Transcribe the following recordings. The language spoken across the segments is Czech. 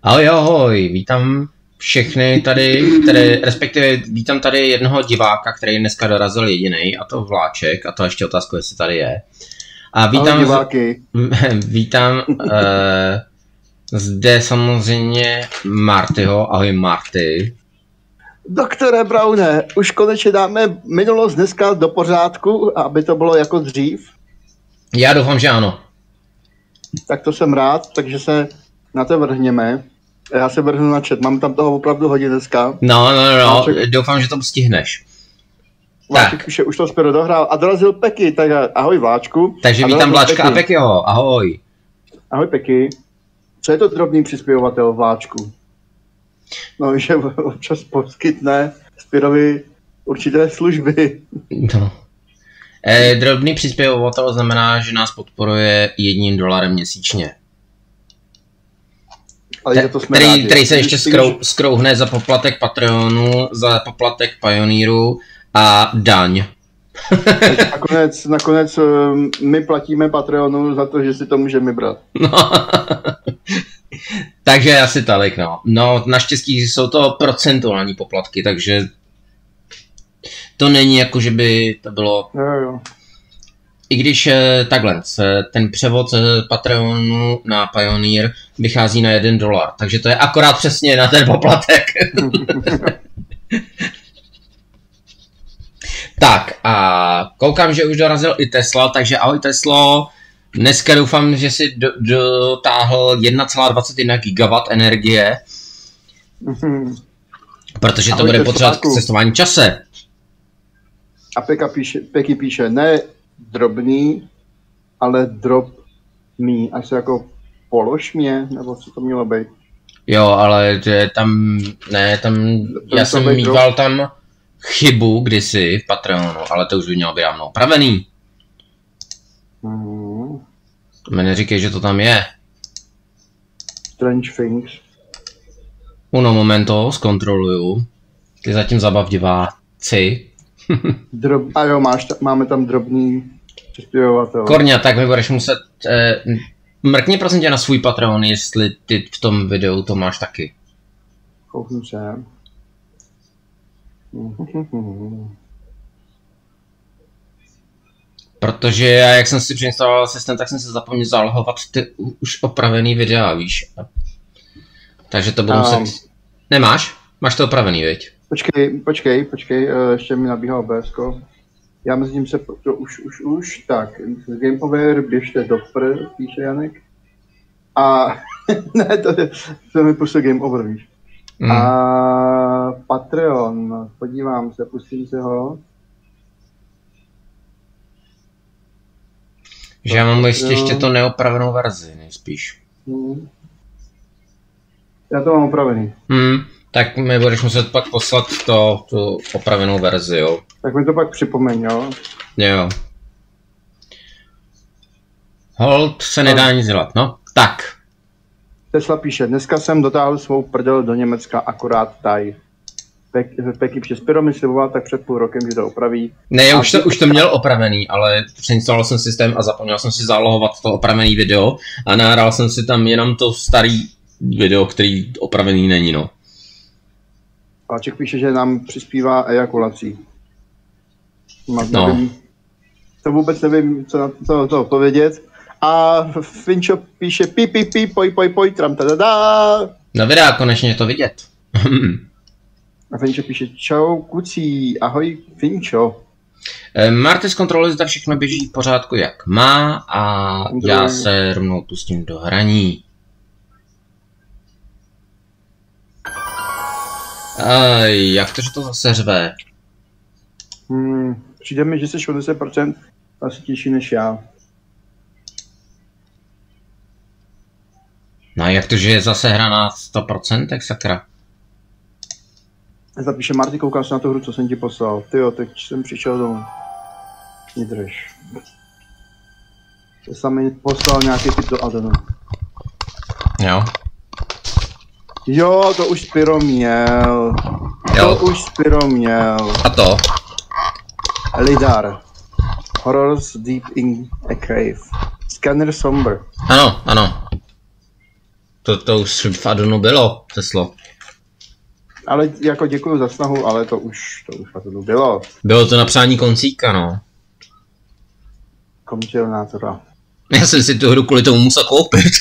Ahoj, ahoj, vítám všechny tady, respektive vítám tady jednoho diváka, který dneska dorazil jediný, a to Vláček, a to ještě otázku, jestli tady je. A vítám, ahoj diváky. Vítám zde samozřejmě Martyho, ahoj Marty. Doktore Browne, už konečně dáme minulost dneska do pořádku, aby to bylo jako dřív? Já doufám, že ano. Tak to jsem rád, takže se na to vrhněme. Já se vrhnu na chat, mám tam toho opravdu hodně dneska. No, doufám, že to stihneš. Vláček už to skoro dohrál a dorazil Peky, tak ahoj Vláčku. Takže vítám Vláčka a Pekyho, ahoj. Ahoj Peky. Co je to drobný přispěvovatel Vláčku? No, že občas poskytne Spirovi určité služby. No. Drobný přispěvovatel znamená, že nás podporuje $1 měsíčně. Který se ještě skrouhne za poplatek Patreonu, za poplatek Pioneeru a daň. nakonec my platíme Patreonu za to, že si to můžeme brát. No. Takže asi tolik, no. No, naštěstí jsou to procentuální poplatky, takže to není jako, že by to bylo... Jo. I když takhle, ten převod Patreonu na Pioneer vychází na $1, takže to je akorát přesně na ten poplatek. Tak a koukám, že už dorazil i Tesla, takže ahoj Teslo. Dneska doufám, že si dotáhl 1,21 gigawatt energie, protože to bude potřebovat k cestování čase. A Peky píše, ne drobný, ale drobný, až se jako polož mě, nebo co to mělo být? Jo, ale tam, já jsem mýval tam chybu kdysi v Patreonu, ale to už by mělo být dávno opravený. To mi neříkej, že to tam je. Strange things. Uno momento, zkontroluju. Ty zatím zabav diváci. A jo, máme tam drobný přispěvovatel. Korňa, tak mi budeš muset... mrkni prosím tě na svůj Patreon, jestli ty v tom videu to máš taky. Kouknu se. Protože já, jak jsem si přeinstaloval systém, tak jsem se zapomněl zalogovat ty už opravený videa, víš. Takže to budu muset... Nemáš? Máš to opravený, viď? Počkej, ještě mi nabíhal OBSko. Já mezi tím se, už, tak, Game Over, běžte do píše Janek. A, ne, to mi pustil Game Over, víš. A Patreon, podívám se, pustím se ho. Že já mám ještě to neopravenou verzi, nejspíš. Já to mám opravený. Tak mi budeš muset pak poslat tu opravenou verzi, jo. Tak mi to pak připomeň, jo. Jo. Hold se nedá nic dělat, no. Tak. Tesla píše, dneska jsem dotáhl svou prdel do Německa, akorát taj. Peky přes Piro mi sliboval tak před půl rokem, že to opraví. Ne, už to měl opravený, ale přeinstaloval jsem systém a zapomněl jsem si zálohovat to opravený video a nahrál jsem si tam jenom to starý video, který opravený není, no. Páček píše, že nám přispívá ejakulací. No. Nevím, to vůbec nevím, co na to odpovědět. A Finčo píše poj, tram tadadá. No vydá, konečně to vidět. A Finčo píše čau kucí, ahoj Finčo. Marty zkontroluje, zda všechno běží v pořádku jak má a já se rovnou pustím do hraní. Jak to, že to zase řve? Přijde mi, že jsi 60% asi těžší než já. No a jak to, že je zase hra na 100%, tak sakra. Zapíše Marty, koukám se na tu hru, co jsem ti poslal. Tyjo, teď jsem přišel domů. Vydrž. Jsem mi poslal nějaký typ do Adonu. Jo. Jo, to už Spyro měl. Jo. To už Spyro měl. A to? Lidar. Horrors deep in a cave. Scanner somber. Ano, ano. To už v Adonu bylo, Teslo. Ale jako děkuju za snahu, ale to už v Adonu bylo. Bylo to na přání koncíka, no. Kompilátora. Já jsem si tu hru kvůli tomu musel koupit.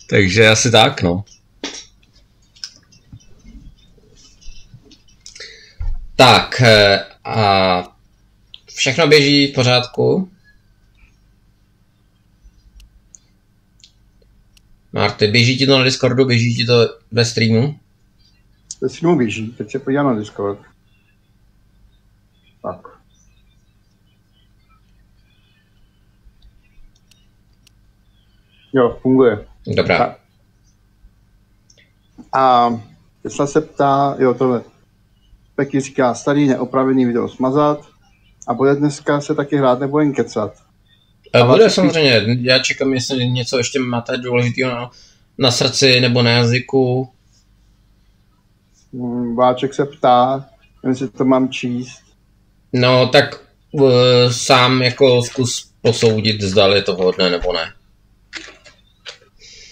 Takže asi tak, no. Tak, a všechno běží v pořádku. Marty, běží ti to na Discordu, běží ti to ve streamu? Ve streamu běží, teď se podívám na Discord. Tak. Jo, funguje. Dobrá. Tak. A Tesla se ptá, jo tohle. Taky říká, starý neopravený video smazat a bude dneska se taky hrát nebo jen kecat. A bude samozřejmě, já čekám, jestli něco ještě máte důležitého na srdci nebo na jazyku. Váček se ptá, jestli to mám číst. No tak sám jako zkus posoudit, zda je to vhodné nebo ne.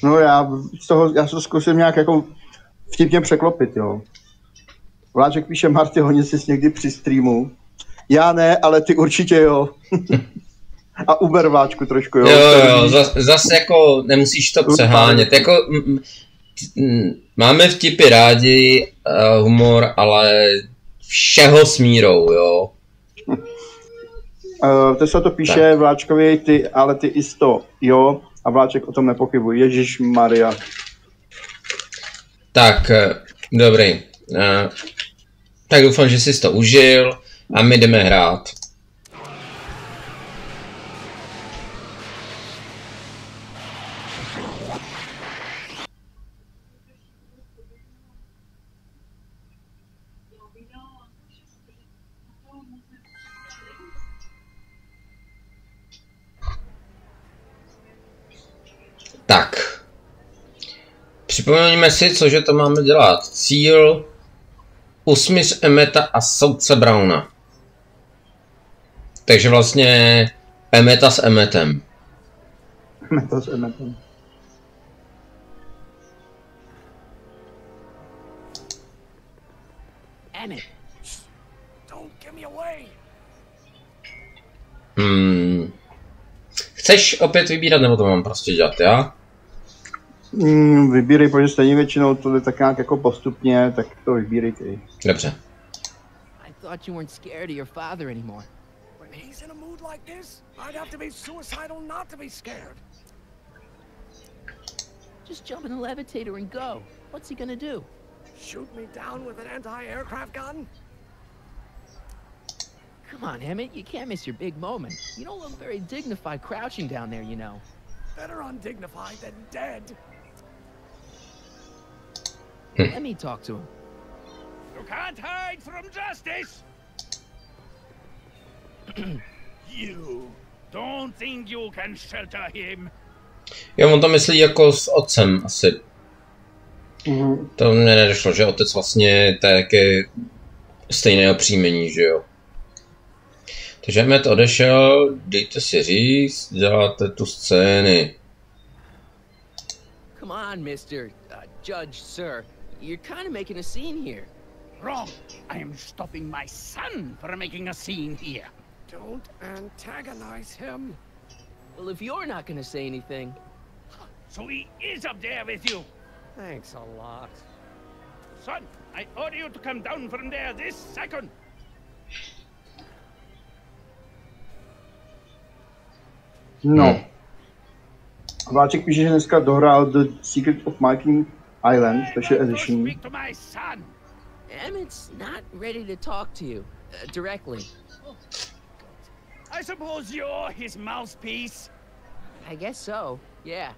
No já to zkusím nějak jako vtipně překlopit, jo. Vláček píše, Marty, hodně jsi někdy při streamu. Já ne, ale ty určitě jo. A uber Vláčku trošku, jo. Jo, zase jako nemusíš to přehánět. Jako, máme vtipy rádi, humor, ale všeho s mírou, jo. To se to píše tak. Vláčkovi, ale ty isto, jo. A Vláček o tom nepochybuje. Ježišmarja. Tak, dobrý. Tak doufám, že jsi to užil a my jdeme hrát. Tak. Připomeňme si, cože to máme dělat. Cíl: usmíř Emmeta a soudce Browna. Takže vlastně Emmeta s Emmetem. Emmeta s Emmetem. Emmett, don't give me away. Chceš opět vybírat, nebo to mám prostě dělat, já? Vybírej, protože stejně většinou to je tak nějak jako postupně, tak to vybírej ty. Dobře. I thought you weren't scared of your father anymore. When he's in a mood like this, I'd have to be suicidal not to be scared. Just jump in the levitator and go. What's he gonna do? Shoot me down with an anti-aircraft gun? Come on, Emmett, you can't miss your big moment. You don't look very dignified crouching down there, you know. Better undignified than dead. Let me talk to him. You can't hide from justice! You don't think you can shelter him? Jo, on to myslí jako s otcem asi. To mě nedošlo, že otec vlastně to je taky stejného příjmení, že jo. Takže Emmet odešel, dejte si říct, děláte tu scény. Come on, Mr. Judge, sir. You're kind of making a scene here. Wrong. I am stopping my son from making a scene here. Don't antagonize him. Well, if you're not going to say anything... So he is up there with you. Thanks a lot. Son, I order you to come down from there this second. No. Vláček píše, že dneska dohrál The Secret of Viking Island, special edition. Emmett's not ready to talk to you directly. I suppose you're his mouthpiece. I guess so, yeah.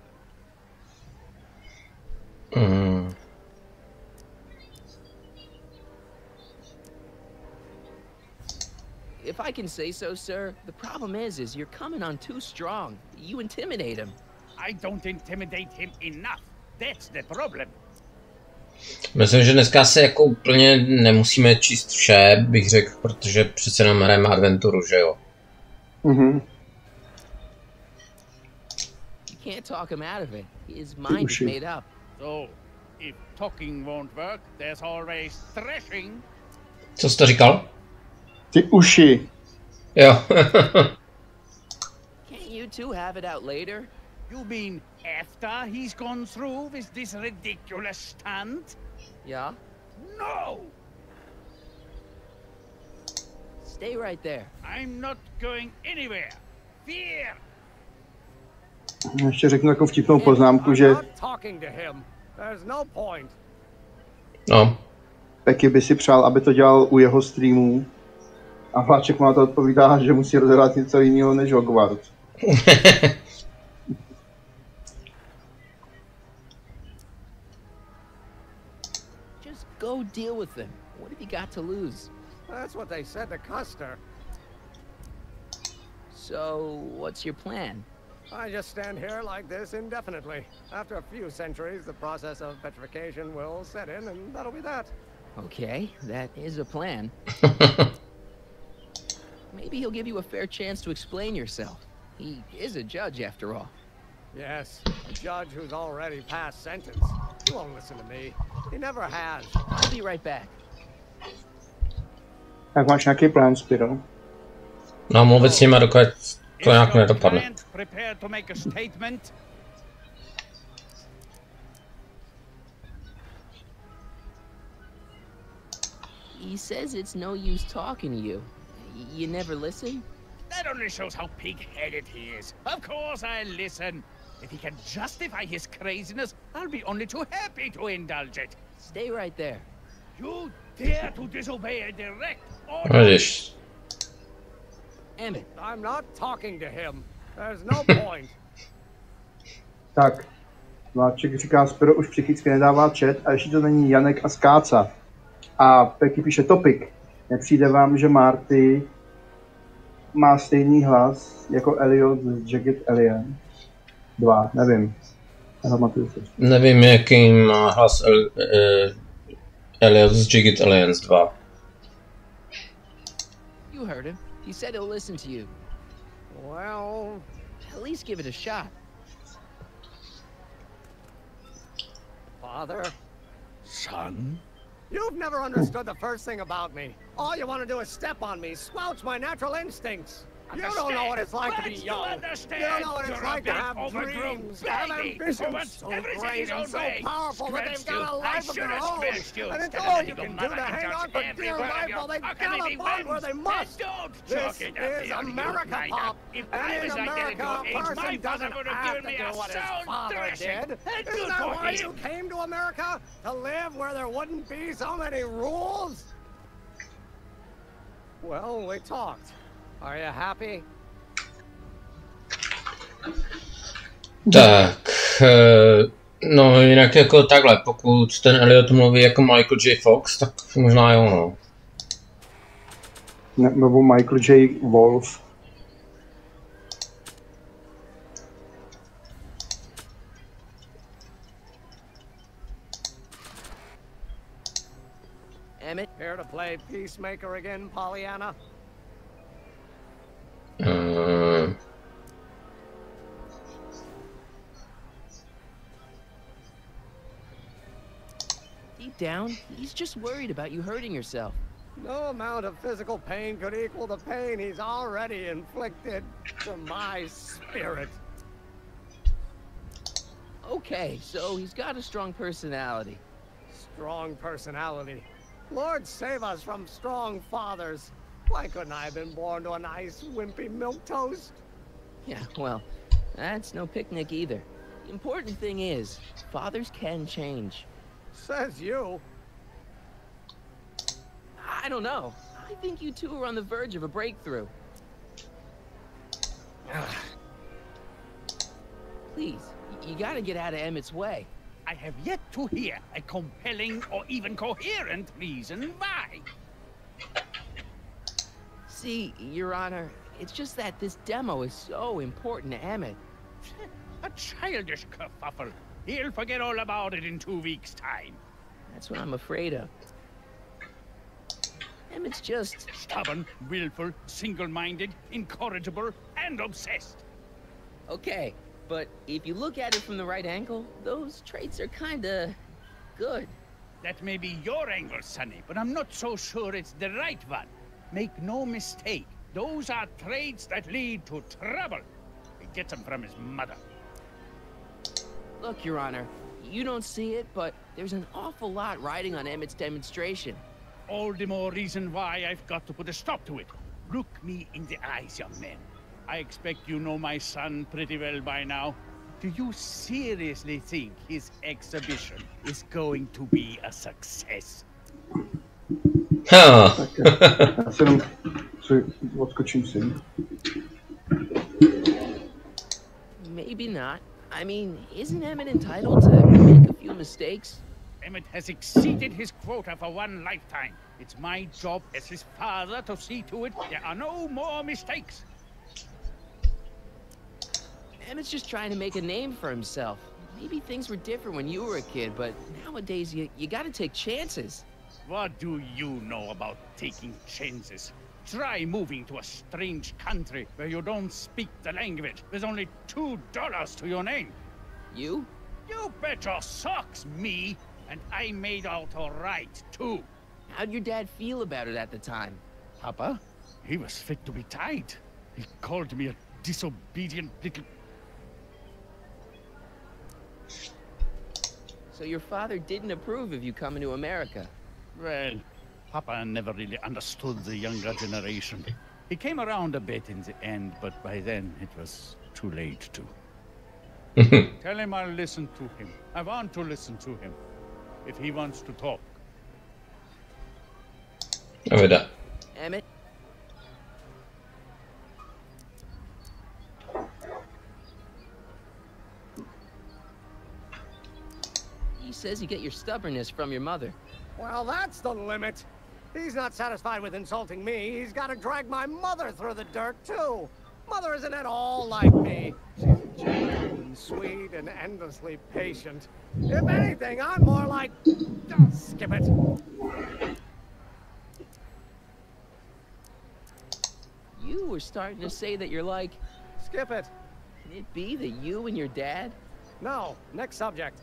If I can say so, sir, the problem is you're coming on too strong. You intimidate him. I don't intimidate him enough. That's the problem. Myslím, že dneska se jako úplně nemusíme číst vše, bych řekl, protože přece nám hrajeme adventuru, že jo? You can't talk him out of it. His mind is made up. So, if talking won't work, there's always thrashing. Co jsi to říkal? Ty uši. Jo. Can't you two have it out later? You mean after he's gone through with this ridiculous stunt? Yeah? No! Stay right there. I'm not going anywhere. Fear! Ještě řeknu takovou vtipnou poznámku, že No. Peky by si přál, aby to dělal u jeho streamů. A Vláček má to odpovídá, že musí rozhrát něco jiného než Hogwarts. Just go deal with them. What have you got to lose? That's what they said to Custer. So, what's your plan? I just stand here like this indefinitely. After a few centuries, the process of petrification will set in, and that'll be that. Okay, that is a plan. Maybe he'll give you a fair chance to explain yourself. He is a judge, after all. Yes, a judge who's already passed sentence. He won't listen to me. He never has. I'll be right back. Tak máš nějaký plán, Spiro? No, mluvit s nima, dokud to nějak nedopadne. Prepare to make a statement. He says it's no use talking to you. You never listen? That only shows how pig-headed he is. Of course I'll listen. If he can justify his craziness, I'll be only too happy to indulge it. Stay right there. You dare to disobey a direct order? Vidíš. Emmett. I'm not talking to him. There's no point. Tak, Vláček říká, Spiro už psychicky nedává chat a ještě to není Janek a Skáca. A Peky píše topik. Nepřijde vám, že Marty má stejný hlas jako Elliot z Jagged Alien 2, nevím. Nepamatuju se. Nevím, jaký má hlas Elliot z Jagged Aliens 2. You heard him. He said he'll listen to you. Well, At least give it a shot. Father, Son? you've never understood the first thing about me. All you want to do is step on me, squelch my natural instincts. You don't know what it's like to be young. You don't know what it's like to have dreams, have ambitions so great and so powerful that they've got a life of their own. And it's all you can do to hang on for dear life while they gallop where they must. This is America, Pop. And in America, a person doesn't have to do what his father did. Isn't that why you came to America? To live where there wouldn't be so many rules? Well, we talked. Are you happy? Tak, no jinak jako takhle, pokud ten Elliot mluví jako Michael J. Fox, tak možná jo, no. Nebo Michael J. Wolf. Emmett? Here to play peacemaker again, Pollyanna? Deep down, he's just worried about you hurting yourself. No amount of physical pain could equal the pain he's already inflicted to my spirit. Okay, so he's got a strong personality. Strong personality. Lord save us from strong fathers. Why couldn't I have been born to a nice, wimpy milquetoast? Yeah, well, that's no picnic either. The important thing is, fathers can change. Says you. I don't know. I think you two are on the verge of a breakthrough. Please, you gotta get out of Emmett's way. I have yet to hear a compelling or even coherent reason why. See, Your Honor, it's just that this demo is so important to Emmett. A childish kerfuffle. He'll forget all about it in 2 weeks' time. That's what I'm afraid of. Emmett's just... stubborn, willful, single-minded, incorrigible, and obsessed. Okay, but if you look at it from the right angle, those traits are kinda... good. That may be your angle, Sonny, but I'm not so sure it's the right one. Make no mistake, those are traits that lead to trouble. He gets them from his mother. Look, Your Honor, you don't see it, but there's an awful lot riding on Emmett's demonstration. All the more reason why I've got to put a stop to it. Look me in the eyes, young man. I expect you know my son pretty well by now. Do you seriously think his exhibition is going to be a success? Huh. Já si jenom odskočím si. Maybe not. I mean, isn't Emmett entitled to make a few mistakes? Emmett has exceeded his quota for one lifetime. It's my job as his father to see to it there are no more mistakes. Emmett's just trying to make a name for himself. Maybe things were different when you were a kid, but nowadays you gotta take chances. What do you know about taking chances? Try moving to a strange country where you don't speak the language. There's only $2 to your name. You? You bet your socks, me. And I made out all right, too. How'd your dad feel about it at the time? Papa? He was fit to be tied. He called me a disobedient little... So your father didn't approve of you coming to America? Well, Papa never really understood the younger generation. He came around a bit in the end, but by then it was too late to. Tell him I'll listen to him. I want to listen to him. If he wants to talk. Emmett? He says you get your stubbornness from your mother. Well, that's the limit. He's not satisfied with insulting me. He's got to drag my mother through the dirt, too. Mother isn't at all like me. She's gentle and sweet and endlessly patient. If anything, I'm more like... Oh, skip it. You were starting to say that you're like... Skip it. Can it be that you and your dad? No, next subject.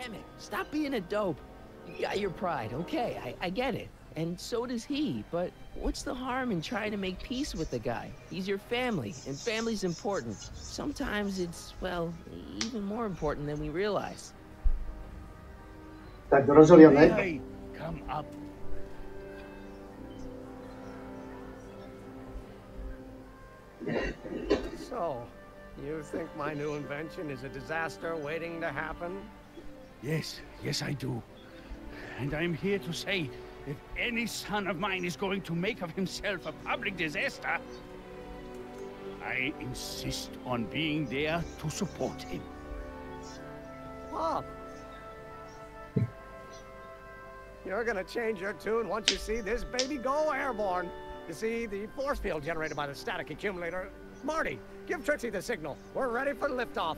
Emmett, stop being a dope. You got your pride, okay, I get it. And so does he, but what's the harm in trying to make peace with the guy? He's your family, and family's important. Sometimes it's, well, even more important than we realize. Tak dorazil Janek. Hey, come up. So, you think my new invention is a disaster waiting to happen? Yes, I do. And I'm here to say, if any son of mine is going to make of himself a public disaster, I insist on being there to support him. Pop! You're gonna change your tune once you see this baby go airborne. You see, the force field generated by the static accumulator. Marty, give Trixie the signal. We're ready for liftoff.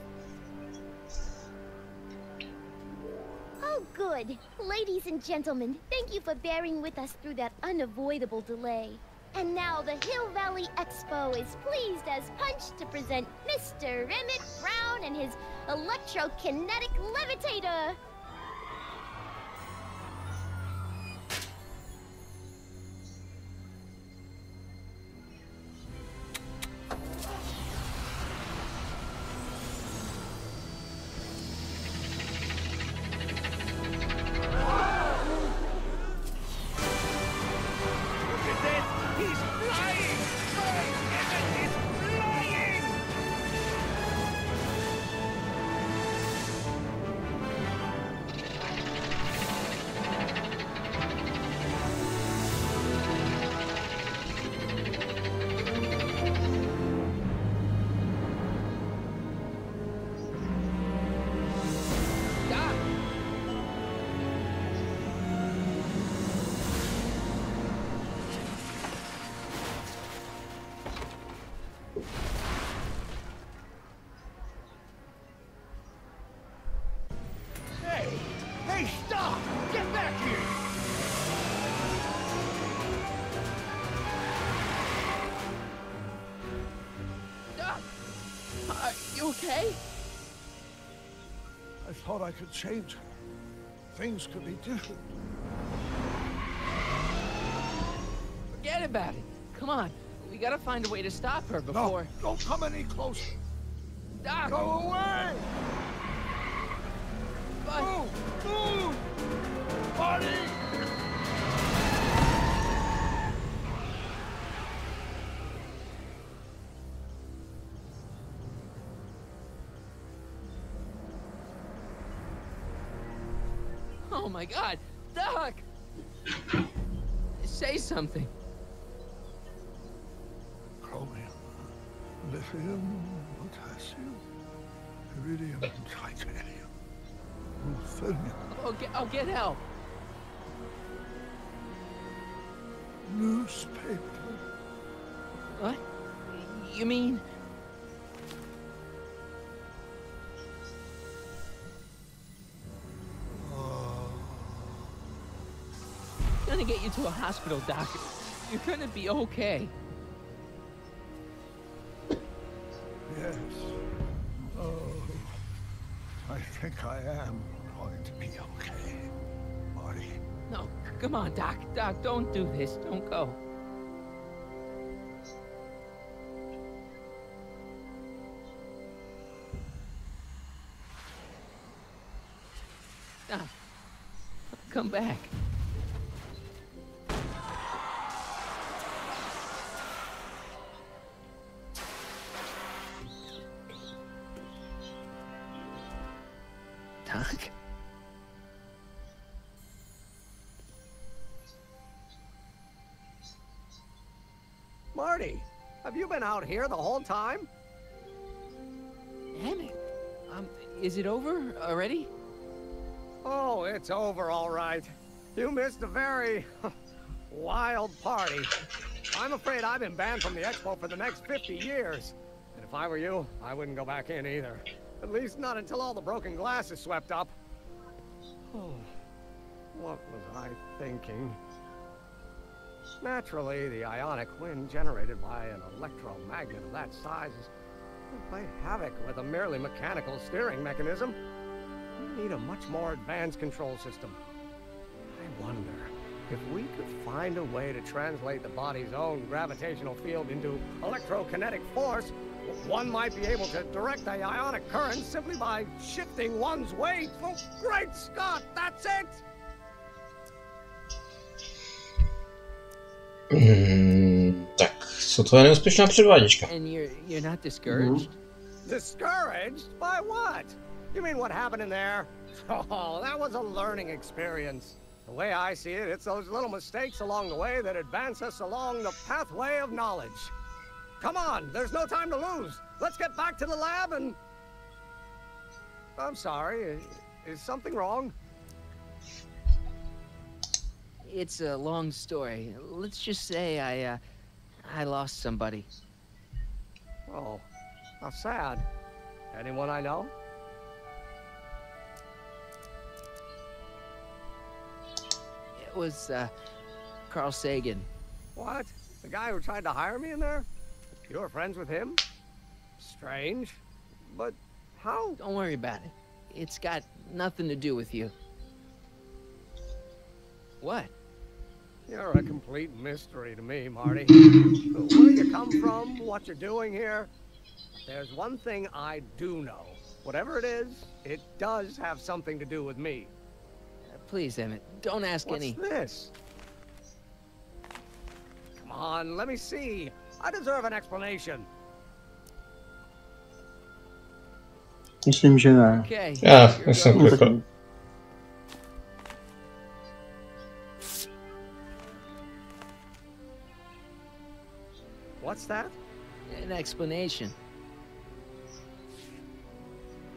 Oh, good. Ladies and gentlemen, thank you for bearing with us through that unavoidable delay. And now the Hill Valley Expo is pleased as punch to present Mr. Emmett Brown and his electrokinetic levitator. Hey, stop! Get back here! Doc! Are you okay? I thought I could change her. Things could be different. Forget about it. Come on. We gotta find a way to stop her before... No, don't come any closer. Doc! Go away! But... Move! Marty! Oh my God! Doc! Say something. Chromium, lithium, potassium, iridium, titanium, ruthenium, I'll get help. newspaper. What? You mean... Gonna get you to a hospital, Doc. You're gonna be okay. Yes. Oh, I think I am going to be okay, Marty. No, come on, Doc. Doc, don't do this. Don't go. Doc, come back. Doc? Marty, have you been out here the whole time? Damn it. Is it over already? Oh, it's over all right. You missed a very wild party. I'm afraid I've been banned from the expo for the next 50 years. And if I were you, I wouldn't go back in either. At least not until all the broken glass is swept up. Oh, what was I thinking? Naturally, the ionic wind generated by an electromagnet of that size will play havoc with a merely mechanical steering mechanism. We need a much more advanced control system. I wonder if we could find a way to translate the body's own gravitational field into electrokinetic force. One might be able to direct the ionic current simply by shifting one's weight. Oh, great Scott, that's it! Tak, co to je neúspěšná předváděčka? And you're not discouraged? Discouraged? By what? You mean what happened in there? Oh, that was a learning experience. The way I see it, it's those little mistakes along the way that advance us along the pathway of knowledge. Come on, there's no time to lose. Let's get back to the lab and... I'm sorry, is something wrong? It's a long story. Let's just say I lost somebody. Oh, how sad. Anyone I know? It was, Carl Sagan. What? The guy who tried to hire me in there? You were friends with him? Strange. But how? Don't worry about it. It's got nothing to do with you. What? You're a complete mystery to me, Marty. Where you come from, what you're doing here. There's one thing I do know. Whatever it is, it does have something to do with me. Please, Emmett, don't ask any... What's this? Come on, let me see. I deserve an explanation. Myslím, že ne. Okay. Já jsem klikl. What's that? An explanation.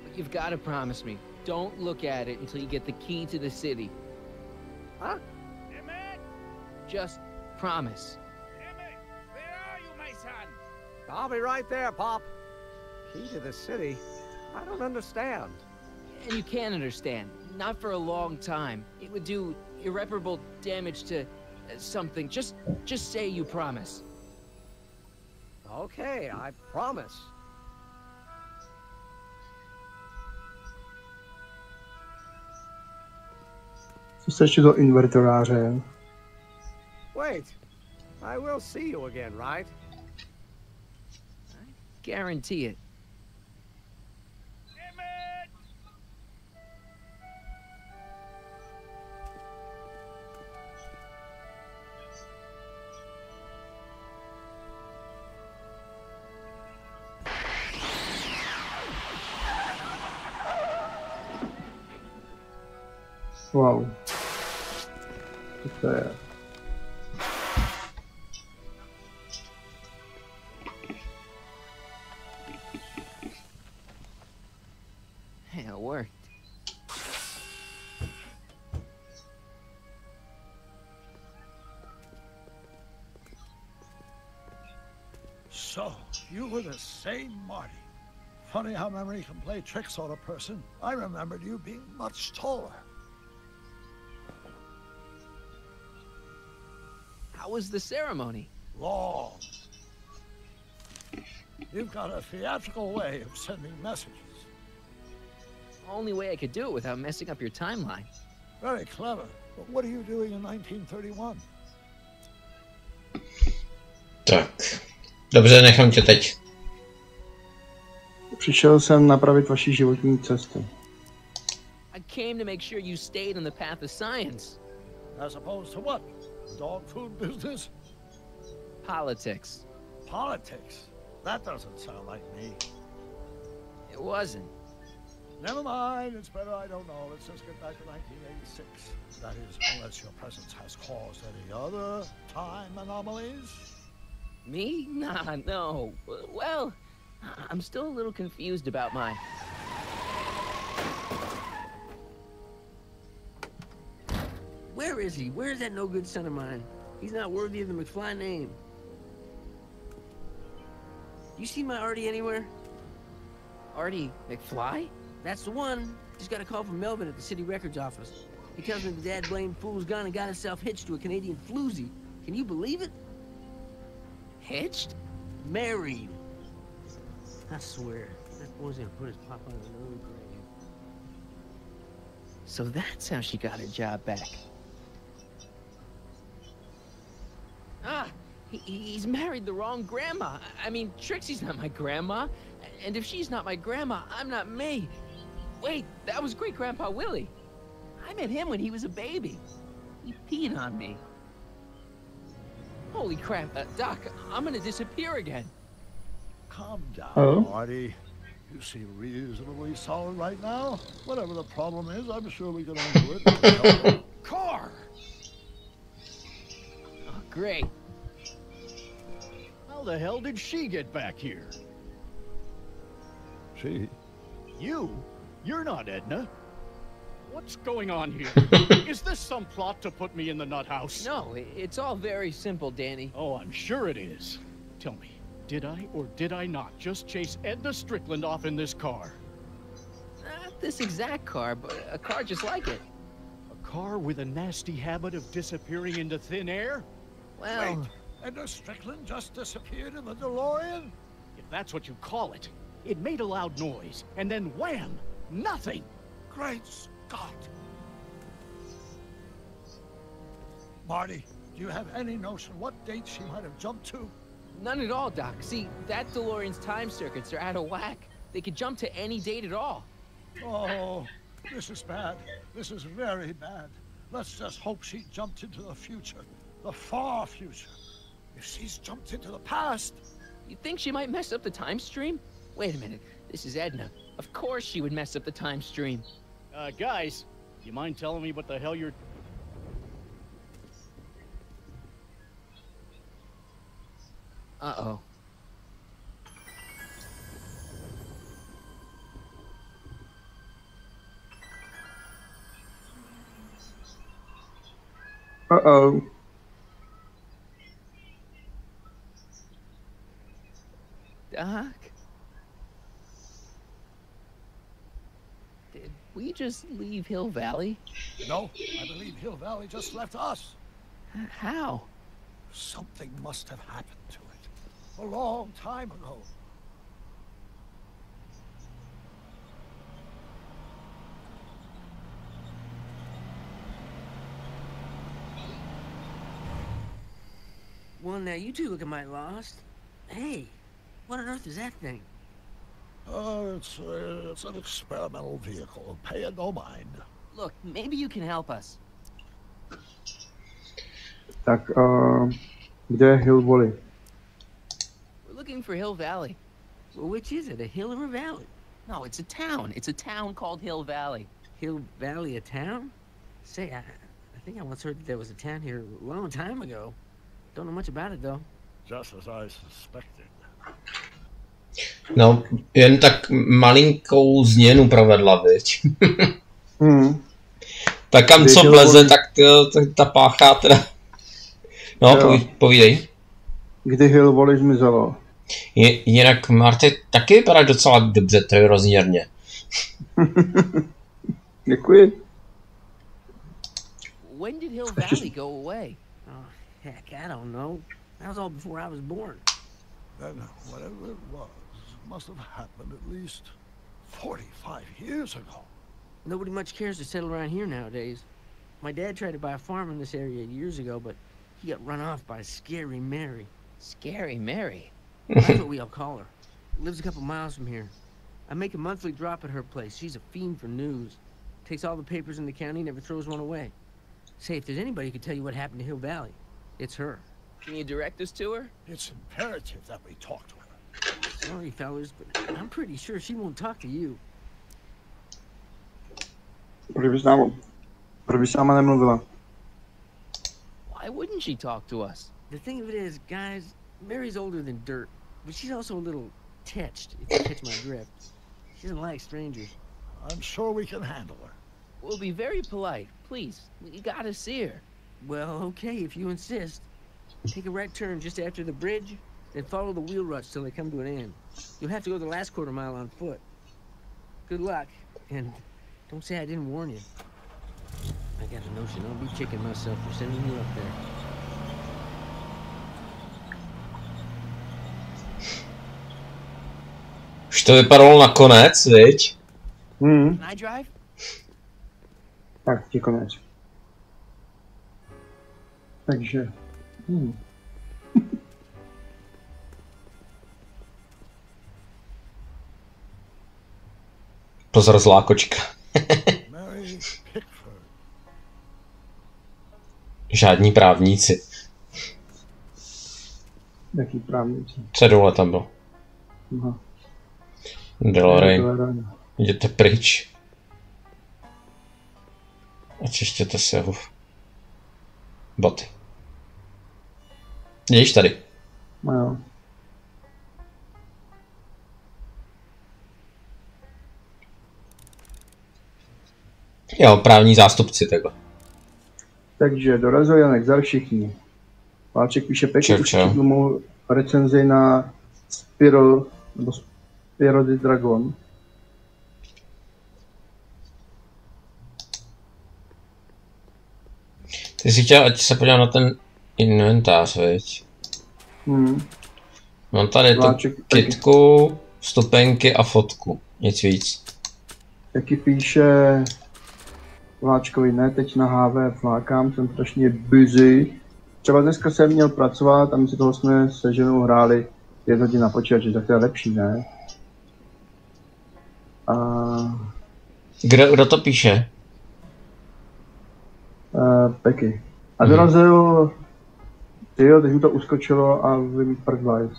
But you've got to promise me. Don't look at it until you get the key to the city. Huh? Emmett! Just promise. Emmett! Where are you, my son? I'll be right there, Pop. Key to the city? I don't understand. And you can understand. Not for a long time. It would do irreparable damage to something. Just say you promise. Okay, I promise. Co se ještě do invertoráře? Wait, I will see you again, right? I guarantee it. Wow. Co to je? Hey, it worked. So, you were the same Marty. Funny how memory can play tricks on a person. I remembered you being much taller. How was the ceremony? Long. You've got a theatrical way of sending messages. Only way I could do it without messing up your timeline. Very clever. But what are you doing in 1931? Tak. Dobře, nechám tě teď. Přišel jsem napravit vaši životní cestu. I came to make sure you stayed on the path of science. As opposed to what? Dog food business? Politics. Politics? That doesn't sound like me. It wasn't. Never mind, it's better I don't know. Let's just get back to 1986. That is, unless your presence has caused any other time anomalies. Me? Nah, no. Well, I'm still a little confused about my... Where is he? Where's that no-good son of mine? He's not worthy of the McFly name. You see my Artie anywhere? Artie McFly? That's the one. Just got a call from Melvin at the city records office. He tells me the dad blamed fool's gone and got himself hitched to a Canadian floozy. Can you believe it? Hitched? Married. I swear, that boy's gonna put his pop on his own grave. So that's how she got her job back. Ah, he's married the wrong grandma. I mean, Trixie's not my grandma. And if she's not my grandma, I'm not me. Wait, that was great-grandpa Willie. I met him when he was a baby. He peed on me. Holy crap, Doc, I'm gonna disappear again. Calm down, Oh. Marty. You seem reasonably solid right now. Whatever the problem is, I'm sure we can undo it. Car! Oh, great. How the hell did she get back here? She? You? You're not Edna. What's going on here? Is this some plot to put me in the nut house? No, it's all very simple, Danny. Oh, I'm sure it is. Tell me, did I or did I not just chase Edna Strickland off in this car? Not this exact car, but a car just like it. A car with a nasty habit of disappearing into thin air? Well, Wait, Edna Strickland just disappeared in the DeLorean? If that's what you call it. It made a loud noise, and then wham! Nothing! Great Scott! Marty, do you have any notion what date she might have jumped to? none at all, Doc. See, that DeLorean's time circuits are out of whack. They could jump to any date at all. Oh, this is bad. This is very bad. Let's just hope she jumped into the future. The far future. If she's jumped into the past... You think she might mess up the time stream? Wait a minute. This is Edna. Of course she would mess up the time stream. Guys, you mind telling me what the hell you're... Uh-oh. Uh-oh. Doc? Did we just leave Hill Valley? No, I believe Hill Valley just left us. How? Something must have happened to it. A long time ago. Well, now you two look mighty lost. Hey, what on earth is that thing? It's an experimental vehicle. Pay it no mind. Look, maybe you can help us. Tak, kde je Hill Valley? We're looking for Hill Valley. Well, which is it, a hill or a valley? No, it's a town. It's a town called Hill Valley. Hill Valley, a town? Say, I think I once heard that there was a town here a long time ago. Don't know much about it, though. Just as I suspected. No, jen tak malinkou změnu provedla, viď? Tak kam co vleze, tak ta páchá teda. No, povídej. Kdy Hill Valley zmizelo? Jinak Marty taky vypadá docela dobře, trojrozměrně. Děkuji. When did Hill Valley go away? Oh, heck, I don't know. That was all before I was born. Then whatever it was must have happened at least 45 years ago. Nobody much cares to settle around here nowadays. My dad tried to buy a farm in this area years ago, but he got run off by Scary Mary. Scary Mary? That's what we all call her. Lives a couple miles from here. I make a monthly drop at her place. She's a fiend for news. Takes all the papers in the county, never throws one away. Say, if there's anybody who could tell you what happened to Hill Valley, it's her. Can you direct us to her? It's imperative that we talk to her. Sorry, fellas, but I'm pretty sure she won't talk to you. Proč by s náma nemluvila? Why wouldn't she talk to us? The thing of it is, guys, Mary's older than dirt, but she's also a little tetched, if you catch my drift. She doesn't like strangers. I'm sure we can handle her. We'll be very polite. Please, we gotta see her. Well, okay, if you insist. Take a right turn just after the bridge, then follow the wheel ruts till they come to an end. You'll have to go the last quarter mile on foot. Good luck, and don't say I didn't warn you. I got a notion I'll be kicking myself for sending you up there. Už to vypadalo nakonec, viď? Can I drive? Tak, ti konec. Takže... Pozor, zlá kočka. Žádní právníci. Jaký právníci? Co dole tam byl? Aha. Delorane. Jděte pryč. A češtěte si jeho boty. Jdeš tady. No jo. Jo, právní zástupci takhle. Takže dorazil Janek, zdar všichni. Váček píše pěkně už četl mou recenzi na Spiral, nebo Spiro the Dragon. Ty jsi chtěl, ať se podívám na ten inventář, viď? Mám tady tu kitku, vstupenky a fotku, nic víc. Taky píše Vláčkovi, ne, teď na HV flákám, jsem strašně busy. Třeba dneska jsem měl pracovat a my si toho jsme se ženou hráli 1 hodinu na počítači, tak to je lepší, ne? A... Kdo to píše? Peky. A dorazil... Tyjo, teď mi to uskočilo a vymít prdlajc.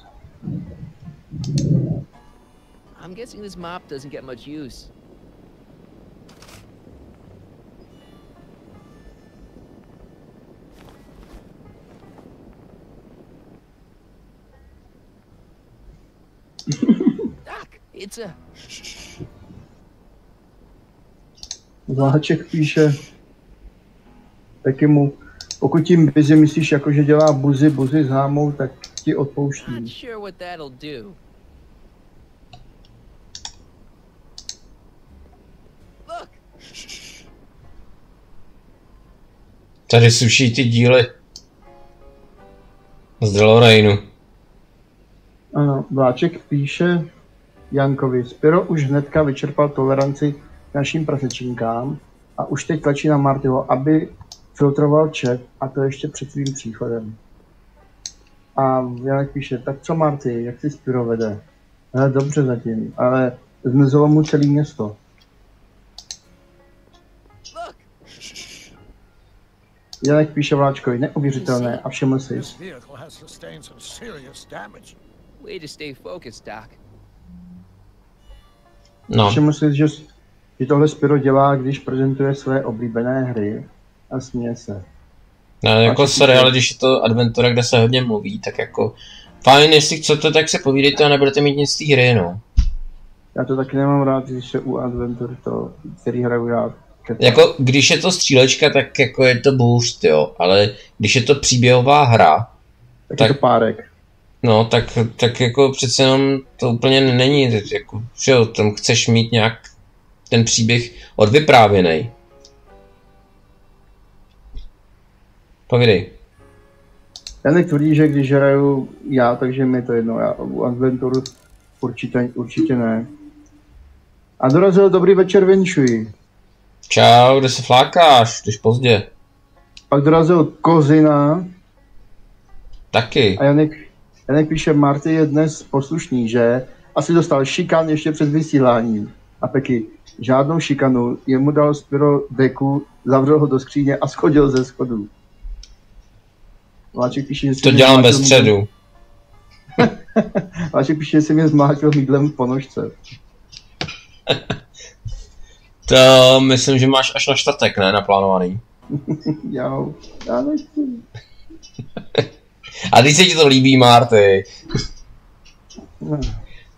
I'm guessing this mop doesn't get much use. Doc, it's a... Vláček píše taky mu, pokud tím busy myslíš jako, že dělá buzy s hámou, tak ti odpouští. Tady suší ty díly z DeLoreanu. Ano, Vláček píše Jankovi. Spiro už hnedka vyčerpal toleranci k našim prasečínkám a už teď tlačí na Martyho, aby filtroval chat, a to ještě před svým příchodem. A Janek píše, tak co Marty, jak si Spiro vede? Hele, dobře zatím, ale zmizelo mu celé město. Janek píše Vláčkovi, neuvěřitelné, a všiml si. Way to stay focused, Doc. No. Všiml si, že tohle Spiro dělá, když prezentuje své oblíbené hry a směje se. No, jako sorry, ale když je to adventura, kde se hodně mluví, tak jako fajn, jestli chcete, tak se povídejte a nebudete mít nic z té hry, no. Já to taky nemám rád, když je u adventur to, který hraju rád. Jako, když je to střílečka, tak jako je to boost, jo, ale když je to příběhová hra, tak je to párek. No, tak jako přece jenom to úplně není, jako, že jo, tam chceš mít nějak ten příběh odvyprávěnej. Povídej. Janek tvrdí, že když hraju já, takže mi to jedno, já u adventuru určitě ne. A dorazil, dobrý večer, Vinčuji. Čau, kde se flákáš, když pozdě. Pak dorazil Kozina. Taky. A Janek píše, Marty je dnes poslušný, že? Asi dostal šikan ještě před vysíláním. A Peky, žádnou šikanu, jemu dal Spiro deku, zavřel ho do skříně a schodil ze schodů. Vláček píše, že to dělám ve středu. Vláček píše, že si mě zmátil mýdlem po nožce. To myslím, že máš až na čtvrtek, ne? Naplánovaný. Jo, já nechci. A teď se ti to líbí, Marty.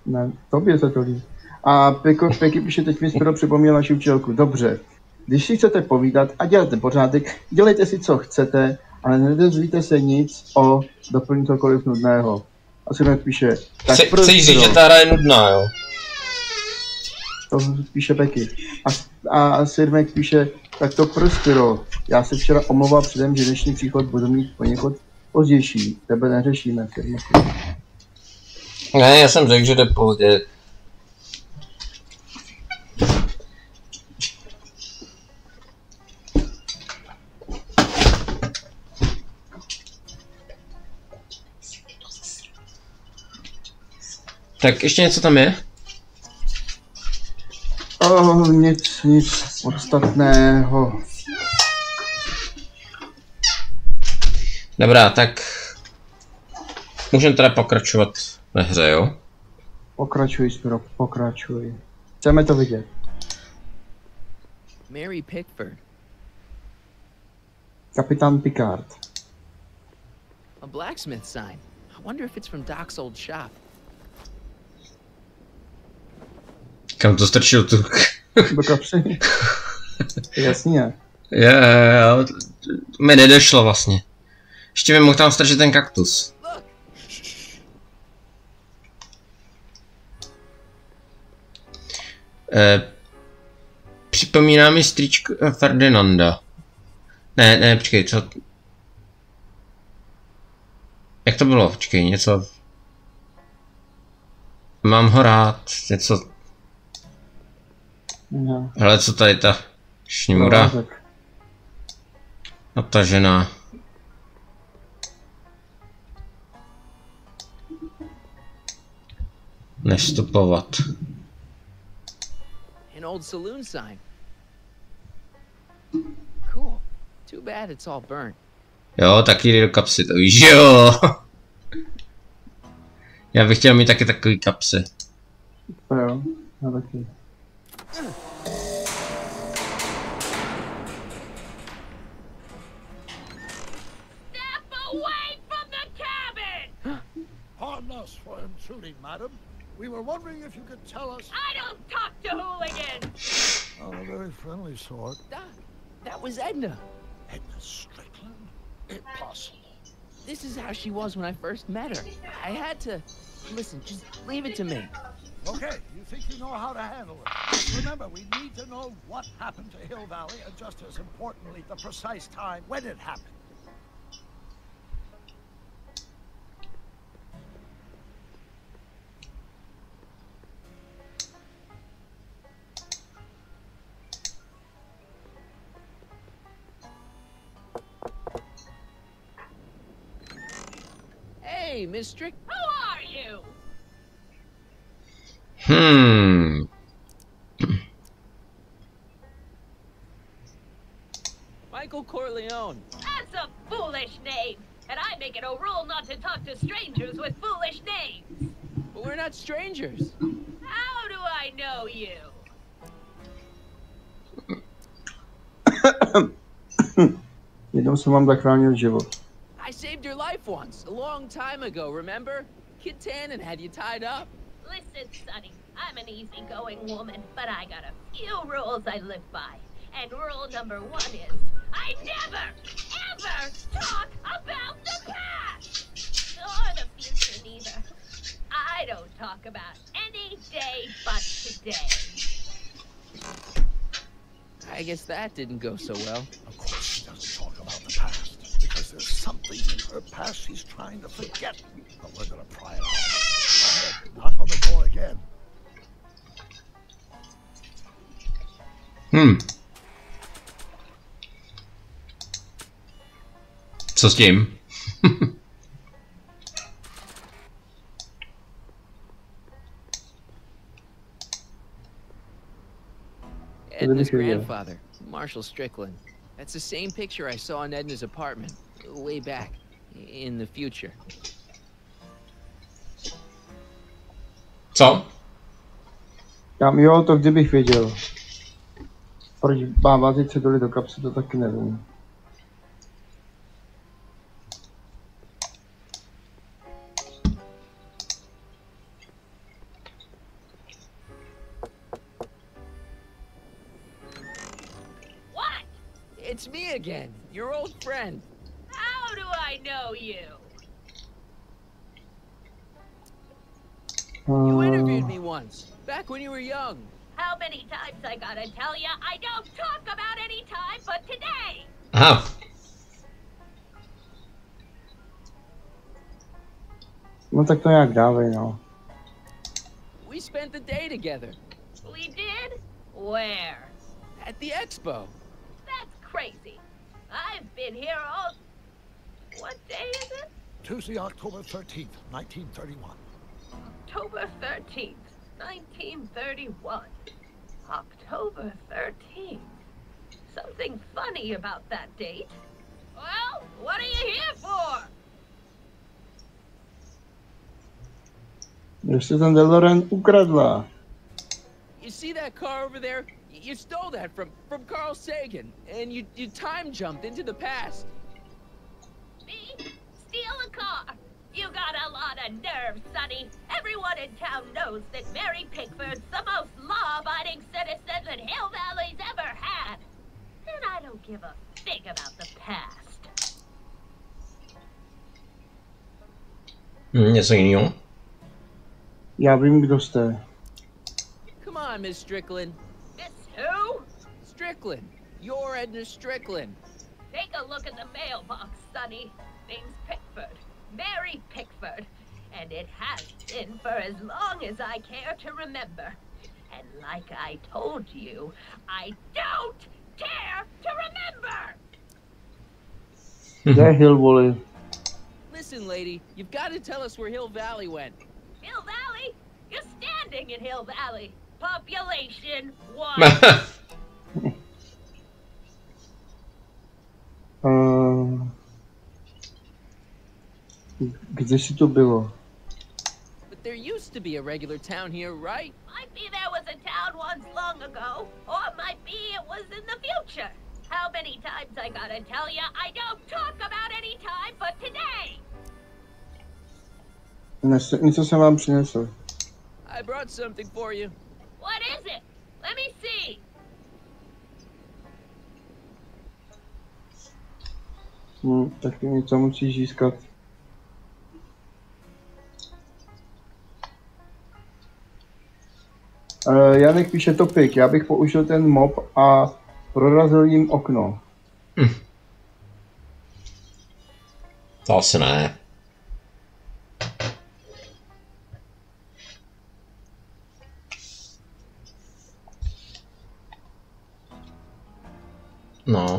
Ne, tobě se to líbí. A Peky píše, teď mi Spiro připomněl naši učitelku. Dobře, když si chcete povídat a děláte pořádek, dělejte si, co chcete, ale nedozvíte se nic o doplní cokoliv nudného. A Sirmek píše, tak chceš říct, že ta hra je nudná, jo? To píše Peky. A Sirmek píše, tak to Spiro. Já se včera omlouval předem, že dnešní příchod budu mít poněkud pozdější. Tebe neřešíme, Sirmeku. Ne, já jsem řekl, že jde pozdě. Tak ještě něco tam je? Nic podstatného. Dobrá, tak můžeme teda pokračovat ve hře, jo? Pokračuj, Spiro, pokračuj. Chceme to vidět. Mary Pickford. Kapitán Picard. A blacksmith sign. I wonder if it's from Doc's old shop. Kam to strčil tu? Do kapsy. Jasně. Jo, mi nedošlo vlastně. Ještě mi mohl tam strčit ten kaktus. Připomíná mi strýčku Ferdinanda. Ne, počkej, co? Jak to bylo? Počkej, něco... Mám ho rád, něco... No. Hele, co tady ta šňůra? Natažená. Nevstupovat. An old saloon sign. Cool. Too bad it's all burnt. Jo, taky jde do kapsy, to víš, jo. Já bych chtěl mít taky takový kapsy. To jo, já taky. Step away from the cabin! Pardon us for intruding, madam. We were wondering if you could tell us... I don't talk to hooligans! Oh, a very friendly sort. Doc, that was Edna. Edna Strickland? Impossible. This is how she was when I first met her. I had to... Listen, just leave it to me. Okay, you think you know how to handle it. Just remember, we need to know what happened to Hill Valley, and just as importantly, the precise time when it happened. Hey, Miss Strick. Who are you? Michael Corleone. That's a foolish name, and I make it a rule not to talk to strangers with foolish names. But we're not strangers. How do I know you? Jednou jsem vám zachránil život. I saved your life once, a long time ago, remember? Kid Tannen had you tied up. Listen, Sonny, I'm an easygoing woman, but I got a few rules I live by. And rule number 1 is, I never, ever talk about the past! Or the future, neither. I don't talk about any day but today. I guess that didn't go so well. Of course she doesn't talk about the past, because there's something in her past she's trying to forget. But we're gonna pry it out. Go ahead, knock on the door again. Co s tím? Edna's grandfather, Marshall Strickland. That's the same picture I saw in Edna's apartment, way back, in the future. Co? Jo, to kdybych věděl. Proč bába ty ceduly do kapsy, to taky nevím. It's me again, your old friend. How do I know you? You interviewed me once, back when you were young. How many times I gotta tell ya, I don't talk about any time but today! Aha. No tak to nějak dávej, no. We spent the day together. We did? Where? At the expo. That's crazy. I've been here all... What day is it? Tuesday, October 13th, 1931. October 13th, 1931. October 13th. Something funny about that date. Well, what are you here for? Ještě ten DeLorean ukradla. You see that car over there? You stole that from Carl Sagan, and you time jumped into the past. Me? Steal a car? You got a lot of nerve, Sonny. Everyone in town knows that Mary Pickford's the most law-abiding citizen that Hill Valley's ever had. And I don't give a fig about the past. Něco jiného? Já vím, kdo jste. Come on, Miss Strickland. Miss who? Strickland. You're Edna Strickland. Take a look at the mailbox, Sonny. Name's Pickford. Mary Pickford. And it has been for as long as I care to remember. And like I told you, I don't care to remember! Kde je Hillbilly? Listen, lady, you've got to tell us where Hill Valley went. Hill Valley? You're standing in Hill Valley. Population 1. Kde si to bylo? But there used to be a regular town here, right? Might be there was a town once long ago, or might be it was in the future. How many times I gotta tell ya, I don't talk about any time but today! Něco jsem vám přinesl. I brought something for you. What is it? Let me see. Tak ty něco musíš získat. Janek píše topik, já bych použil ten mop a prorazil jim okno. To asi ne. No.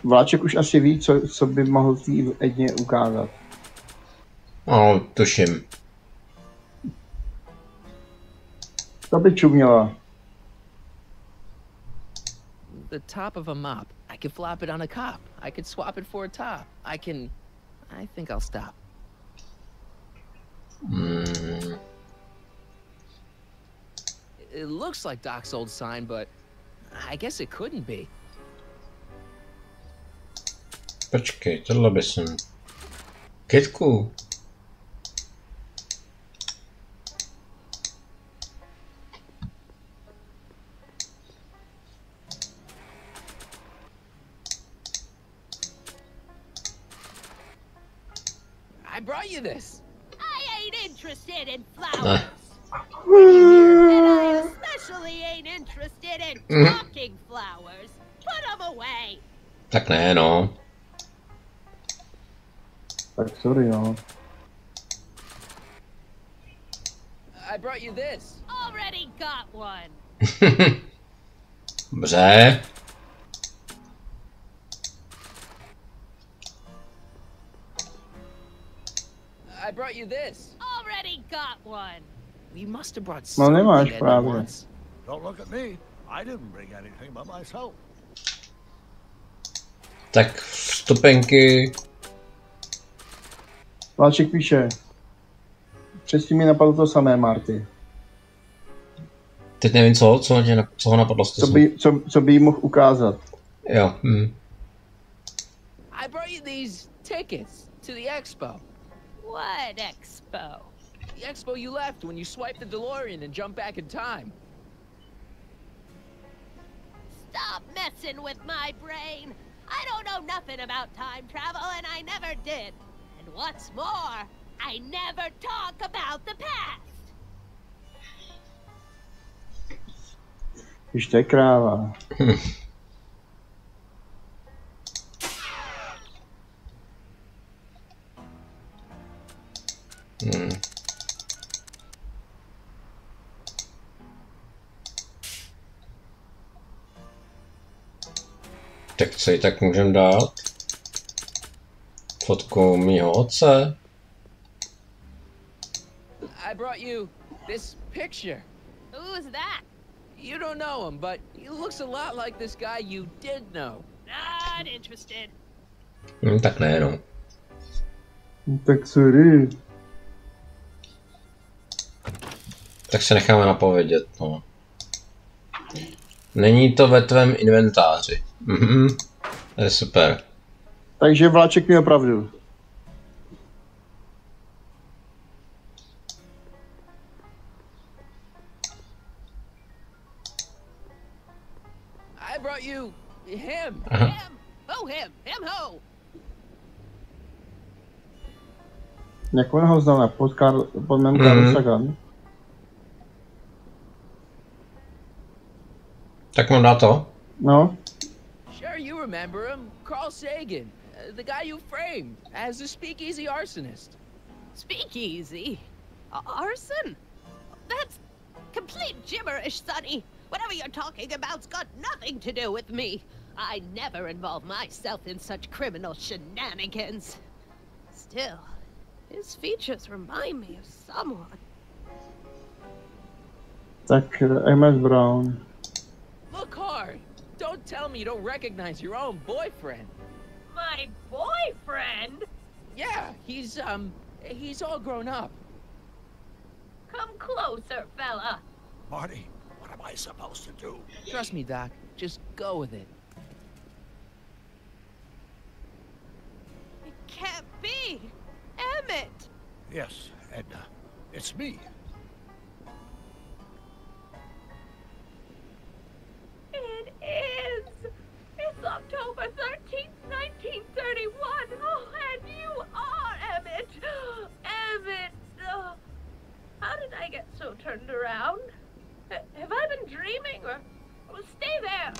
Vláček už asi ví, co by mohl tý Edně ukázat. No, tuším. To by čuměla. The top of a mop. I could flop it on a cop. I could swap it for a top. I think I'll stop. It looks like Doc's old sign, but I guess it couldn't be. Počkej, tohle by jsem... Kytku. I brought you this. I ain't interested in flowers. And I especially ain't interested in talking flowers. Put them away. Tak ne, no. Tak sorry, no. I brought you this. Already got one. Dobře. I brought you this. Already got one. We must have brought No, something nemáš at právě. once. Don't look at me. I didn't bring anything but myself. Tak vstupenky. Vláček píše. Přesně mi napadlo to samé, Marty. Teď nevím co ho napadlo. Co by jí mohl ukázat. Jo. I brought you these tickets to the expo. What expo? The expo you left when you swiped the DeLorean and jumped back in time. Stop messing with my brain. I don't know nothing about time travel, and I never did. And what's more, I never talk about the past. Když to je kráva. Tak co jí tak můžem dát? Fotku mýho otce. I brought you this picture. Who's that? You don't know him, but he looks a lot like this guy you did know. Not interested. Tak ne, no. Tak sorry. Tak se necháme napovědět, no. Není to ve tvém inventáři. To je super. Takže Vláček měl pravdu. I brought you him. Him? Who him? Him who? Jak on ho znal pod mém Carl Sagan? Tak mám dát to? No. Sure, you remember him. Carl Sagan, the guy you framed as a speakeasy arsonist. Speakeasy? Arson? That's complete gibberish, Sonny. Whatever you're talking about's got nothing to do with me. I never involve myself in such criminal shenanigans. Still, his features remind me of someone. Tak MS Brown. Look hard. Don't tell me you don't recognize your own boyfriend. My boyfriend? Yeah, he's all grown up. Come closer, fella. Marty, what am I supposed to do? Trust me, Doc. Just go with it. It can't be. Emmett! Yes, Edna. It's me. It is! It's October 13th, 1931! Oh, and you are Emmett! Emmett! Oh, how did I get so turned around? Have I been dreaming or stay there?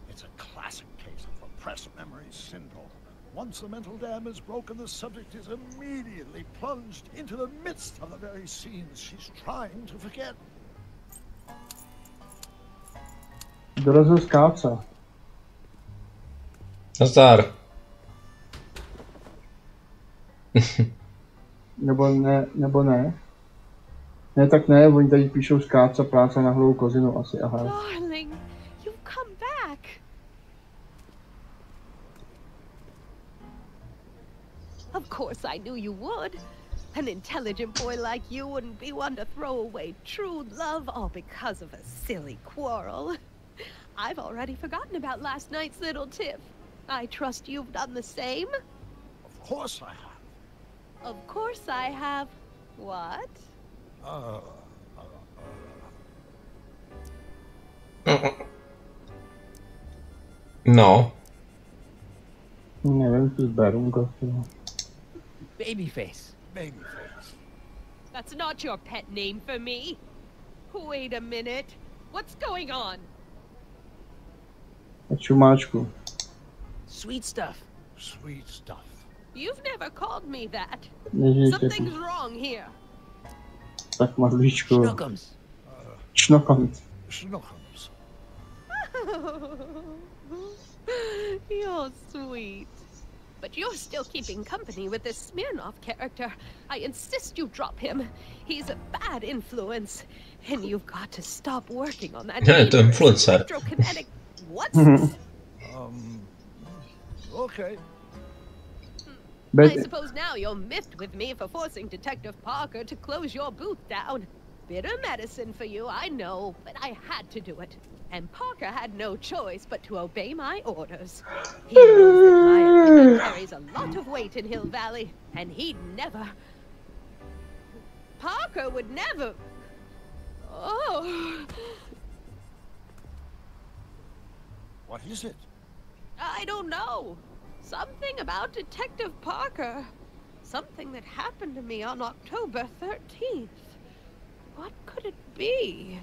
It's a classic case of repressed memory syndrome. Once the mental dam is broken, the subject is immediately plunged into the midst of the very scenes she's trying to forget. Dorazil skáce. Nazdar. Nebo ne? Ne, tak ne, oni tady píšou skáce, práce na hlavu kozinu asi, aha. Darling, you've come back. Of course I knew you would. An intelligent boy like you wouldn't be one to throw away true love all because of a silly quarrel. I've already forgotten about last night's little tiff. I trust you've done the same? Of course I have. Of course I have. What? No. Nevím, co zberu, gostu. Babyface. Babyface. That's not your pet name for me. Wait a minute. What's going on? A čumáčku. Sweet stuff. Sweet stuff. You've never called me that. Ježiš, Something's wrong here. tak mazlíčku. Schnookums. Schnookums. Schnookums. You're sweet. But you're still keeping company with this Smirnoff character. I insist you drop him. He's a bad influence. And you've got to stop working on that electrokinetic... What's this? Okay. I suppose now you're miffed with me for forcing Detective Parker to close your booth down. Bitter medicine for you, I know, but I had to do it. And Parker had no choice but to obey my orders. He knows that my opinion carries a lot of weight in Hill Valley, and he'd never... Parker would never... Oh... What is it? I don't know. Something about Detective Parker. Something that happened to me on October 13th. What could it be?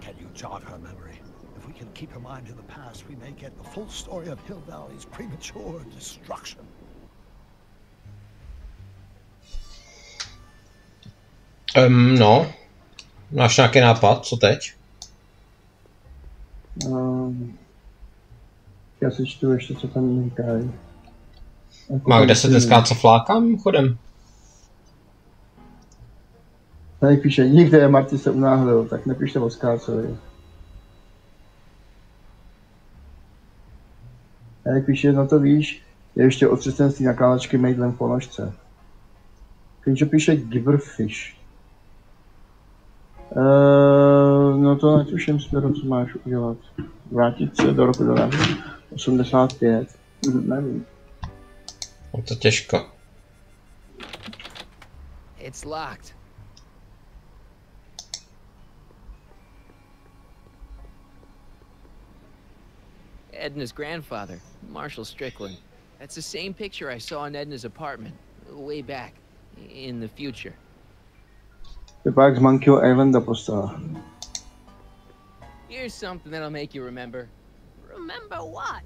Can you jog her memory? If we can keep her mind in the past, we may get the full story of Hill Valley's premature destruction. No. Máš nějaký nápad? Co teď? Já si čtu ještě, co tam říkají. Má kde se dneska co fláká mimochodem? Tady píše, nikde Marty se unáhlil, tak nepíšte o Skácovi. Tady píše, no to víš, je ještě otřesenství nakládačky mejdlem v ponožce. Když píše Giverfish. No to netuším směru, co máš udělat. Vrátit se do roku 85. Nevím. No to těžko. It's locked. Edna's grandfather, Marshall Strickland. That's the same picture I saw in Edna's apartment, way back, in the future. To pak z Monkey Islanda postava. Here's something that'll make you remember. Remember what?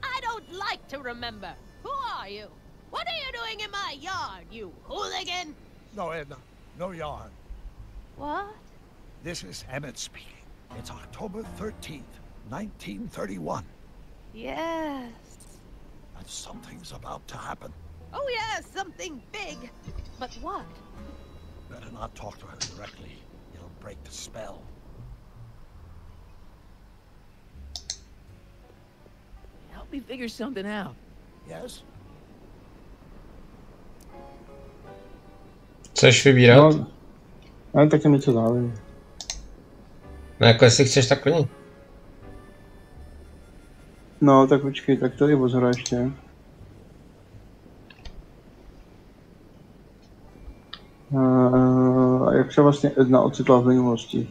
I don't like to remember. Who are you? What are you doing in my yard, you hooligan? No, Edna. No yarn. What? This is Emmett speaking. It's October 13th, 1931. Yes. And something's about to happen. Oh yes, something big. But what? Better not talk to her directly. It'll break the spell. Help me figure something out. Yes? Chceš vybírat? No, ale tak mi co záleží. No jako jestli chceš, tak plní. No, tak počkej, tak to je ozhora ještě. A jak se vlastně Edna ocitla v minulosti?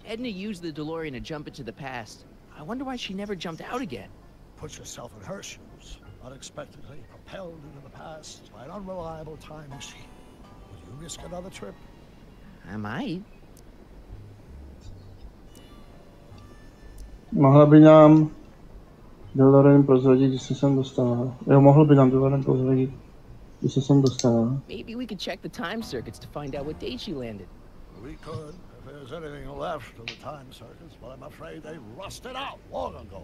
Edna used the DeLorean to jump into the past. I wonder why she never jumped out again. Put yourself in her shoes. Unexpectedly propelled into the past by an unreliable time machine. Would you risk another trip? I might. Mohla by nám Delorean prozradit, když se sem dostala. Jo, mohl by nám Delorean prozradit, když se sem dostala. Maybe we could check the time circuits to find out what date she landed. We could, if there's anything left of the time circuits, but I'm afraid they rusted out long ago.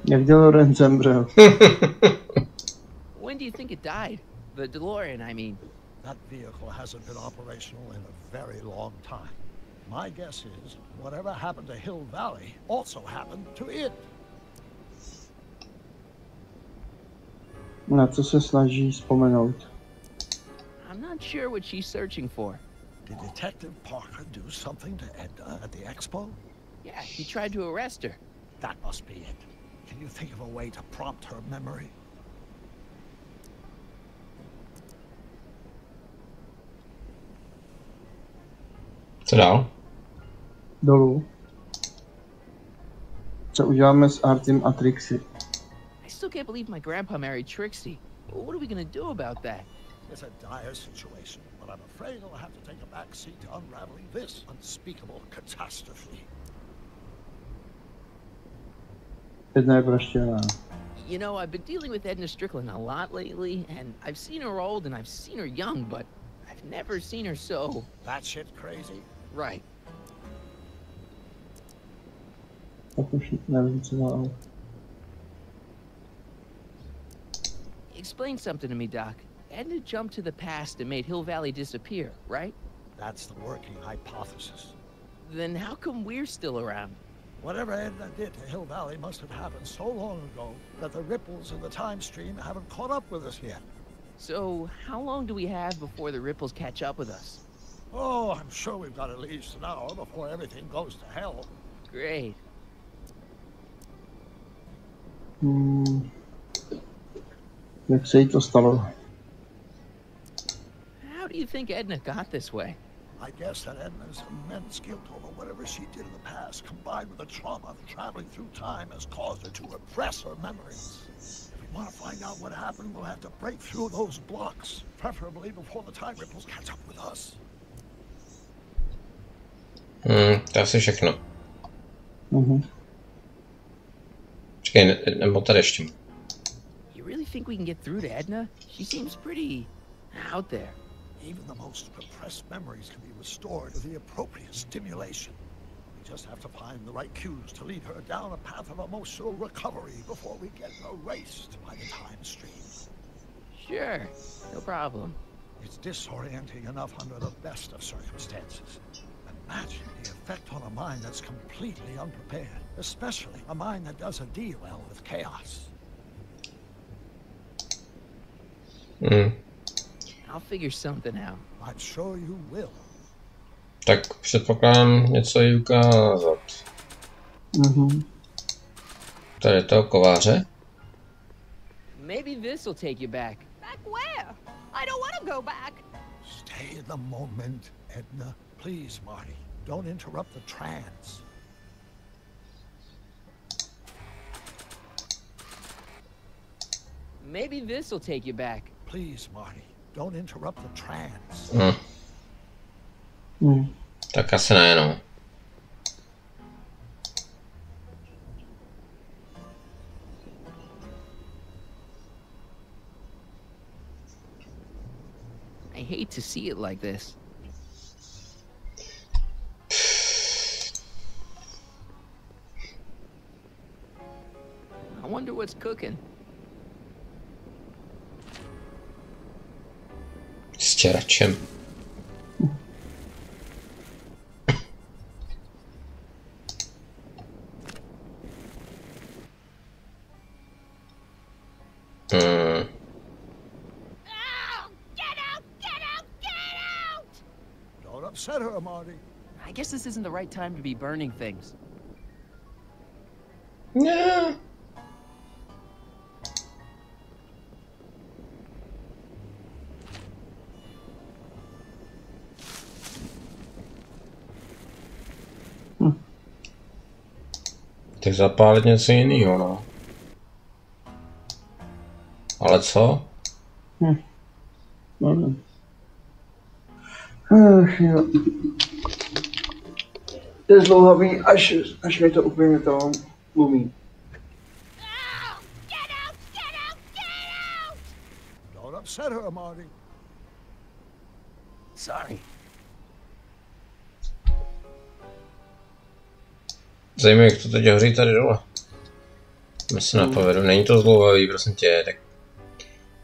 Jak Delorean zemřel? When do you think it died? The DeLorean, I mean. That vehicle hasn't been operational in a very long time. My guess is, whatever happened to Hill Valley also happened to it. Na co se snaží vzpomenout? I'm not sure what she's searching for. Did Detective Parker do something to Edna at the expo? Yeah, he tried to arrest her. That must be it. Can you think of a way to prompt her memory? Co dál? Dolů. Co uděláme s Artym a Trixie? I still can't believe my grandpa married Trixie. What are we gonna do about that? It's a dire situation, but I'm afraid I'll have to take a back seat to unraveling this unspeakable catastrophe. Edna je praštěná. You know, I've been dealing with Edna Strickland a lot lately, and I've seen her old and I've seen her young, but I've never seen her so... That shit crazy? Right. Tak už nevím, co dál. Explain something to me, Doc. Edna jumped to the past and made Hill Valley disappear, right? That's the working hypothesis. Then how come we're still around? Whatever Edna did to Hill Valley must have happened so long ago that the ripples in the time stream haven't caught up with us yet. So, how long do we have before the ripples catch up with us? Oh, I'm sure we've got at least an hour before everything goes to hell. Great. Jak se jí to stalo? How do you think Edna got this way? I guess that Edna's immense guilt over whatever she did in the past, combined with the trauma of traveling through time, has caused her to repress her memories. If we want to find out what happened, we'll have to break through those blocks, preferably before the time ripples catch up with us. To asi všechno. Počkej, nebo tady ještě. You really think we can get through to Edna? She seems pretty out there. Even the most repressed memories can be restored with the appropriate stimulation. We just have to find the right cues to lead her down a path of emotional recovery before we get erased by the time stream. Sure, no problem. It's disorienting enough under the best of circumstances. Imagine the effect on a mind that's completely unprepared, especially a mind that doesn't deal well with chaos. I'll figure something out. I'm sure you will. Tak předpokládám něco jí ukázat. Tady je to kováře. Maybe this will take you back. Back where? I don't want to go back. Stay in the moment, Edna. Please, Marty. Don't interrupt the trance. Maybe this will take you back. Please, Marty. Don't interrupt the trance. Tak asi ne, no. I hate to see it like this. I wonder what's cooking. Stěračem. Don't upset her, Marty. I guess this isn't the right time to be burning things. No. Tak zapálit něco jiného, no. Ale co? Ach jo. To je zdlouhavý, až mi to úplně to umí. Don't upset her, Marty. Sorry. Zajímavé, jak to teď hoří tady dole. My se napovedu, není to zdlouhavý, prosím tě. Tak.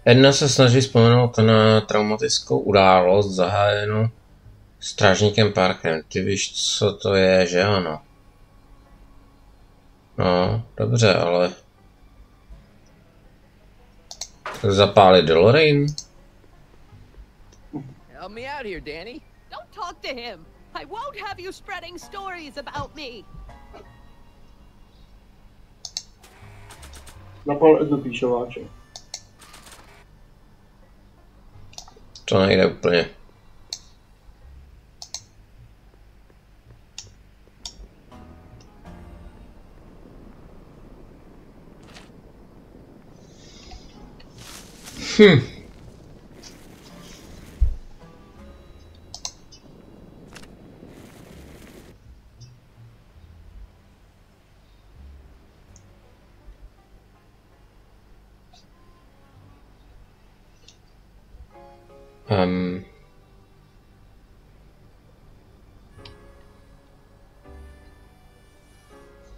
Edna se snaží vzpomenout na traumatickou událost zahájenou strážníkem Parkerem. Ty víš, co to je, že ano? No, dobře, ale... Zapálit DeLorean? Help me out here, Danny. Don't talk to him. I won't have you spreading stories about me. Napal Ednu píšováče. To nejde úplně.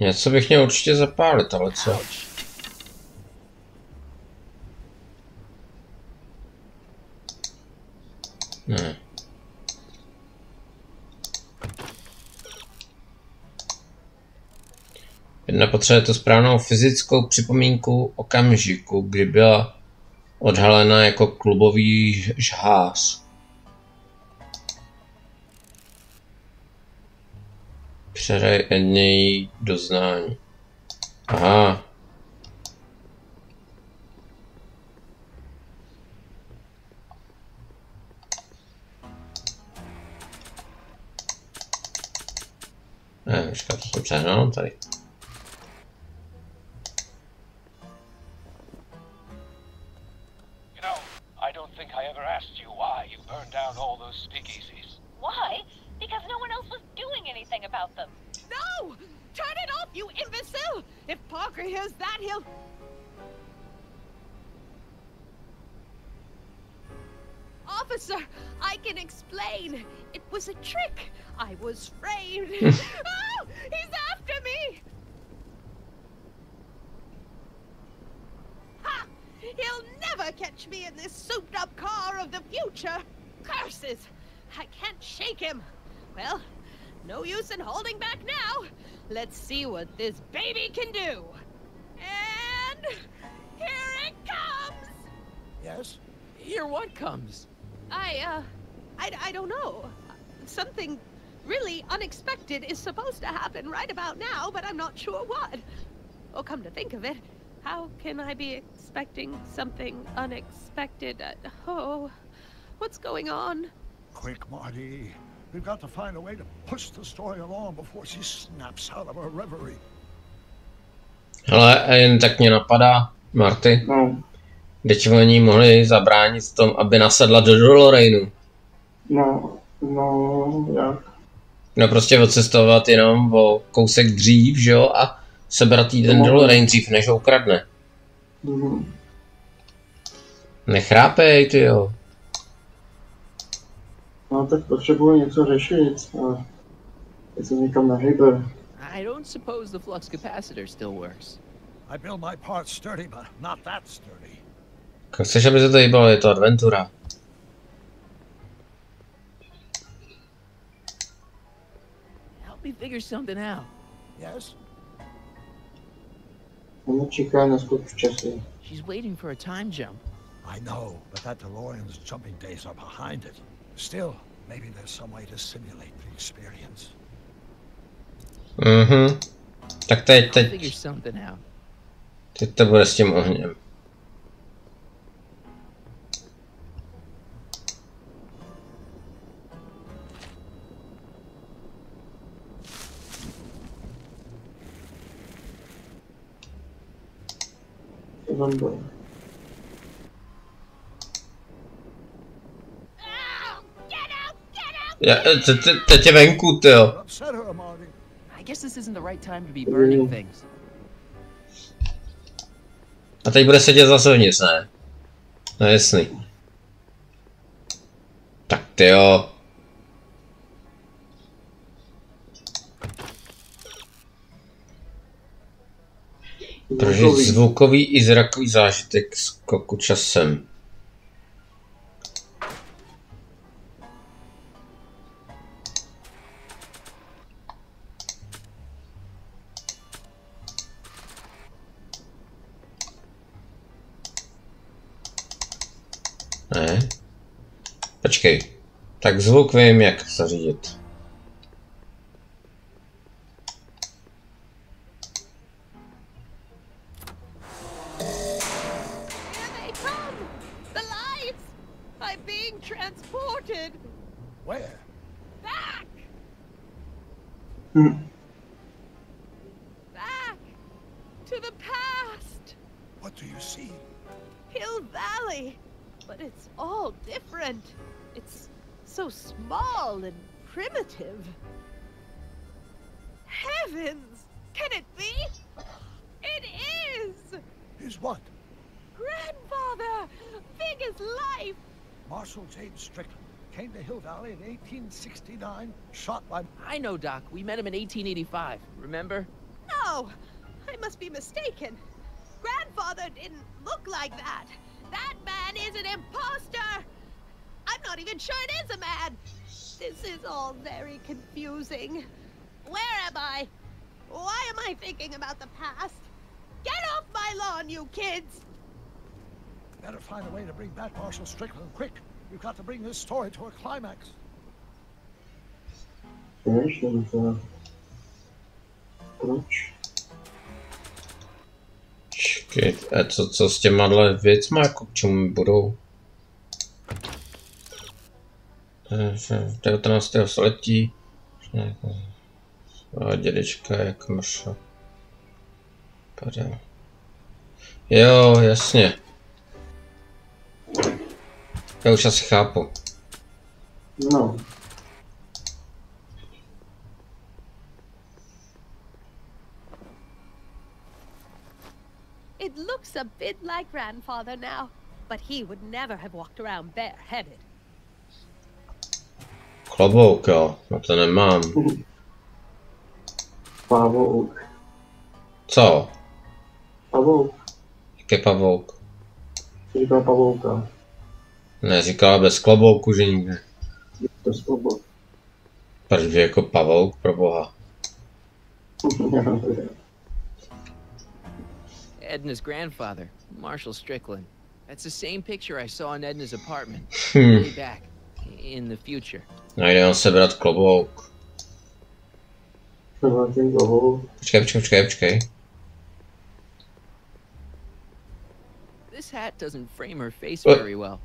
Něco bych měl určitě zapálit, ale co? Ne. Jedna potřebuje tu správnou fyzickou připomínku okamžiku, kdy byla odhalena jako klubový žhář. Předej její doznání. Aha. Ne, počkat, to jsem přehnal tady. I don't think I ever asked you why you burned down all those speakeasies. Why? Because no one else was doing anything about them. No! Turn it off, you imbecile! If Parker hears that, he'll... Officer, I can explain. It was a trick. I was framed. Oh! He's after me! Ha! He'll never catch me in this souped-up car of the future. Curses! I can't shake him. Well, no use in holding back now. Let's see what this baby can do. And here it comes. Yes? Here what comes? I don't know. Something really unexpected is supposed to happen right about now, but I'm not sure what. Oh, come to think of it, how can I be expecting something unexpected? Oh, what's going on? Quick, Marty. We've got to find a way to push the story along before she snaps out of her reverie. Hele, jen tak mě napadá, Marty. No. Teď oni mohli zabránit v tom, aby nasedla do DeLoreanu. No, jak? No prostě odcestovat jenom o kousek dřív, že jo, a sebrat jí ten DeLorean dřív, než ho ukradne. Nechrápej, ty jo. No tak potřebuje něco řešit. Teď se někam nehejbe. I don't suppose the flux capacitor still works. I build my parts sturdy, but not that sturdy. Chceš, aby se to hýbalo, je to adventura. Help me figure something out. Yes? Ona čeká na skok v čase. She's waiting for a time jump. I know, but that DeLorean's jumping days are behind it. Still, maybe there's some way to simulate the experience. Tak teď Figure something out. Teď to bude s tím ohněm. Teď je venku, tyjo. I guess this isn't the right time to be burning things. A teď bude sedět zase vnitř, ne? No jasný. Tak tyjo. Prožít zvukový i zrakový zážitek skoku časem. Ne. Počkej. Tak zvuk vím, jak zařídit. Back to the past. What do you see? Hill Valley. But it's all different. It's so small and primitive. Heavens! Can it be? It is! Is what? Grandfather! Big as life! Marshal James Strickland came to Hill Valley in 1869, shot by... I know, Doc. We met him in 1885. Remember? No! I must be mistaken. Grandfather didn't look like that. That man is an imposter! I'm not even sure it is a man! This is all very confusing. Where am I? Why am I thinking about the past? Get off my lawn, you kids! Better find a way to bring back Marshal Strickland, quick! We've got to bring this story to a climax. Počkej, a co s těmahle věcma, jako k čemu budou? 19. století. Dědečka jak mrša. Padel. Jo, jasně. Já už asi chápu. No. It looks a bit like Grandfather now, but he would never have walked around bareheaded. Klobouk, jo, na to nemám. Pavouk. Co? Pavouk. Jaký pavouk? Říkal pavouka. Ne, říkala bez klobouku, že nikde. Bez klobouku. Proč by jako pavouk, pro boha? Edna's grandfather, Marshal Strickland. That's the same picture I saw in Edna's apartment. Way back, in the future. Najde on sebrat klobouk. Počkej. This hat doesn't frame her face very well.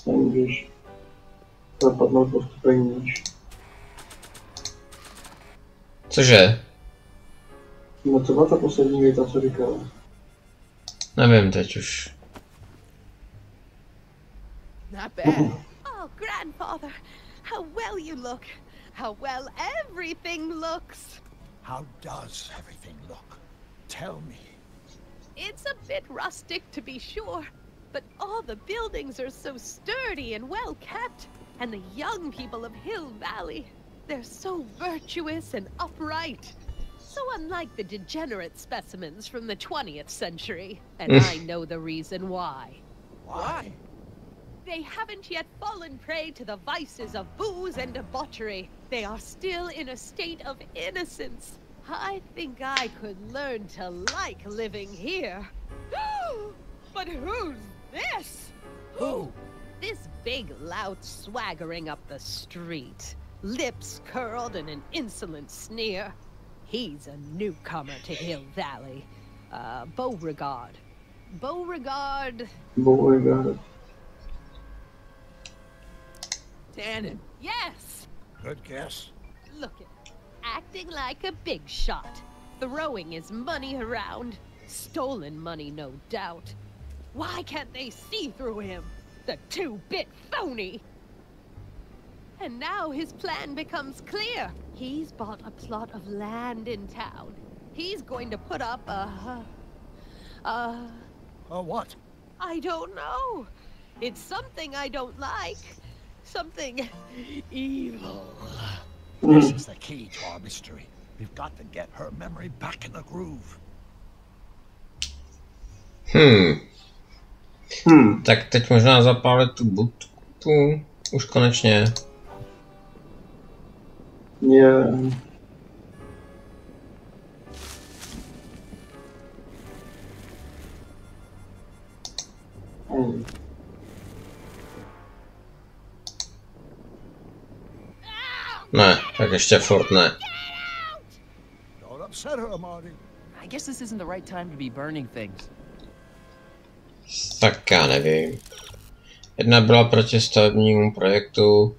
Nemůžeš zapadnout postupem níž. Cože? No co byla ta poslední věta, co říkala? Nevím teď už. Not bad. Oh, Grandfather, how well you look. How well everything looks. How does everything look? Tell me. It's a bit rustic, to be sure, but all the buildings are so sturdy and well kept. And the young people of Hill Valley, they're so virtuous and upright. So unlike the degenerate specimens from the 20th century. And I know the reason why. Why? They haven't yet fallen prey to the vices of booze and debauchery. They are still in a state of innocence. I think I could learn to like living here. But who's this? Who? This big lout swaggering up the street. Lips curled in an insolent sneer. He's a newcomer to Hill Valley. Beauregard. Beauregard. Tannen. Yes! Good guess. Look at him, acting like a big shot, throwing his money around. Stolen money, no doubt. Why can't they see through him? The two-bit phony! And now his plan becomes clear. He's bought a plot of land in town. He's going to put up a what? I don't know. It's something I don't like. Something evil. This is the key to our mystery. We've got to get her memory back in the groove. Tak teď možná zapálit tu budku. Už konečně. Yeah. Ne, tak ještě furt ne. Don't upset her, Marty. I guess this isn't the right time to be burning things. Tak já nevím. Jedna byla proti stavebnímu projektu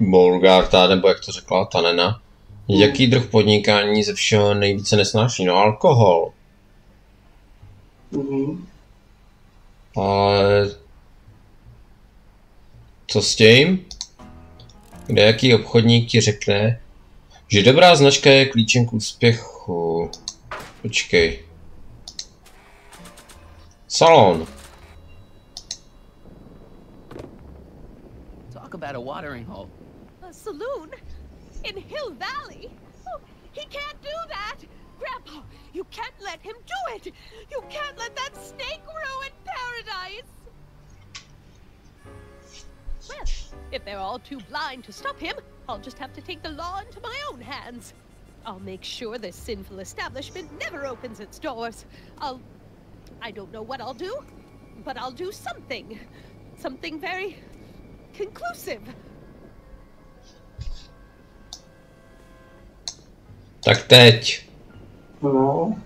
Burgarta, nebo jak to řekla ta Nena. Jaký druh podnikání ze všeho nejvíce nesnáší? No alkohol. Ale co s tím? Kde jaký obchodník ti řekne, že dobrá značka je klíčem k úspěchu? Počkej. Salon. Talk about a watering hole. A saloon? In Hill Valley? Oh, he can't do that! Grandpa, you can't let him do it! You can't let that snake ruin paradise! Well, if they're all too blind to stop him, I'll just have to take the law into my own hands. I'll make sure this sinful establishment never opens its doors. I don't know what I'll do, but I'll do something. Something very conclusive. Tak teď. No.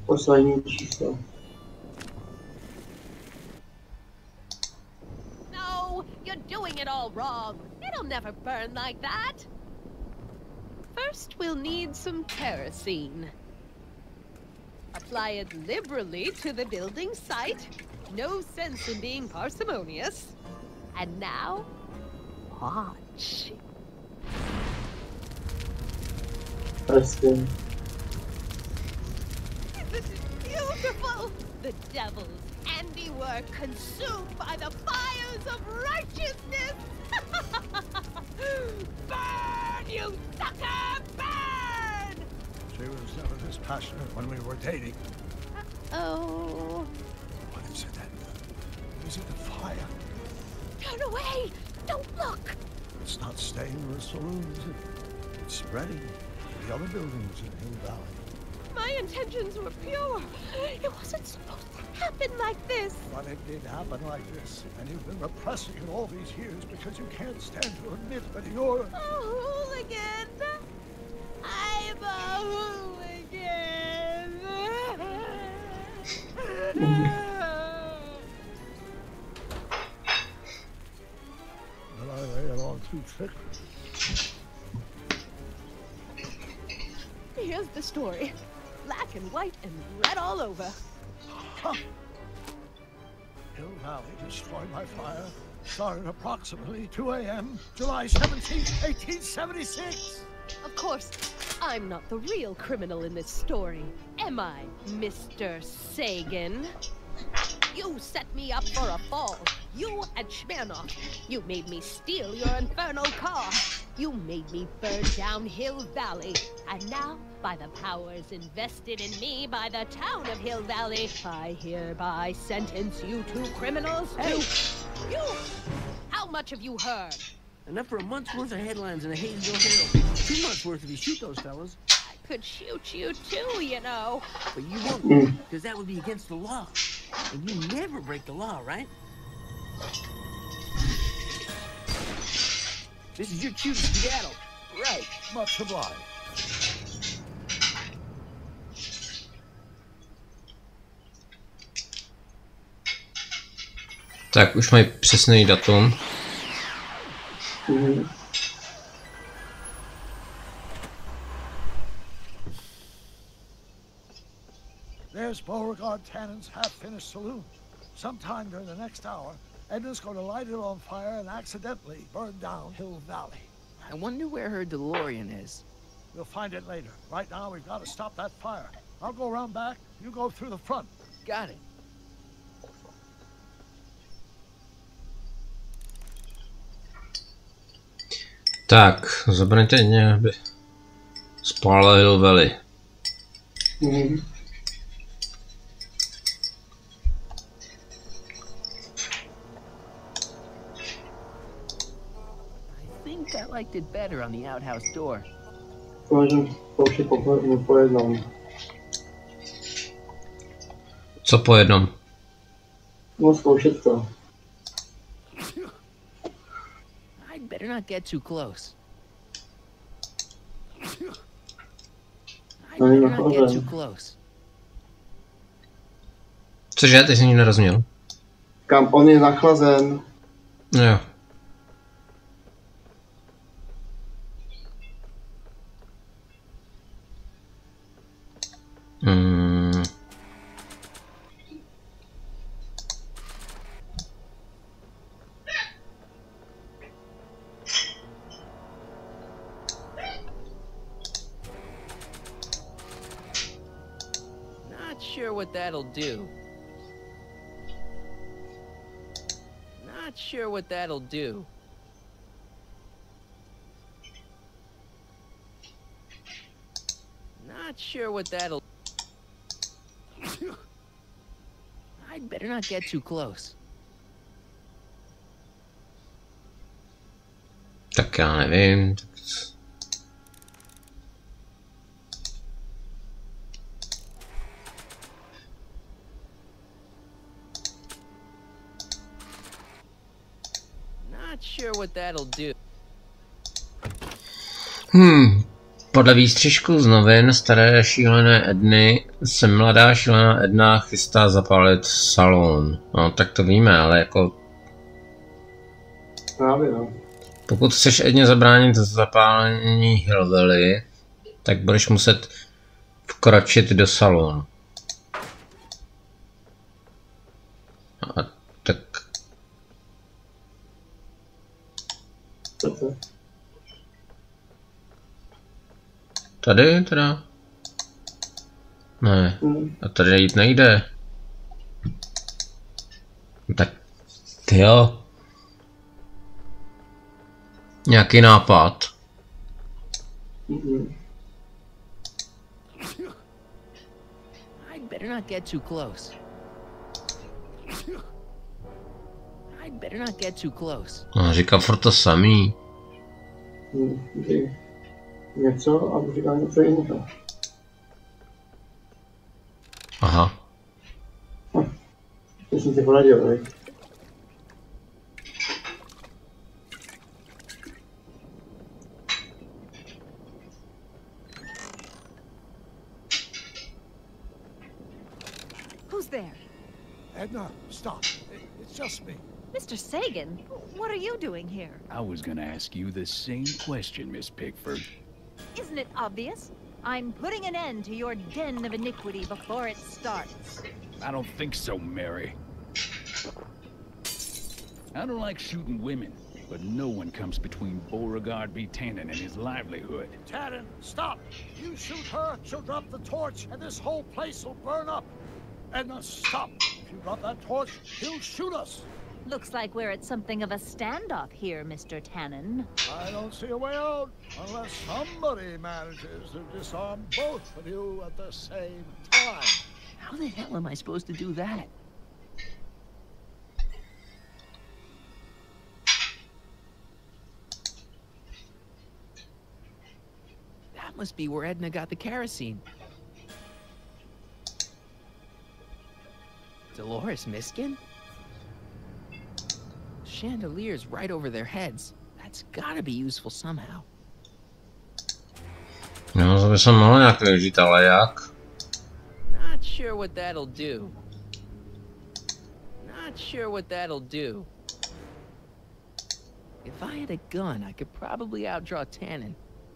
Poslední číslo. No, you're doing it all wrong. It'll never burn like that. First, we'll need some kerosene. Apply it liberally to the building site. No sense in being parsimonious. And now, watch. Person. This is beautiful. The devil's handiwork consumed by the fires of righteousness. Burn, you sucker! Burn! She was never this passionate when we were dating. Oh. What is it then? Is it the fire? Turn away! Don't look! It's not staying in the saloon, is it? It's spreading to the other buildings in Hill Valley. My intentions were pure. It wasn't supposed to happen like this. But it did happen like this, and you've been repressing it all these years because you can't stand to admit that you're A hooligan. I'm a hooligan. Well, I lay it on too thick. Here's the story. Black and white and red all over. Huh. Hill Valley destroyed by fire. Started approximately 2 a.m. July 17th, 1876. Of course, I'm not the real criminal in this story, am I, Mr. Sagan? You set me up for a fall. You and Smirnoff. You made me steal your infernal car. You made me burn down Hill Valley. And now, by the powers invested in me by the town of Hill Valley, I hereby sentence you two criminals to... You! How much have you heard? Enough for a month's worth of headlines in the Hayesville Herald. 2 months worth if you shoot those fellas. I could shoot you too, you know. But you won't, because that would be against the law. And you never break the law, right? This is your cue to skedaddle. Right, much obliged. Tak už mají přesný datum. There's Beauregard Tannen's half-finished saloon. Sometime during the next hour, Edna's going to light it on fire and accidentally burn down Hill Valley. I wonder where her DeLorean is. We'll find it later. Right now, we've got to stop that fire. I'll go around back, you go through the front. Got it. Tak, zabraňte mě, aby spálil Hill Valley. I think I liked it better on the outhouse door. Po jednom. Co po jednom? No, zkoušet to. I'd better not get too close. I'd better not get too close. Cože, ty jsi nic nerozuměl? Kam on je nachlazen. Jo. Not sure what that'll do. Not sure what that'll do. Not sure what that'll... I'd better not get too close. Tak já nevím. Not sure what that'll do. Podle výstřižku z novin staré šílené Edny se mladá šílená Edna chystá zapálit salon. No, tak to víme, ale jako... Právě, no. Pokud chceš Edně zabránit zapálení Hill Valley, tak budeš muset vkročit do salonu. A tak... Tady teda? Ne, a tady jít nejde. Tak jo. Nějaký nápad. I'd better not get too close. I'd better not get too close. Říká furt to samý. Něco a říká něco jiného. Aha. To jsem si poradil, ne? Who's there? Edna, stop. It's just me. Mr. Sagan, what are you doing here? I was gonna ask you the same question, Miss Pickford. Isn't it obvious? I'm putting an end to your den of iniquity before it starts. I don't think so, Mary. I don't like shooting women, but no one comes between Beauregard B. Tannen and his livelihood. Tannen, stop! You shoot her, she'll drop the torch, and this whole place will burn up. Edna, stop! If you drop that torch, he'll shoot us. Looks like we're at something of a standoff here, Mr. Tannen. I don't see a way out unless somebody manages to disarm both of you at the same time. How the hell am I supposed to do that? That must be where Edna got the kerosene. Dolores Miskin? Chandeliers right over their heads. That's gotta be useful somehow. No, to by se mohlo nějak využít, ale jak? Not sure what that'll do. Not sure what that'll do. If I had a gun, I could probably outdraw Tannen,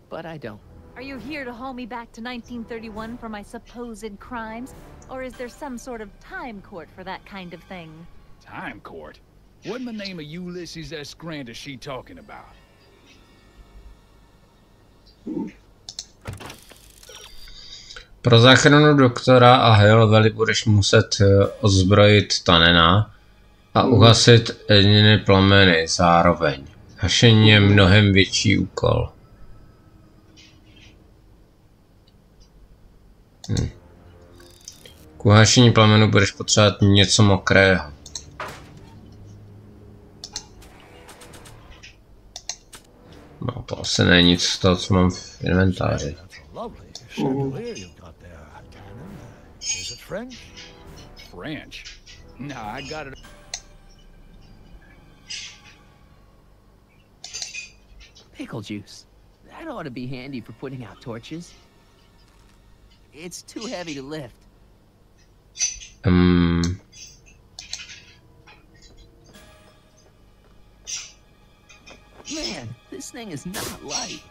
but I don't. Are you here to haul me back to 1931 for my supposed crimes? Or is there some sort of time court for that kind of thing? Time court? What in the name of Ulysses S. Grant is she talking about? Pro záchranu doktora a Hill Valley budeš muset ozbrojit Tanena a uhasit Edniny plameny zároveň. Hašení je mnohem větší úkol. K uhašení plamenu budeš potřebovat něco mokrého. No to asi není nic z toho, co mám v inventáři. French? Nah, I got it. Pickle juice. That ought to be handy for putting out torches. It's too heavy to lift. Man, this thing is not light.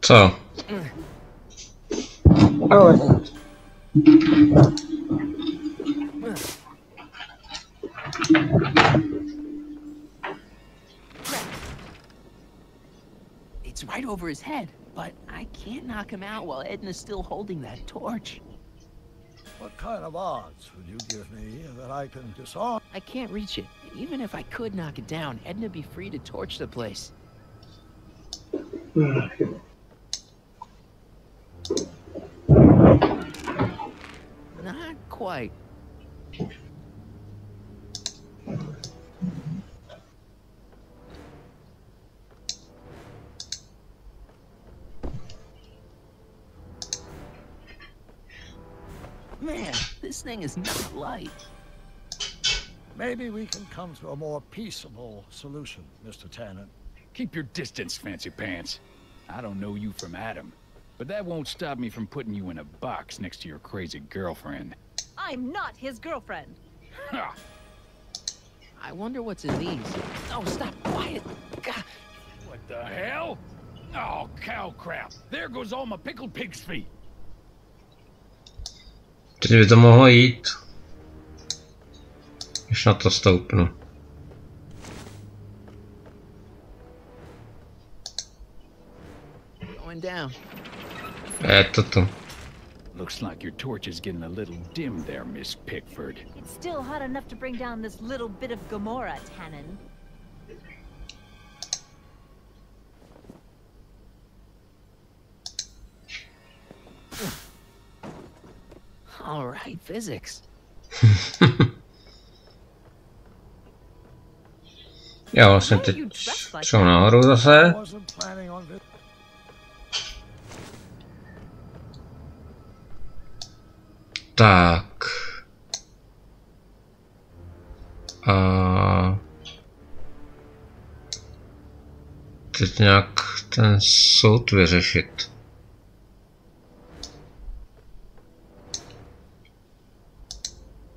Co? It's right over his head, but I can't knock him out while Edna's still holding that torch. What kind of odds would you give me that I can disarm? I can't reach it. Even if I could knock it down, Edna'd be free to torch the place. Not quite. Man, this thing is not light. Maybe we can come to a more peaceable solution, Mr. Tannen. Keep your distance, fancy pants. I don't know you from Adam, but that won't stop me from putting you in a box next to your crazy girlfriend. I'm not his girlfriend. Ha! I wonder what's in these. Oh, stop, quiet. God. What the hell? Oh, cow crap. There goes all my pickled pig's feet. Teď by to mohlo jít. Když na to stoupnu. Going down. Je to tu. Looks like your torch is getting a little dim there, Miss Pickford. It's still hot enough to bring down this little bit of Gomorrah, Tannen. All right, physics. Já vlastně teď šel nahoru zase. Tak. A teď nějak ten soud vyřešit.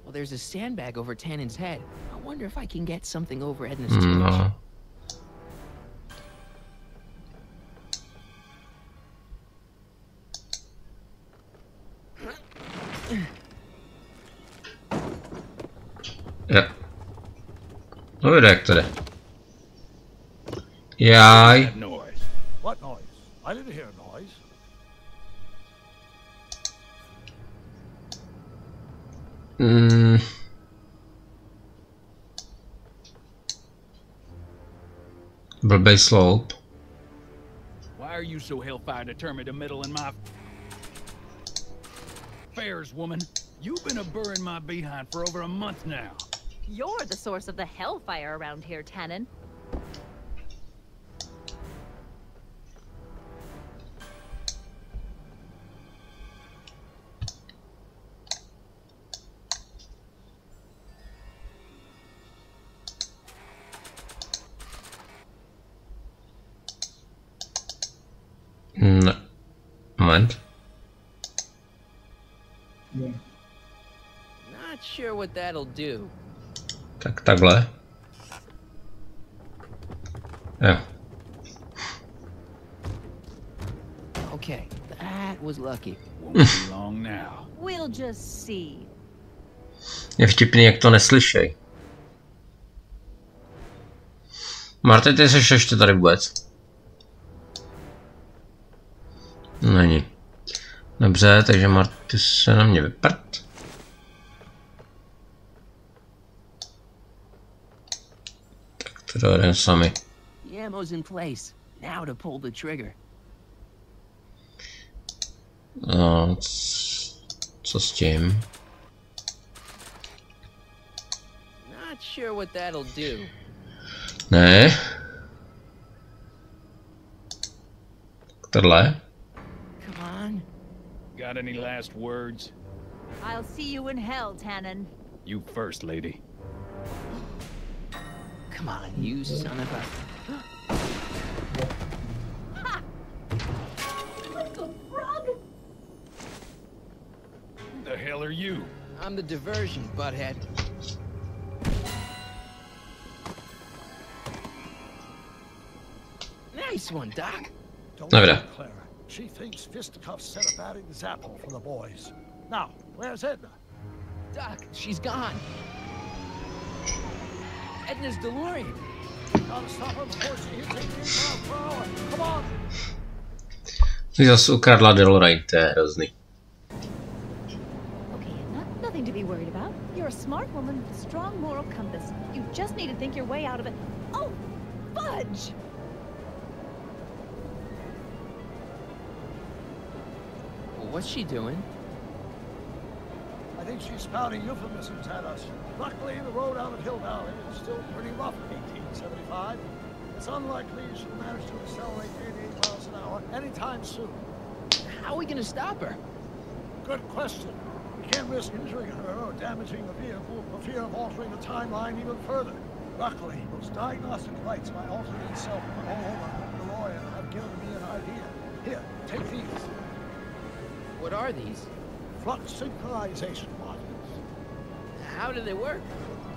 Well, there's a sandbag over Tannen's head. I wonder if I can get something over Edna's torch. No. Ja. No jde, jak to jde. Jaj. What noise? I didn't hear a noise. Blbej slope. Why are you so hellfire determined to meddle in my affairs, woman? You've been a burr in my behind for over a month now. You're the source of the hellfire around here, Tannen. Moment. Not sure what that'll do. Tak takhle. Jo. Okay, that was lucky. Won't be long now. We'll just see. Je vtipný, jak to neslyšej. Marty, ty jsi ještě tady vůbec? Není. Dobře, takže Marty se na mě vyprt. Tak to dojedeme sami. The ammo's in place. Now to pull the trigger. No, co s tím? Not sure what that'll do. Ne. Tohle. Come on. Got any last words? I'll see you in hell, Tannen. You first, lady. Come on, you son of a... Who the hell are you? I'm the diversion, butthead. Nice one, Doc. Don't Dobra. tell Clara. She thinks fisticuffs set a bad example for the boys. Now, where's Edna? Doc, she's gone. Edna's DeLorean. Gotta stop her before she hits 88 miles per hour. Come on! Ty zase ukradla DeLorean, to je hrozný. Okay, Edna, nothing to be worried about. You're a smart woman with a strong moral compass. You just need to think your way out of it. Oh, fudge! What's she doing? I think she's spouting euphemisms at us. Luckily, the road out of Hill Valley is still pretty rough in 1875. It's unlikely she'll manage to accelerate 88 miles an hour anytime soon. How are we gonna stop her? Good question. We can't risk injuring her or damaging the vehicle for fear of altering the timeline even further. Luckily, those diagnostic lights my alternate self put all over the DeLorean have given me an idea. Here, take these. What are these? Flux synchronization modules. How do they work?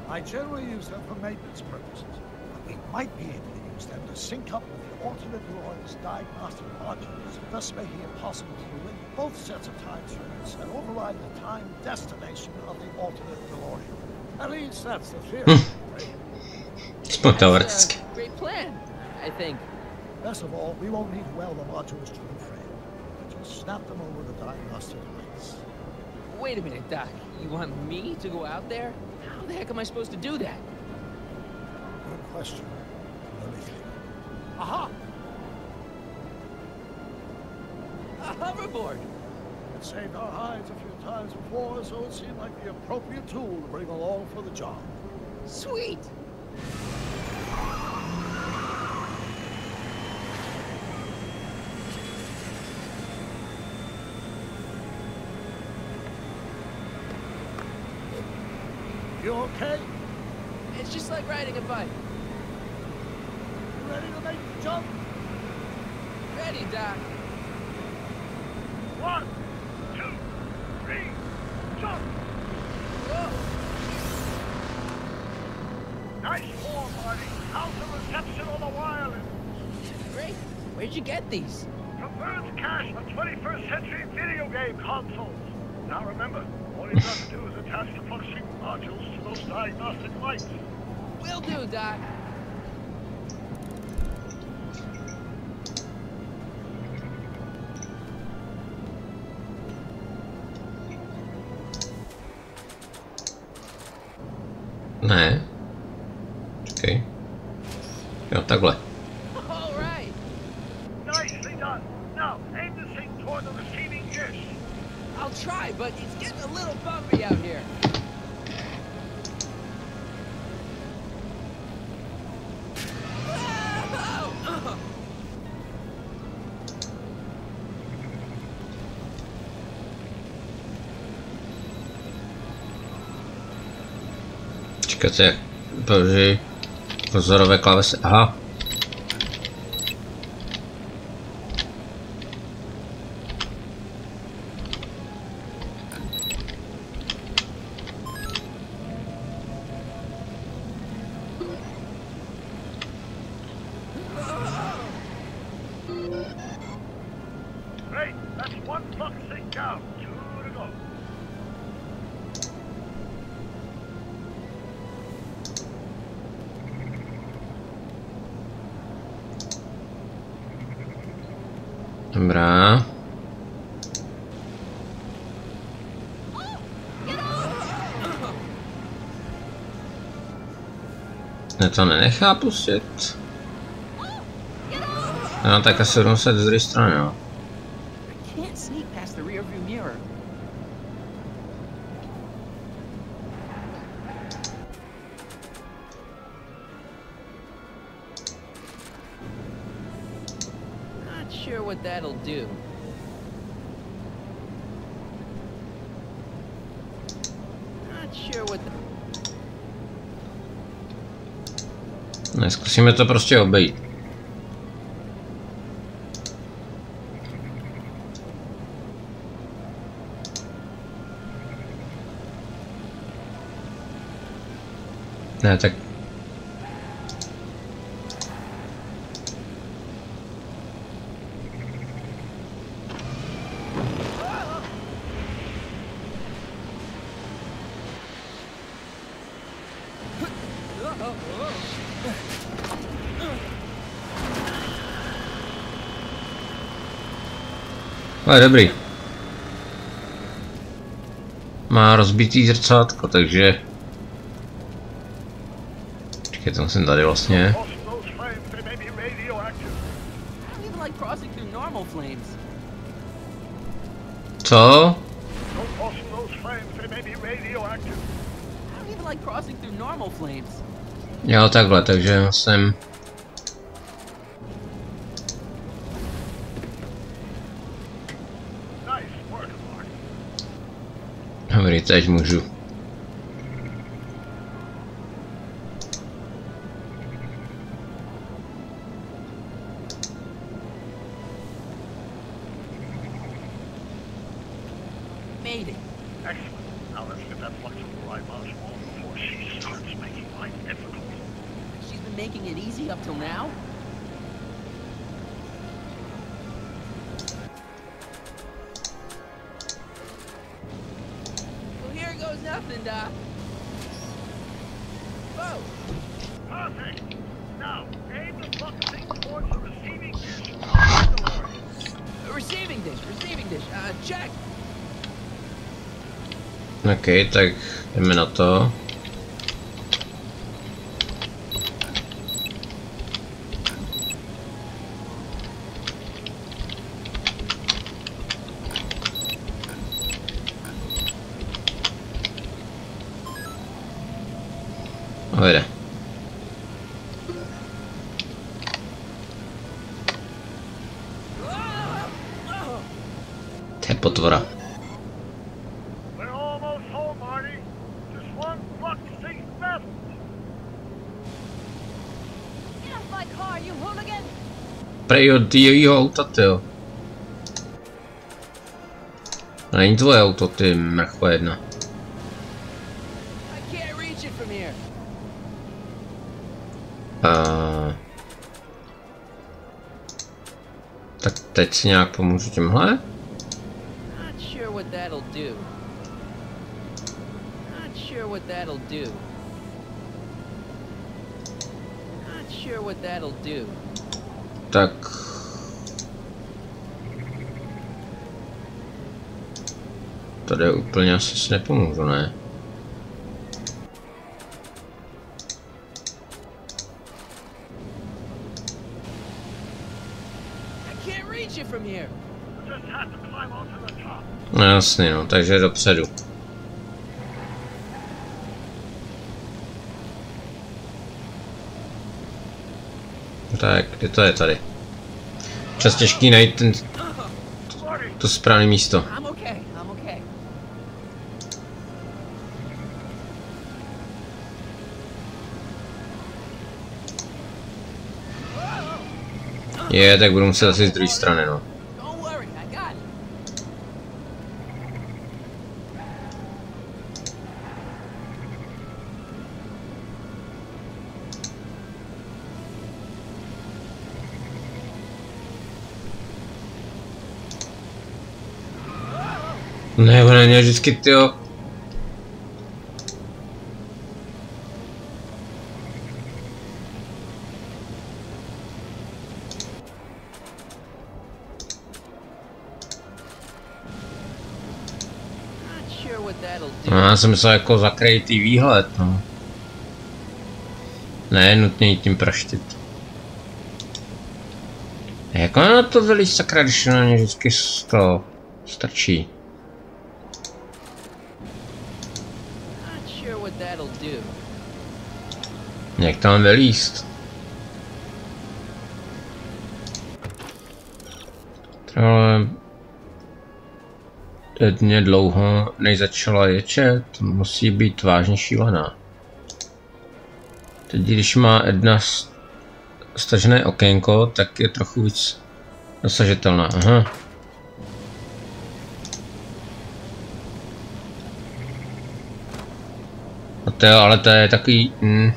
I generally use them for maintenance purposes, but we might be able to use them to sync up with the alternate DeLorean's diagnostic modules, thus making it possible to link both sets of time circuits and override the time destination of the alternate DeLorean. At least that's the theory. That's a great plan, I think. Best of all, we won't need to weld the modules to the frame. We'll just snap them over the diagnostic lights. Wait a minute, Doc. You want me to go out there? How the heck am I supposed to do that? Good question. Let me think. Aha! A hoverboard! It saved our hides a few times before, so it seemed like the appropriate tool to bring along for the job. Sweet! You okay? It's just like riding a bike. You ready to make the jump? Ready, Doc. 1, 2, 3, jump! Whoa! Nice form, Marty. How's the reception on the wireless? Great. Where'd you get these? From Bird's cache of 21st century video game consoles. Now remember, all you've got to do is attach the flux sync modules to those diagnostic lights. Will do, Doc. Ne. Čekej. Jo, takhle. All right. Nicely done. Now, aim the thing toward the receiving dish. I'll try, but it's getting a little bumpy out here. Čekajte, jak použij pozorové klávesy. Aha. Great, that's one buck thing down. 2 to go. Dobrá. Ne, to nenechá pustit. No, tak asi budou se z druhé strany, no. Not sure what that'll do. Not sure what Ne, zkusíme to prostě obejít. Ne, tak... Ale dobrý. Má rozbitý zrcátko, takže... Počkej, to jsem tady vlastně. Co? Jo, takhle, takže jsem... Dobrý, teď můžu. made it. Excellent. Now let's get that flexible IBAN small before she starts making life difficult. She's been making it easy up till now? Well, here goes nothing, Doc. Whoa! Perfect. Now, aim the fucking thing towards the receiving dish. Receiving dish, check. OK, tak jdeme na to. Jde. To je potvora. We're almost home, Marty. Just one fucking thing left. Get off my car, you hooligan! Prej od jejího auta, tyjo. Není tvoje auto, ty mrchvo jedna. Tak teď si nějak pomůžu tímhle? Not sure what that'll do. Not sure what that'll do. Not sure what that'll do. Tak. Tady úplně asi si nepomůžu, ne? No jasně, no, takže dopředu. Tak, kde to je tady? Čas těžký najít to správné místo. Je, tak budu muset asi z druhé strany, no. Ne, ona měla vždycky tyjo. No, já jsem myslel jako zakrejtý výhled, no. Ne, nutně jít tím praštit. Jak ona na to vylíz sakra, když na ně vždycky to strčí? Jak tam vylíst? Ale jedně dlouho, než začala ječet, musí být vážně šílená. Teď když má jedna stažené okénko, tak je trochu víc dosažitelná. Aha. A to jo, ale to je takový... Ne.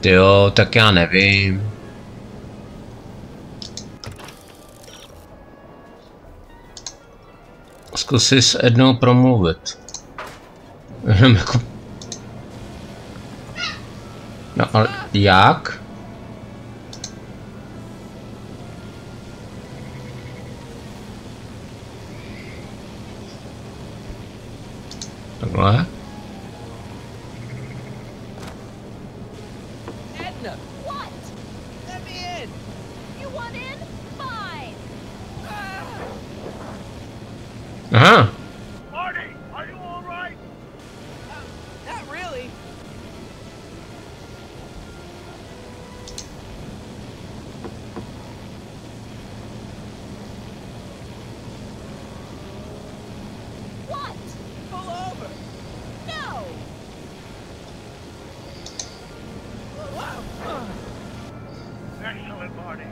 Jo, tak já nevím. Zkusi s jednou promluvit. Jenom jako... No ale jak? Takhle? Aha. Marty, are you all right? Not really. What? Pull over. No! Excellent, Marty.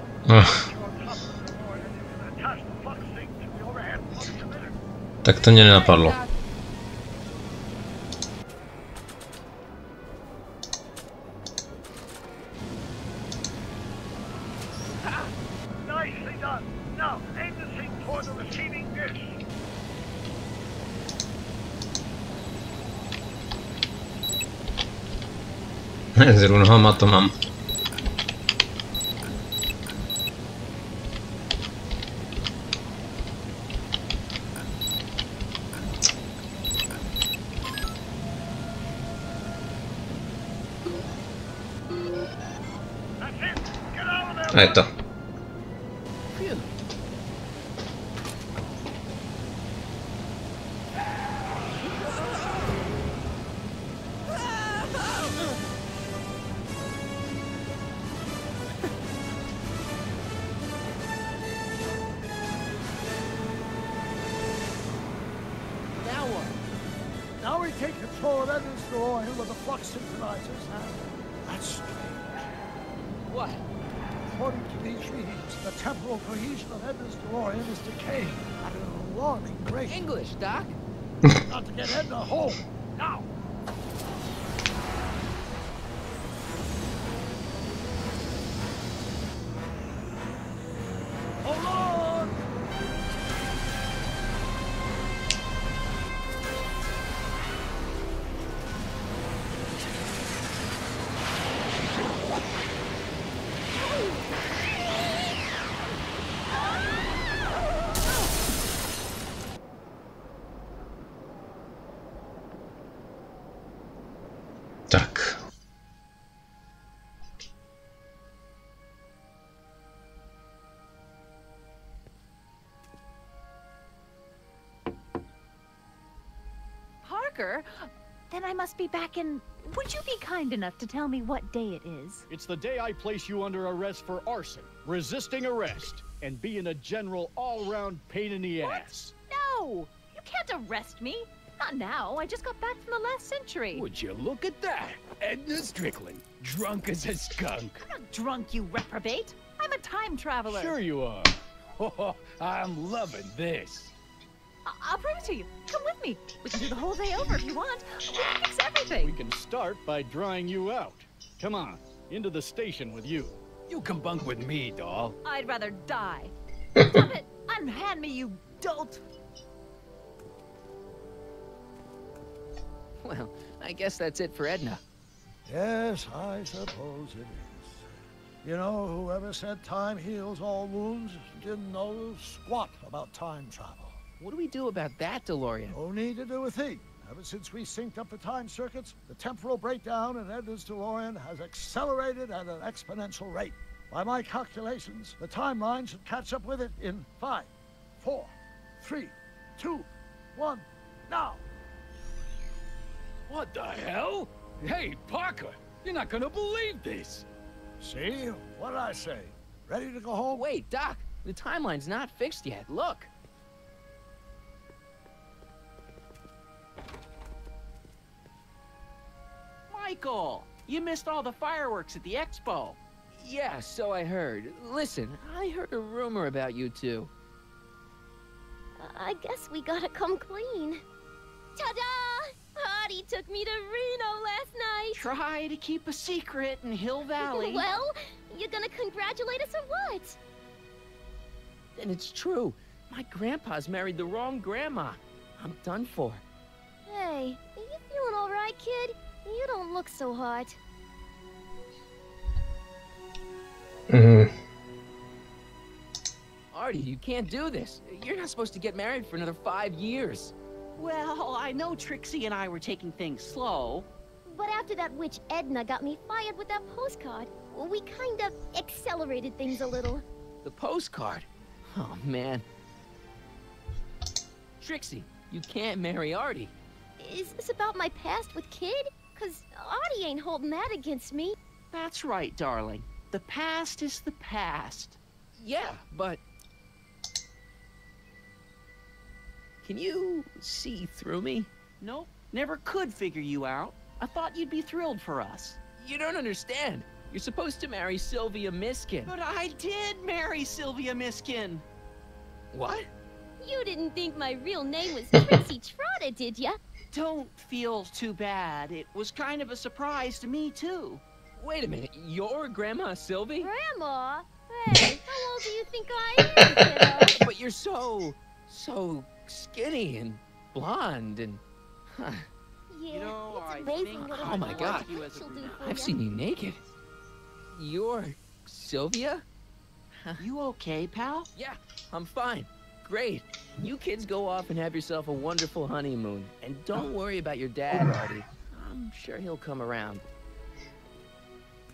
Tak to mě nenapadlo. Nicely done. Now, aim the thing toward the receiving dish. S runhama to mám. A je to. Now we take control of Edna's DeLorean with the flux synchronizers. That's strange. What? According to these readings, the temporal cohesion of Edna's DeLorean is decaying at an alarming rate. English, Doc. Got to get Edna home now. Hold on. Tak. Parker, Then I must be back in... Would you be kind enough to tell me what day it is? It's the day I place you under arrest for arson, resisting arrest, and being a general all-round pain in the ass. No! You can't arrest me. Not now. I just got back from the last century. Would you look at that? Edna Strickland, drunk as a skunk. I'm not drunk, you reprobate. I'm a time traveler. Sure you are. Oh, I'm loving this. I'll prove it to you. Come with me. We can do the whole day over if you want. We can fix everything. We can start by drying you out. Come on, into the station with you. You come bunk with me, doll. I'd rather die. Stop it! Unhand me, you dolt! Well, I guess that's it for Edna. Yes, I suppose it is. You know, whoever said time heals all wounds didn't know squat about time travel. What do we do about that, DeLorean? No need to do a thing. Ever since we synced up the time circuits, the temporal breakdown in Edna's DeLorean has accelerated at an exponential rate. By my calculations, the timeline should catch up with it in 5, 4, 3, 2, 1, now! What the hell? Hey, Parker, you're not gonna believe this. See? What did I say? Ready to go home? Wait, Doc, the timeline's not fixed yet. Look. Michael, you missed all the fireworks at the expo. Yeah, so I heard. Listen, I heard a rumor about you two. I guess we gotta come clean. Ta-da! Hardy took me to Reno last night. Try to keep a secret in Hill Valley. Well, you gonna congratulate us or what? And it's true. My grandpa's married the wrong grandma. I'm done for. Hey, are you feeling all right, kid? You don't look so hot. Artie, you can't do this. You're not supposed to get married for another 5 years. Well, I know Trixie and I were taking things slow. But after that witch Edna got me fired with that postcard, we kind of accelerated things a little. The postcard? Oh, man. Trixie, you can't marry Artie. Is this about my past with Kid? 'Cause Artie ain't holding that against me. That's right, darling. The past is the past. Yeah, but... Can you see through me? Nope, never could figure you out. I thought you'd be thrilled for us. You don't understand. You're supposed to marry Sylvia Miskin. But I did marry Sylvia Miskin. What? You didn't think my real name was Trixie Trotter, did ya? Don't feel too bad. It was kind of a surprise to me, too. Wait a minute, you're Grandma Sylvie? Grandma? Hey, how old do you think I am, kiddo? But you're so skinny and blonde and... Huh. Yeah, You know, it's I amazing think what Oh my God. I've seen you naked. You're Sylvia? You okay, pal? Yeah, I'm fine. Great. You kids go off and have yourself a wonderful honeymoon. And don't worry about your dad, Artie. I'm sure he'll come around.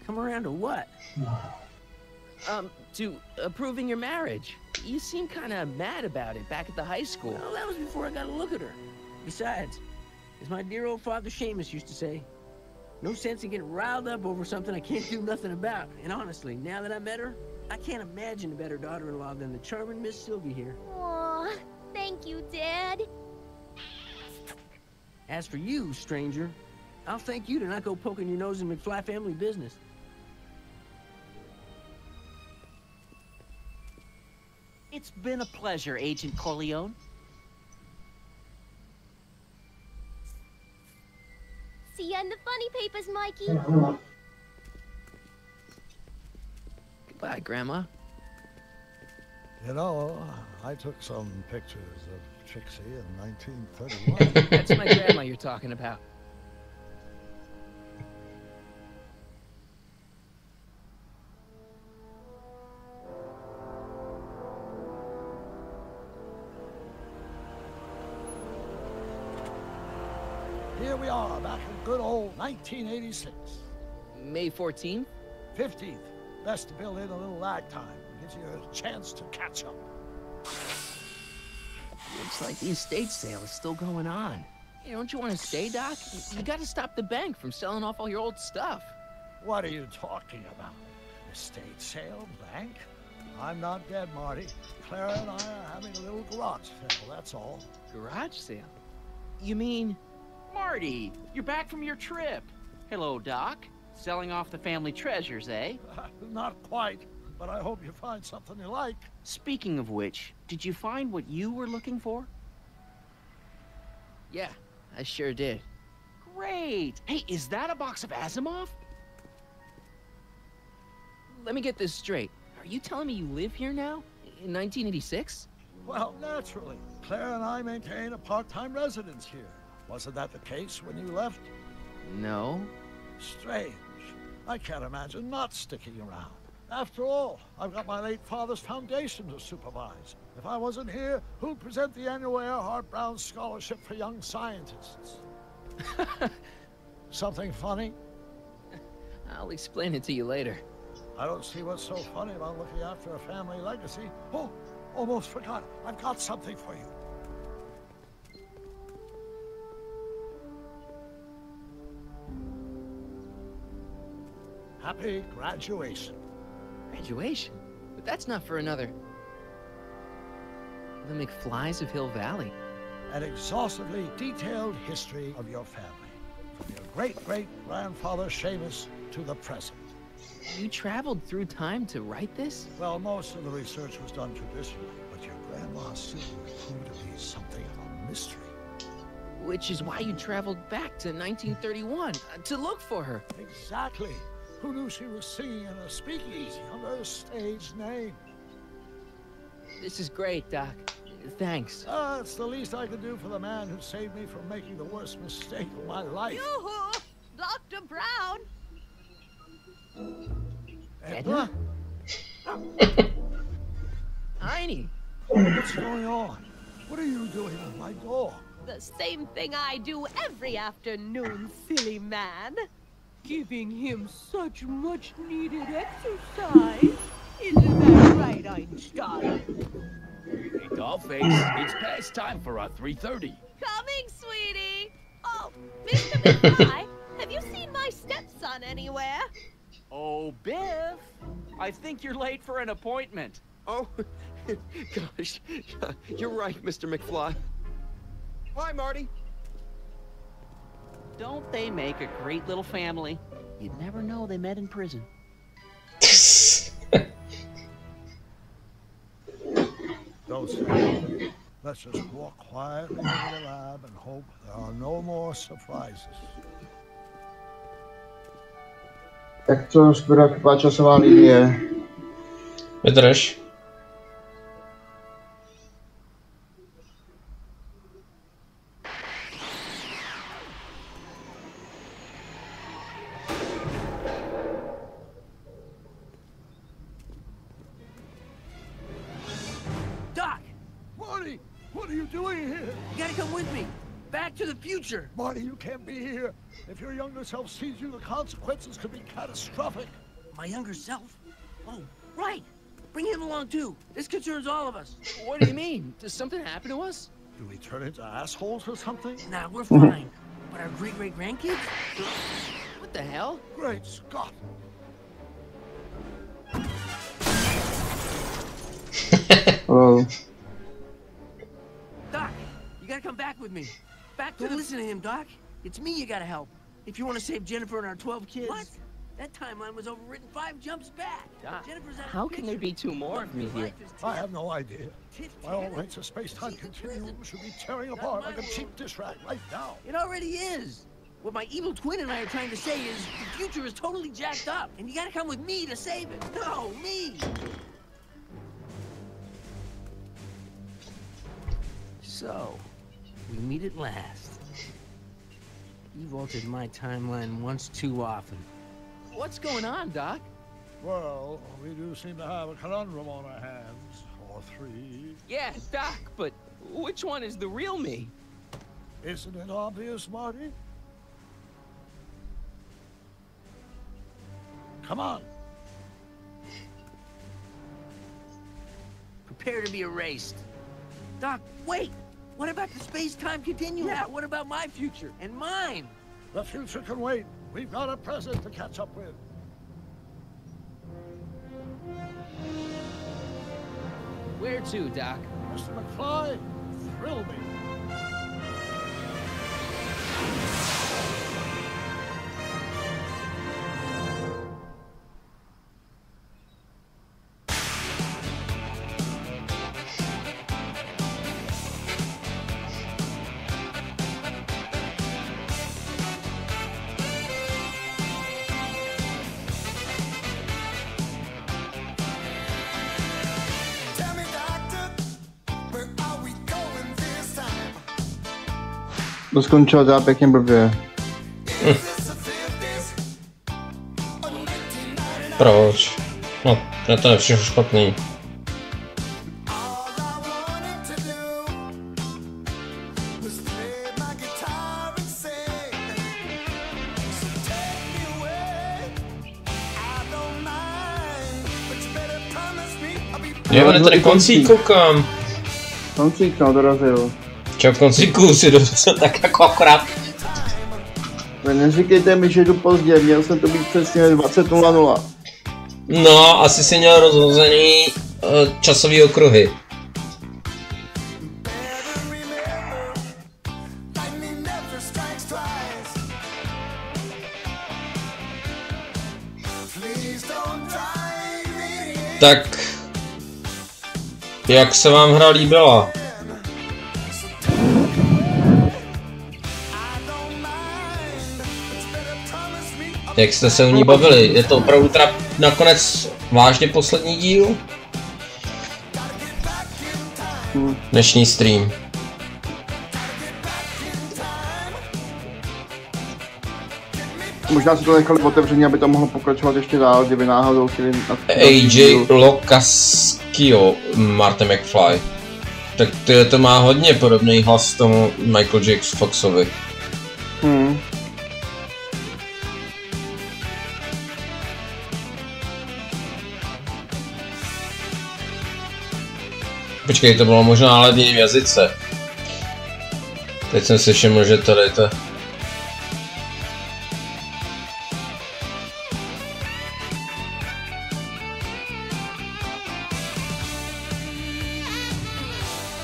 Come around to what? To approving your marriage. You seem kind of mad about it back at the high school. Well, that was before I got a look at her. Besides, as my dear old father Seamus used to say, no sense in getting riled up over something I can't do nothing about. And honestly, now that I met her, I can't imagine a better daughter-in-law than the charming Miss Sylvie here. Aw, thank you, Dad. As for you, stranger, I'll thank you to not go poking your nose in McFly family business. It's been a pleasure, Agent Corleone. See ya in the funny papers, Mikey. Goodbye, Grandma. You know, I took some pictures of Trixie in 1931. That's my grandma you're talking about. Here we are, back in good old 1986. May 14th? 15th. Best to build in a little lag time. Gives you a chance to catch up. Looks like the estate sale is still going on. Hey, don't you want to stay, Doc? You got to stop the bank from selling off all your old stuff. What are you talking about? Estate sale, bank? I'm not dead, Marty. Clara and I are having a little garage sale, that's all. Garage sale? You mean... Marty, you're back from your trip. Hello, Doc. Selling off the family treasures, eh? Not quite, but I hope you find something you like. Speaking of which, did you find what you were looking for? Yeah, I sure did. Great. Hey, is that a box of Asimov? Let me get this straight. Are you telling me you live here now? In 1986? Well, naturally. Claire and I maintain a part-time residence here. Wasn't that the case when you left? No. Strange. I can't imagine not sticking around. After all, I've got my late father's foundation to supervise. If I wasn't here, who'd present the annual Earhart Brown Scholarship for Young Scientists? Something funny? I'll explain it to you later. I don't see what's so funny about looking after a family legacy. Oh, almost forgot. I've got something for you. Happy graduation. Graduation? But that's not for another... The McFlys of Hill Valley. An exhaustively detailed history of your family. From your great-great-grandfather Seamus to the present. You traveled through time to write this? Well, most of the research was done traditionally, but your grandma Sue proved to be something of a mystery. Which is why you traveled back to 1931, to look for her. Exactly. Who knew she was singing in a speakeasy under a stage name? This is great, Doc. Thanks. It's the least I could do for the man who saved me from making the worst mistake of my life. Yoo-hoo! Dr. Brown! Edna? Heiny! What's going on? What are you doing with my dog? The same thing I do every afternoon, silly man. Giving him such much needed exercise. Isn't that right, Einstein? Hey, Dollface, it's past time for our 3:30. Coming, sweetie. Oh, Mr. McFly, have you seen my stepson anywhere? Oh, Biff. I think you're late for an appointment. Oh, gosh. You're right, Mr. McFly. Hi, Marty. Don't they make a great little family? You'd never know they met in prison. Don't say. Let's just walk quietly into the lab and hope there are no more surprises. Tak to zbyla chyba časová linie. Vydrž. Doc! Marty, what are you doing here? You gotta come with me. Back to the future. Marty, you can't be here. If your younger self sees you, the consequences could be catastrophic. My younger self? Oh, right. Bring him along, too. This concerns all of us. What do you mean? Does something happen to us? Do we turn into assholes or something? Nah, we're fine. But our great-great-grandkids? What the hell? Great Scott. Hello. Doc, you gotta come back with me. Back to listen to him, Doc. It's me you gotta help. If you want to save Jennifer and our 12 kids. What? That timeline was overwritten 5 jumps back. Doc, how can there be 2 more of me here? I have no idea. My old rates of space-time continuum should be tearing apart like a cheap dish rag right now. It already is. What my evil twin and I are trying to say is the future is totally jacked up, and you gotta come with me to save it. No, me! So, we meet at last. You've altered my timeline once too often. What's going on, Doc? Well, we do seem to have a conundrum on our hands. Or 3. Yeah, Doc, but which one is the real me? Isn't it obvious, Marty? Come on. Prepare to be erased. Doc, wait! What about the space-time continuum? Yeah, what about my future and mine? The future can wait. We've got a present to catch up with. Where to, Doc? Mr. McFly, thrill me. To skončilo teda pěkně blbě. Proč? No, to je všechno špatný. Jo, ne, tady koncík koukám. Koncík, no, dorazil. Čau, koncíku, si dorazil tak jako akorát. Neříkejte mi, že jdu pozdě, měl jsem to být přesně 20:00. No, asi si měl rozhozený časový okruhy. Tak, jak se vám hra líbila? Jak jste se u ní bavili? Je to opravdu teda nakonec vážně poslední díl? Dnešní stream. Možná si to nechali otevřeně, aby to mohlo pokračovat ještě dál, kdyby náhodou chtěli... AJ Locaskio, Martin McFly. Tak to má hodně podobný hlas tomu Michael J. Foxovi. Počkej, to bylo možná ale v jiném jazyce. Teď jsem si všiml, že tady to...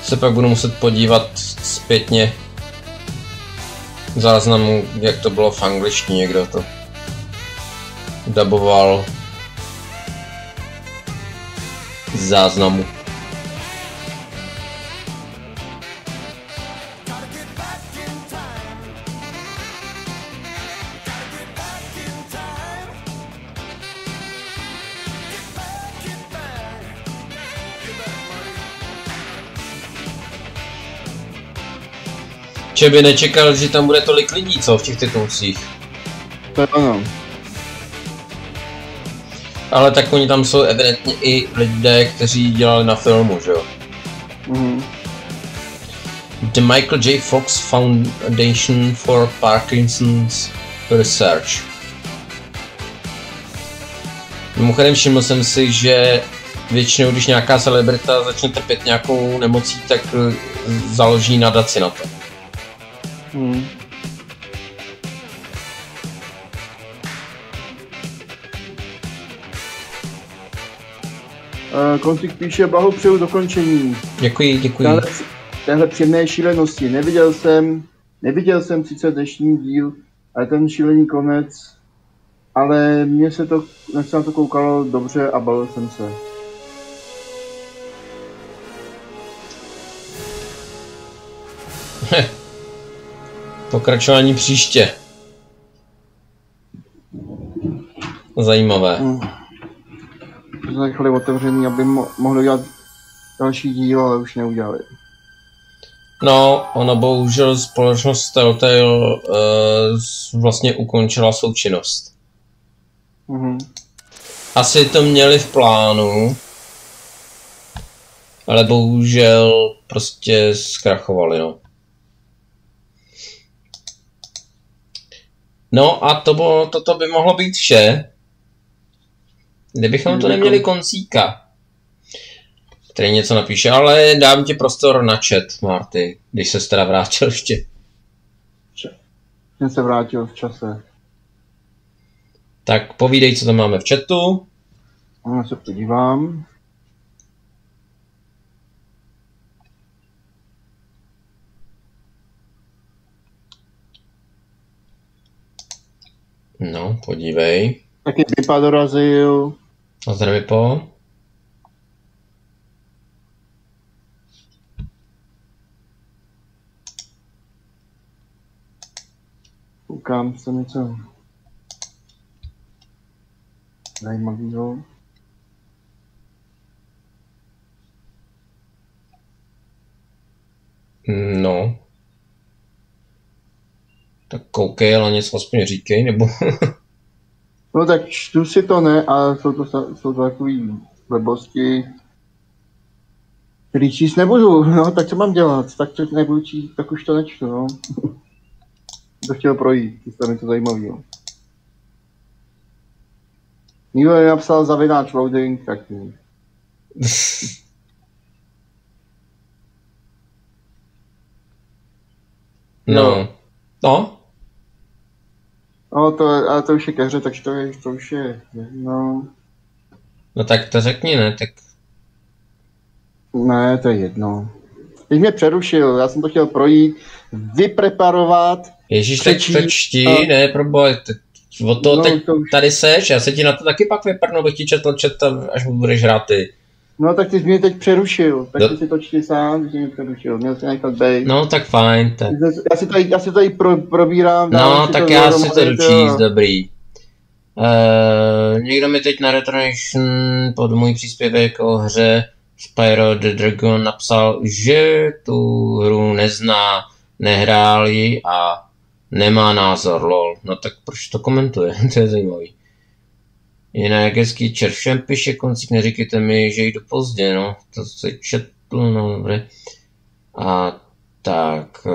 Se pak budu muset podívat zpětně záznamu, jak to bylo v angličtině, kdo to daboval záznamu. Če by nečekal, že tam bude tolik lidí, co v těch titulcích. To je ono. Ale tak oni tam jsou evidentně i lidé, kteří dělali na filmu, že jo? The Michael J. Fox Foundation for Parkinson's Research. Mimochodem všiml jsem si, že většinou, když nějaká celebrita začne trpět nějakou nemocí, tak založí nadaci na to. Koncík píše, blahopřeju dokončení. Děkuji. Téhle příjemné šílenosti. Neviděl jsem sice dnešní díl, ale ten šílený konec, ale mně se na to koukalo dobře a bavil jsem se. Pokračování příště. Zajímavé. Nechali otevřený, aby mohli dělat další díl, ale už neudělali. No, ono bohužel společnost Telltale vlastně ukončila součinnost. Asi to měli v plánu, ale bohužel prostě zkrachovali, no. No a toto by mohlo být vše, kdybychom tu neměli koncíka. který něco napíše, ale dám ti prostor na chat, Marty, když se teda vrátil ještě. Jsem se vrátil v čase. Tak povídej, co tam máme v chatu. Já se podívám. No, podívej. Taky Vypa dorazil. Nazdar Vypo. Koukám se něco zajímavého. No. Tak koukej, ale něco aspoň říkej, nebo... No tak čtu si to ne, ale jsou to takový blbosti, který číst nebudu, no tak co mám dělat, tak to nebudu číst, tak už to nečtu, no. To chtěl projít, to je to zajímavého. Nikdo nenapsal zavináč loading, tak No. No? No, ale to už je ke hře, takže to už je, no. No tak to řekni, ne, tak... Ne, to je jedno. Teď mě přerušil, já jsem to chtěl projít, vypreparovat. Ježíš, tak to čti, ne, proboj, o to no, teď to už... tady seš, já se ti na to taky pak vyprnu, bych ti četl chat, až budeš hrát ty. No tak ty jsi mě teď přerušil, tak ty si to čti sám, když jsi mě přerušil, měl jsi nechat bejt. No tak fajn, tak. Já si tady probírám. No tak já si to jdu číst, dobrý. Někdo mi teď na Retronation pod můj příspěvek o hře Spyro the Dragon napsal, že tu hru nezná, nehrál ji a nemá názor, lol. No tak proč to komentuje, to je zajímavý. Jinak hezký červšem píše koncík, neříkejte mi, že jdu pozdě, no, to se četl, no dobré. A tak,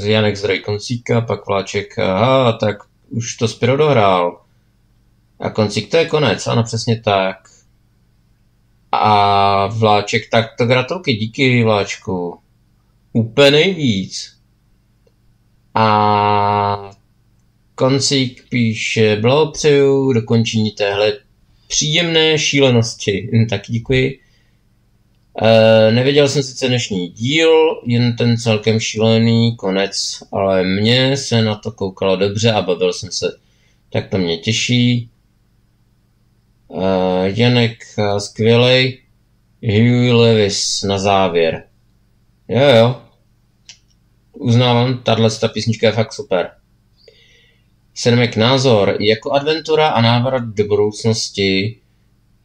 Janek zdroj koncíka, pak Vláček, aha, tak už to Spyro dohrál. A koncík, to je konec, ano, přesně tak. A Vláček, tak to gratulky, díky Vláčku. Úplně nejvíc. A koncík píše, blahopřeju dokončení téhle příjemné šílenosti. Tak děkuji. Nevěděl jsem sice dnešní díl, jen ten celkem šílený konec, ale mně se na to koukalo dobře a bavil jsem se. Tak to mě těší. Janek skvělej. Huey Lewis na závěr. Jo. Uznávám, tato písnička je fakt super. Sedemek názor. Jako adventura a návrat do budoucnosti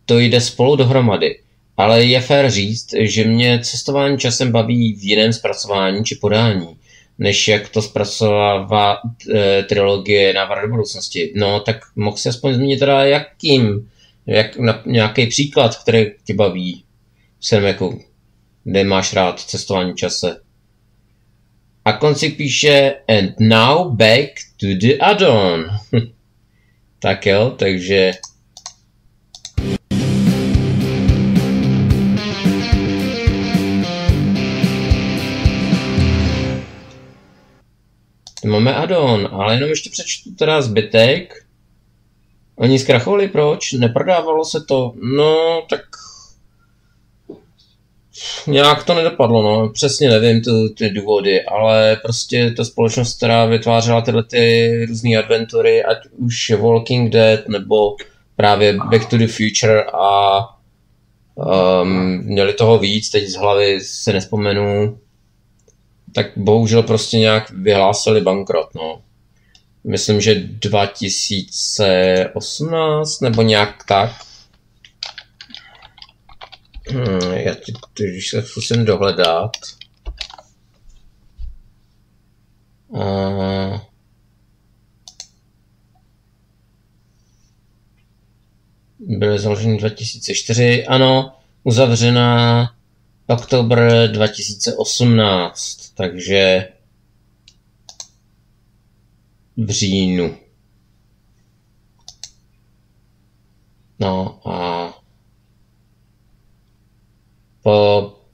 to jde spolu dohromady. Ale je fér říct, že mě cestování časem baví v jiném zpracování či podání, než jak to zpracovává trilogie Návrat do budoucnosti. No, tak mohl si aspoň zmínit teda jakým, nějaký příklad, který tě baví v Sedemeku, kde máš rád cestování čase. A konci píše and now back to the add-on. Tak jo, takže... Máme add-on, ale jenom ještě přečtu teda zbytek. Oni zkrachovali, proč? Neprodávalo se to? No, tak... Nějak to nedopadlo, no. Přesně nevím ty důvody, ale prostě ta společnost, která vytvářela tyhle ty různé adventury, ať už Walking Dead, nebo právě Back to the Future a měli toho víc, teď z hlavy se nespomenu, tak bohužel prostě nějak vyhlásili bankrot, no. Myslím, že 2018 nebo nějak tak. Já ti když se zkusím dohledat. Byly založeny 2004, ano, uzavřena oktober 2018, takže v říjnu. No a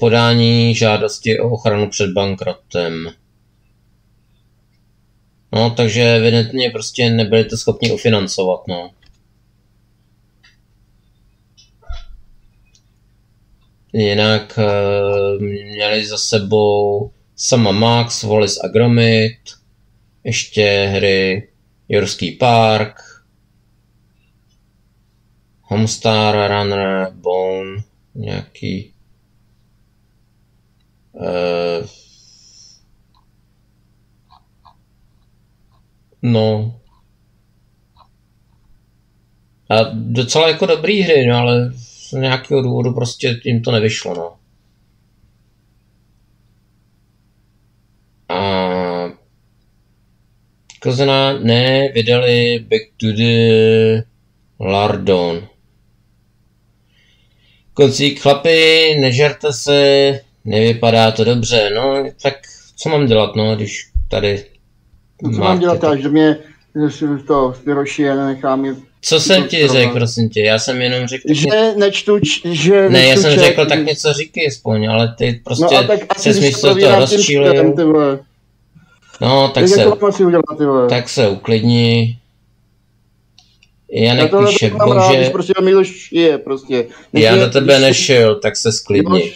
podání žádosti o ochranu před bankrotem. No, takže evidentně prostě nebyli to schopni ufinancovat, no. Jinak měli za sebou Sama Max, Wallis a Gromit, ještě hry Jorský park, Homestar Runner, Bone, nějaký no a docela jako dobrý hry, no, ale z nějakého důvodu prostě jim to nevyšlo, no. A Kozena ne, vydali Back to the Lardon. Koncík, chlapi, nežerte se, nevypadá to dobře, no, tak co mám dělat, no, když tady co mám dělat, až do mě to vyroší a nenechám je. Co jsem ti řekl, prosím tě, já jsem jenom řekl... Že nečtu, že ne, já jsem řekl, tak něco říkej aspoň, ale ty prostě se místo toho rozčílil. No, tak se uklidni. Janek píše, bože... Prostě Miloš je, prostě. Já do tebe nešel, tak se sklidni.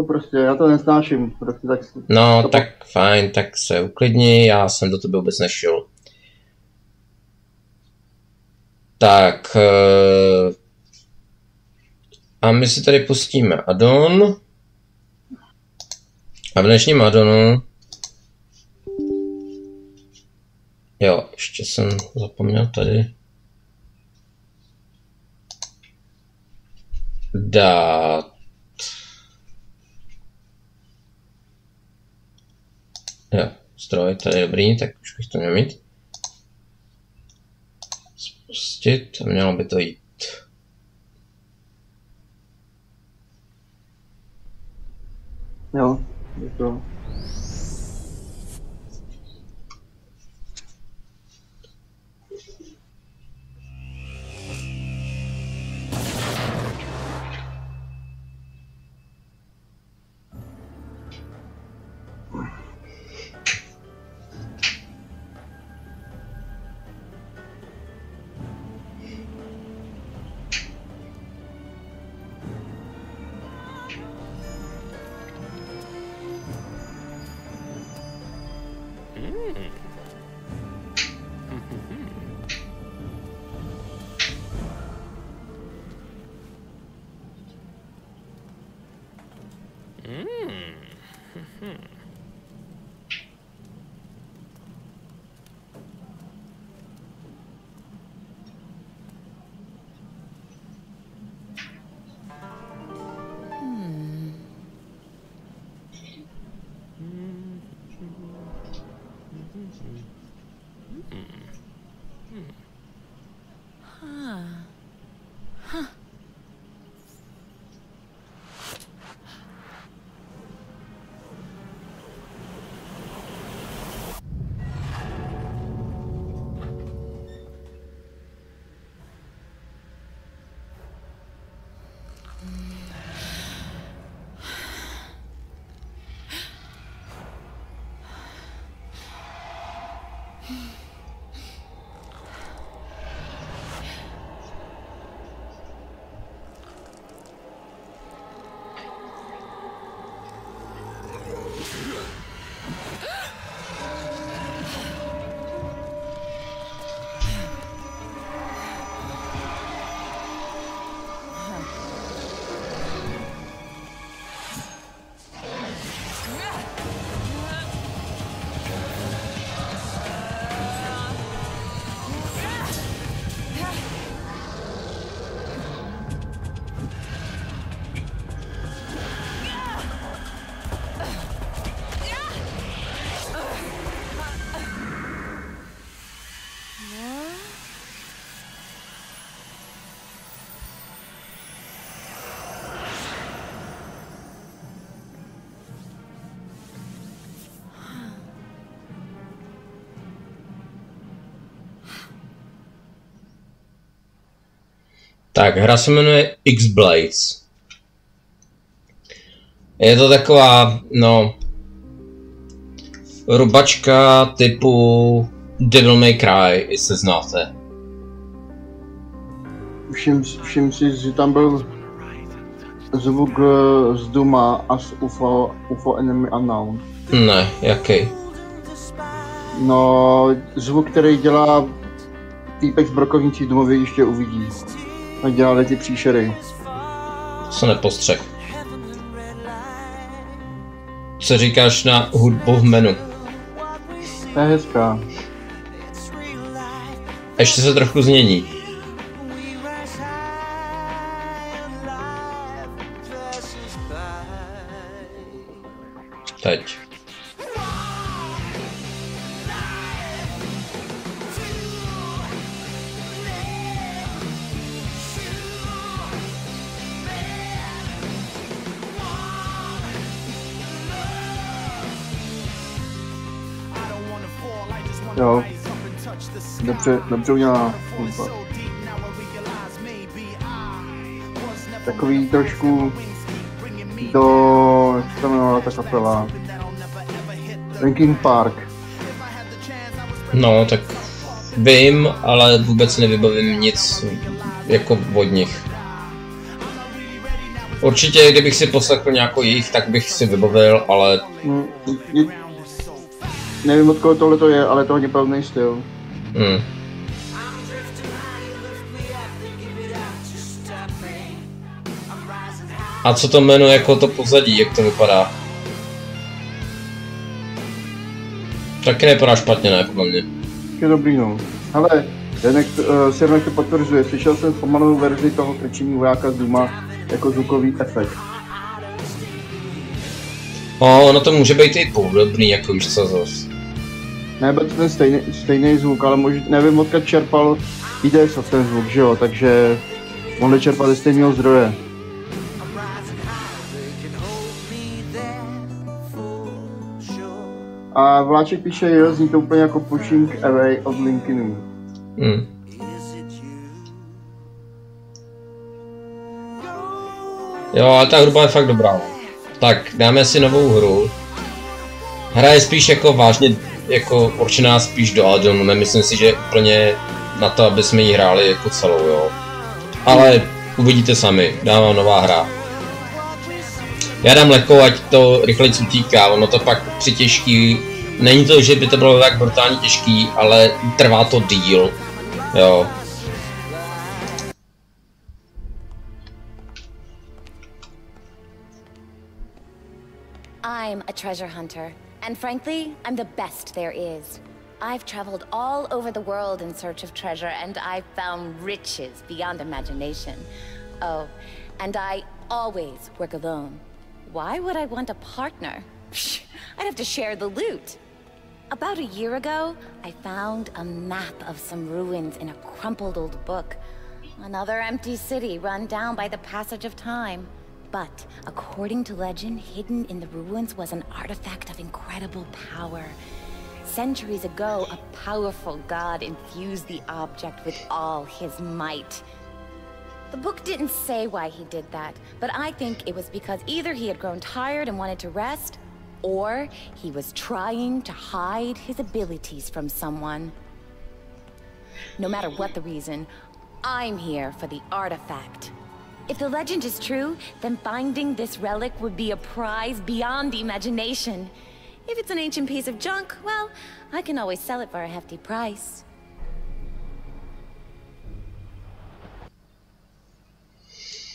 Prostě, já to nesnáším. Prostě, tak no, tak fajn, tak se uklidni, já jsem do tebe vůbec nešel. Tak... a my si tady pustíme addon. A v dnešním addonu... Jo, ještě jsem zapomněl tady... dát... Jo, stroj, tady je dobrý, tak už bych to měl mít. Spustit, a mělo by to jít. Jo, je to... Tak, hra se jmenuje X-Blades. Je to taková, no, rubačka typu Devil May Cry, jestli znáte. Všim si, že tam byl zvuk z Duma a z UFO Enemy Unknown. Ne, jaký? No, zvuk, který dělá týpek z brokovnicí v domově, ještě uvidí. A dělali ty příšery. Co nepostřeh. Co říkáš na hudbu v menu? To je hezká. Ještě se trochu změní. Teď. Jo. Dobře udělaná. Takový trošku do... jak se tam jmenovala ta kapela? Linkin Park. No, tak vím, ale vůbec nevybavím nic jako od nich. Určitě, kdybych si poslechl nějakou jejich, tak bych si vybavil, ale... Nevím, od koho tohle to je, ale to hodně podobný styl. A co to jmenuje jako to pozadí, jak to vypadá? Taky nevypadá špatně, ne, podle mě. Je dobrý, no. Ale Sirnek to potvrzuje, slyšel jsem zpomalou verzi toho krčení vojáka z Duma jako zvukový efekt. Ono to může být i podobný, jako víš co zas. Ne, byl to ten stejný zvuk, ale možná nevím, odkud čerpal IDS ten zvuk, že jo, takže mohli čerpat ze stejného zdroje. A Vláček píše, jo, zní to úplně jako Pushing Away od Linkinu. Jo, ale ta hudba je fakt dobrá. Tak, dáme si novou hru. Hra je spíš jako vážně, jako určená spíš do addonu, nemyslím si, že úplně na to, aby jsme ji hráli jako celou, jo. Ale uvidíte sami, dávám nová hra. Já dám lehkou, ať to rychleji utíká, ono to pak při těžký, není to, že by to bylo tak brutálně těžký, ale trvá to díl, jo. I'm a treasure hunter, and frankly, I'm the best there is. I've traveled all over the world in search of treasure, and I've found riches beyond imagination. Oh, and I always work alone. Why would I want a partner? Psh, I'd have to share the loot. About a year ago, I found a map of some ruins in a crumpled old book. Another empty city run down by the passage of time. But, according to legend, hidden in the ruins was an artifact of incredible power. Centuries ago, a powerful god infused the object with all his might. The book didn't say why he did that, but I think it was because either he had grown tired and wanted to rest, or he was trying to hide his abilities from someone. No matter what the reason, I'm here for the artifact. If the legend is true, then finding this relic would be a prize beyond imagination. If it's an ancient piece of junk, well, I can always sell it for a hefty price.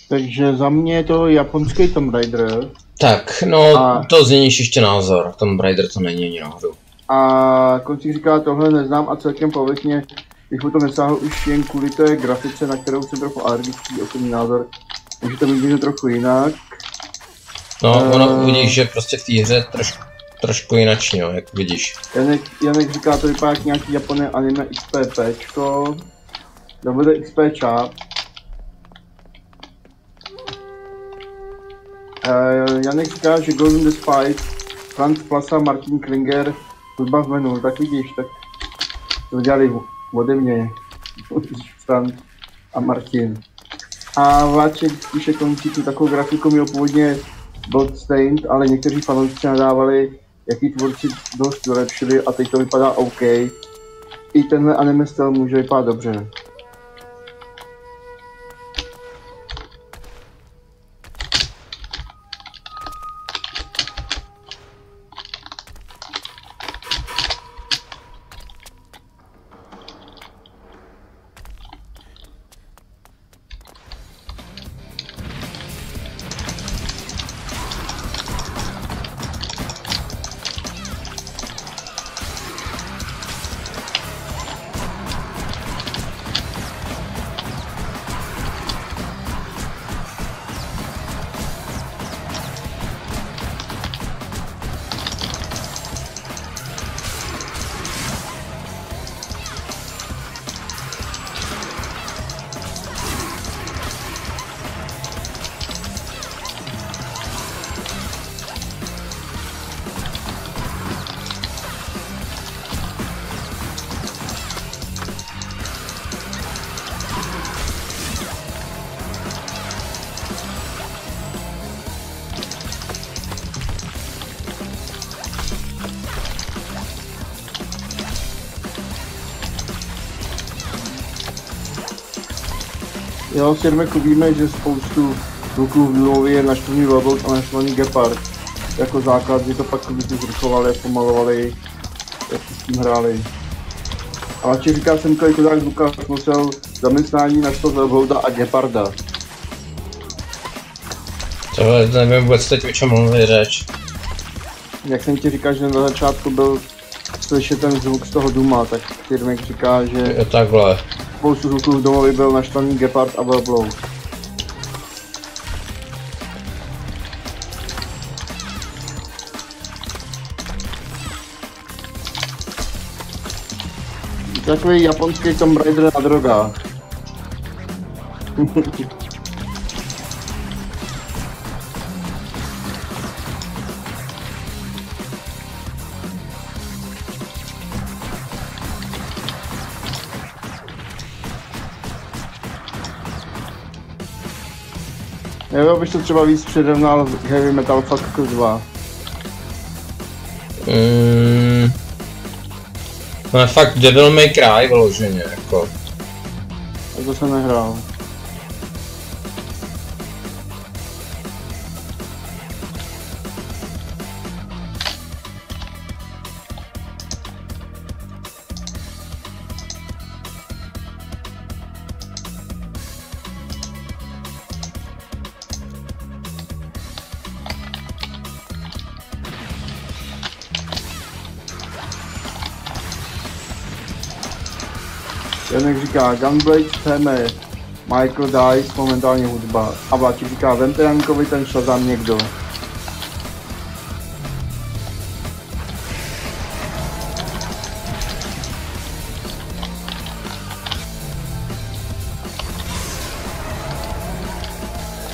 Takže za mě je to japonský Tomb Raider. Tak, no, to změníš ještě názor. Tomb Raider to není ani náhodou. A Koncík říká, tohle neznám a celkem povětně bych mu to nesáhl už jen kvůli té grafice, na kterou jsem trochu alergický osobní názor. Takže to vidíme trochu jinak. No, ono uvidíš, že prostě v té hře trošku jinačně, jo, jak vidíš. Janek říká, to vypadá jak nějaký Japonské anime XPPčko. To bude XPčáp. Janek říká, že Golden the Spy, Franz Plasa, Martin Klinger, hudba v menu, tak vidíš, tak to dělali ode mě, Franz a Martin. A Vláček píše Koncíku, takovou grafiku měl původně Bloodstained, ale někteří fanoušci nadávali, jaký tvůrci dost vylepšili a teď to vypadá OK. I tenhle anime styl může vypadat dobře. Jo, s Jirmeku víme, že spoustu kluků v Důlovi je naštvaný Velbloud a naštvaný Gepard. Jako základ, že to pak kluci zrychlovali, pomalovali, jak si s tím hráli. Ale či říká jsem, kolik Lukáš musel zaměstnání naštvat Velblouda a Geparda. Tohle nevím vůbec teď, o čem mluví řeč. Jak jsem ti říkal, že na začátku byl slyšet ten zvuk z toho Duma, tak Jirmek říká, že jo, takhle. Spoustu zvuků v domově byl naštvaný Gepard a Velbloud. Takový japonský Tomb Raider na drogách. Jo, bych to třeba víc přirovnal Heavy Metal Fuck 2. No fakt Devil May Cry vyloženě, jako. A to jsem nehrál. Janek říká Gunblade téme Michael Dice, momentálně hudba. A Vláček říká vemte Jankovi ten Shazam někdo.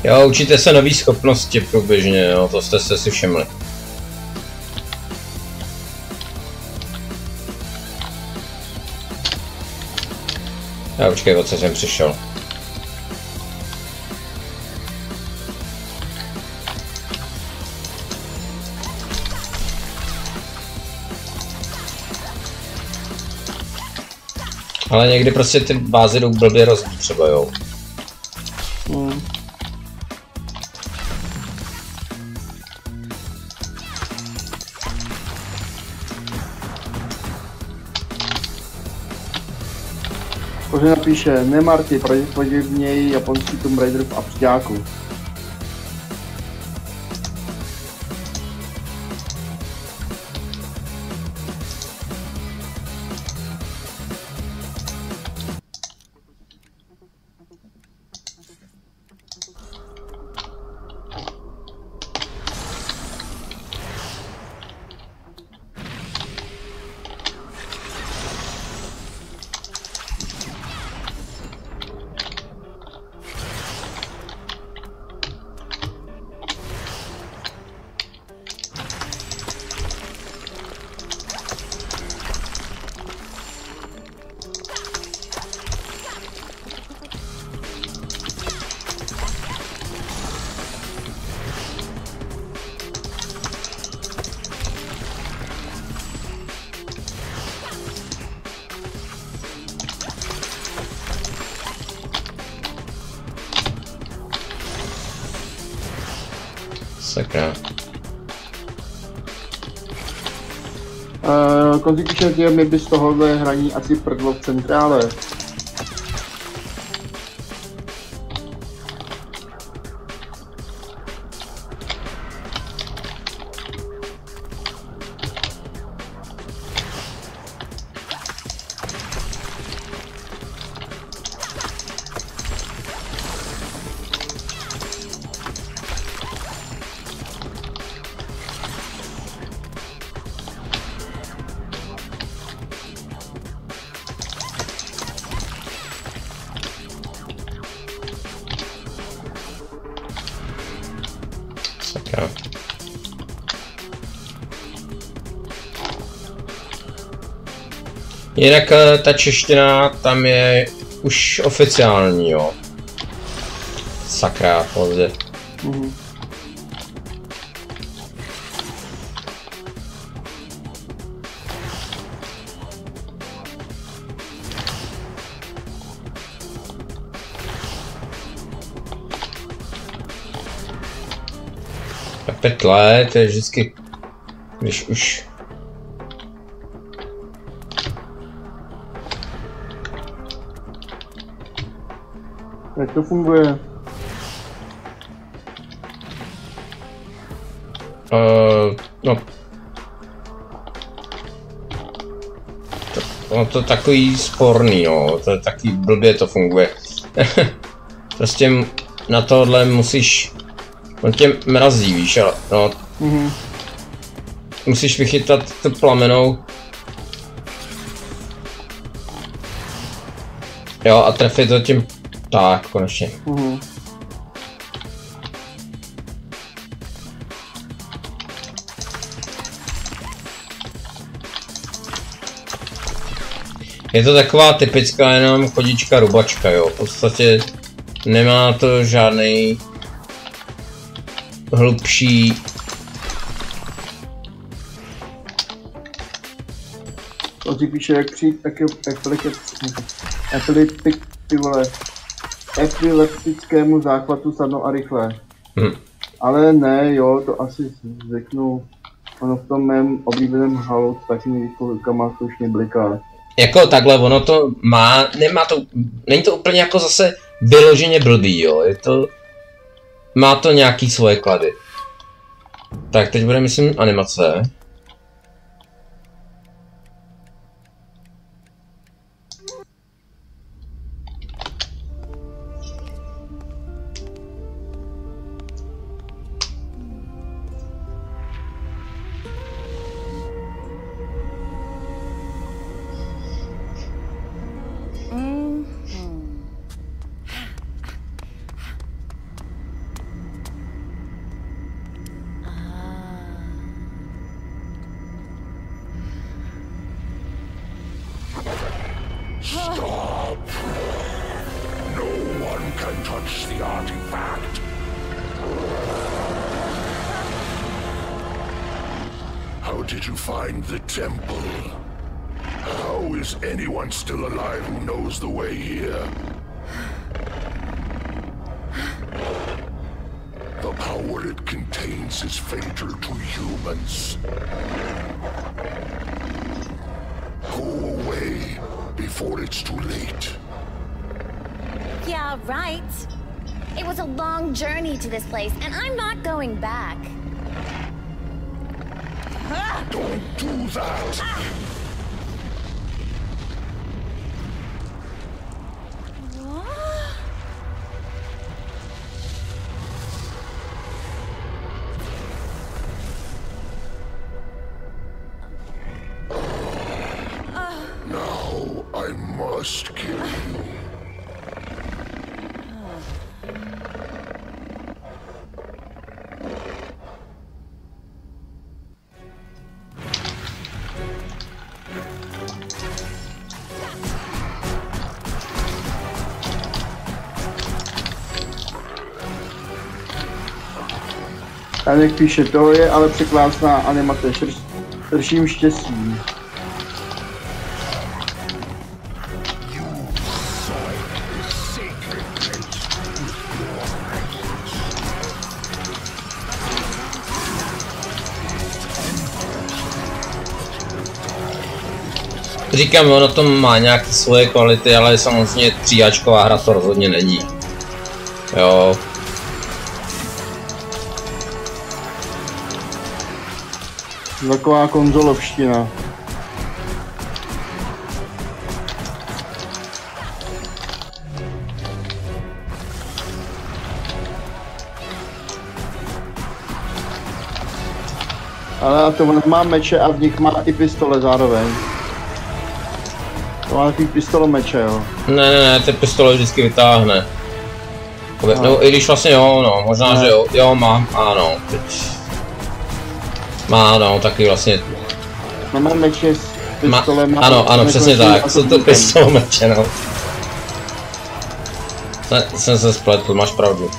Jo, učíte se nový schopnosti průběžně, jo, to jste se si všimli. Já počkej, o co jsem přišel. Ale někdy prostě ty bázy jdou blbě rozdíl třeba, jo. Kože napíše, Nemarty, pravděpodobněji japonský Tomb Raider v abstiáku. Sakra. Konci píše, že mi by z tohohle hraní asi prdlo v centrále. Jinak ta čeština tam je už oficiální, jo. Sakra, pozdě. Petle, to je vždycky, když už... Jak to funguje? No. No to takový sporný, jo, to je taky blbě to funguje. Prostě na tohle musíš, on tě mrazí, víš, ale no. Musíš vychytat tu plamenou. Jo, a trefit to tím, tak, konečně. Je to taková typická jenom chodička rubačka, jo, v podstatě nemá to žádný hlubší... On si píše, jak přijít epileptickému záchvatu snadno a rychle. Ale ne, jo, to asi zvyknu. Ono v tom mém oblíbeném halu s takými rukama slušně bliká. Jako takhle, ono to má, nemá to, není to úplně jako zase vyloženě blbý, jo, je to, má to nějaký svoje klady. Tak teď bude, myslím, animace. How did you find the temple? How is anyone still alive who knows the way here? The power it contains is fatal to humans. Go away before it's too late. Yeah, right. It was a long journey to this place, and I'm not going back. Don't do that! Now I must kill you. Janek píše, to je ale překrásná animace, srším štěstí. Říkám, ono to má nějaké svoje kvality, ale samozřejmě 3áčková hra to rozhodně není. Jo. Taková konzolovština. Ale to on má meče a v nich má i pistole zároveň. To má takový pistolomeče, jo. Ne, ty pistole vždycky vytáhne. Nebo i když vlastně jo, no, možná, že jo, mám, ano, teď. Má, no, taky vlastně. Má meče s pistolem. Ano, přesně tak, jsou to pistolomeče, no. Jsem se spletl, máš pravdu.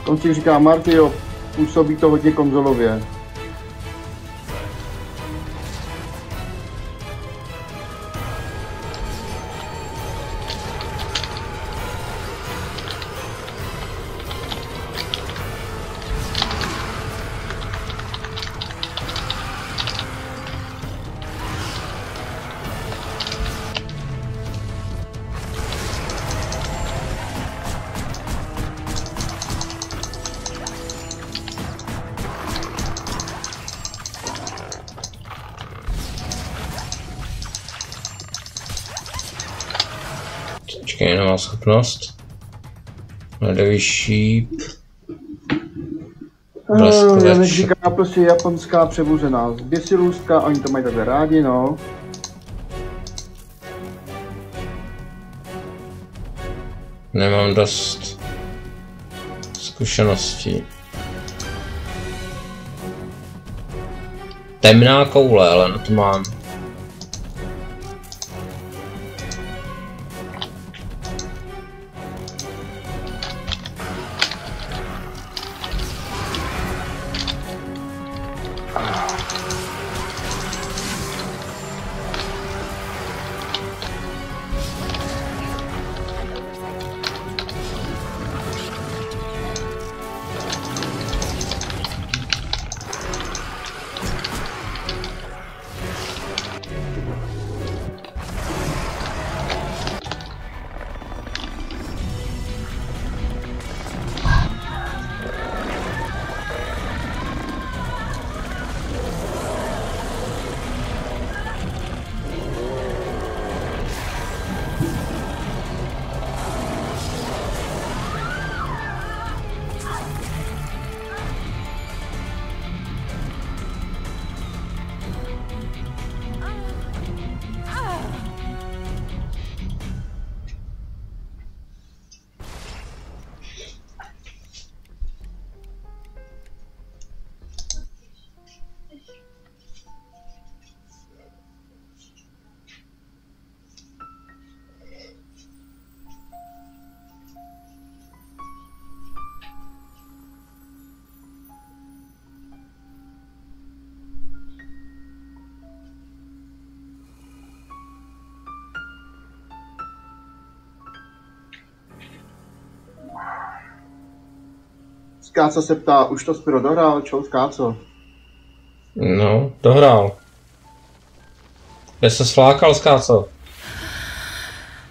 On si říká, Marty, jo, působí to hodně konzolově. Počkej, nemá schopnost. Ledový šíp. Janek říká, prostě japonská přebuzená zběsilůstka, oni to mají takhle rádi, no. Nemám dost zkušeností. Temná koule, ale na to mám. Skáco se ptá, už to Spiro dohrál? Čau, Skáco. No, dohrál. Kde se sflákal, Skáco?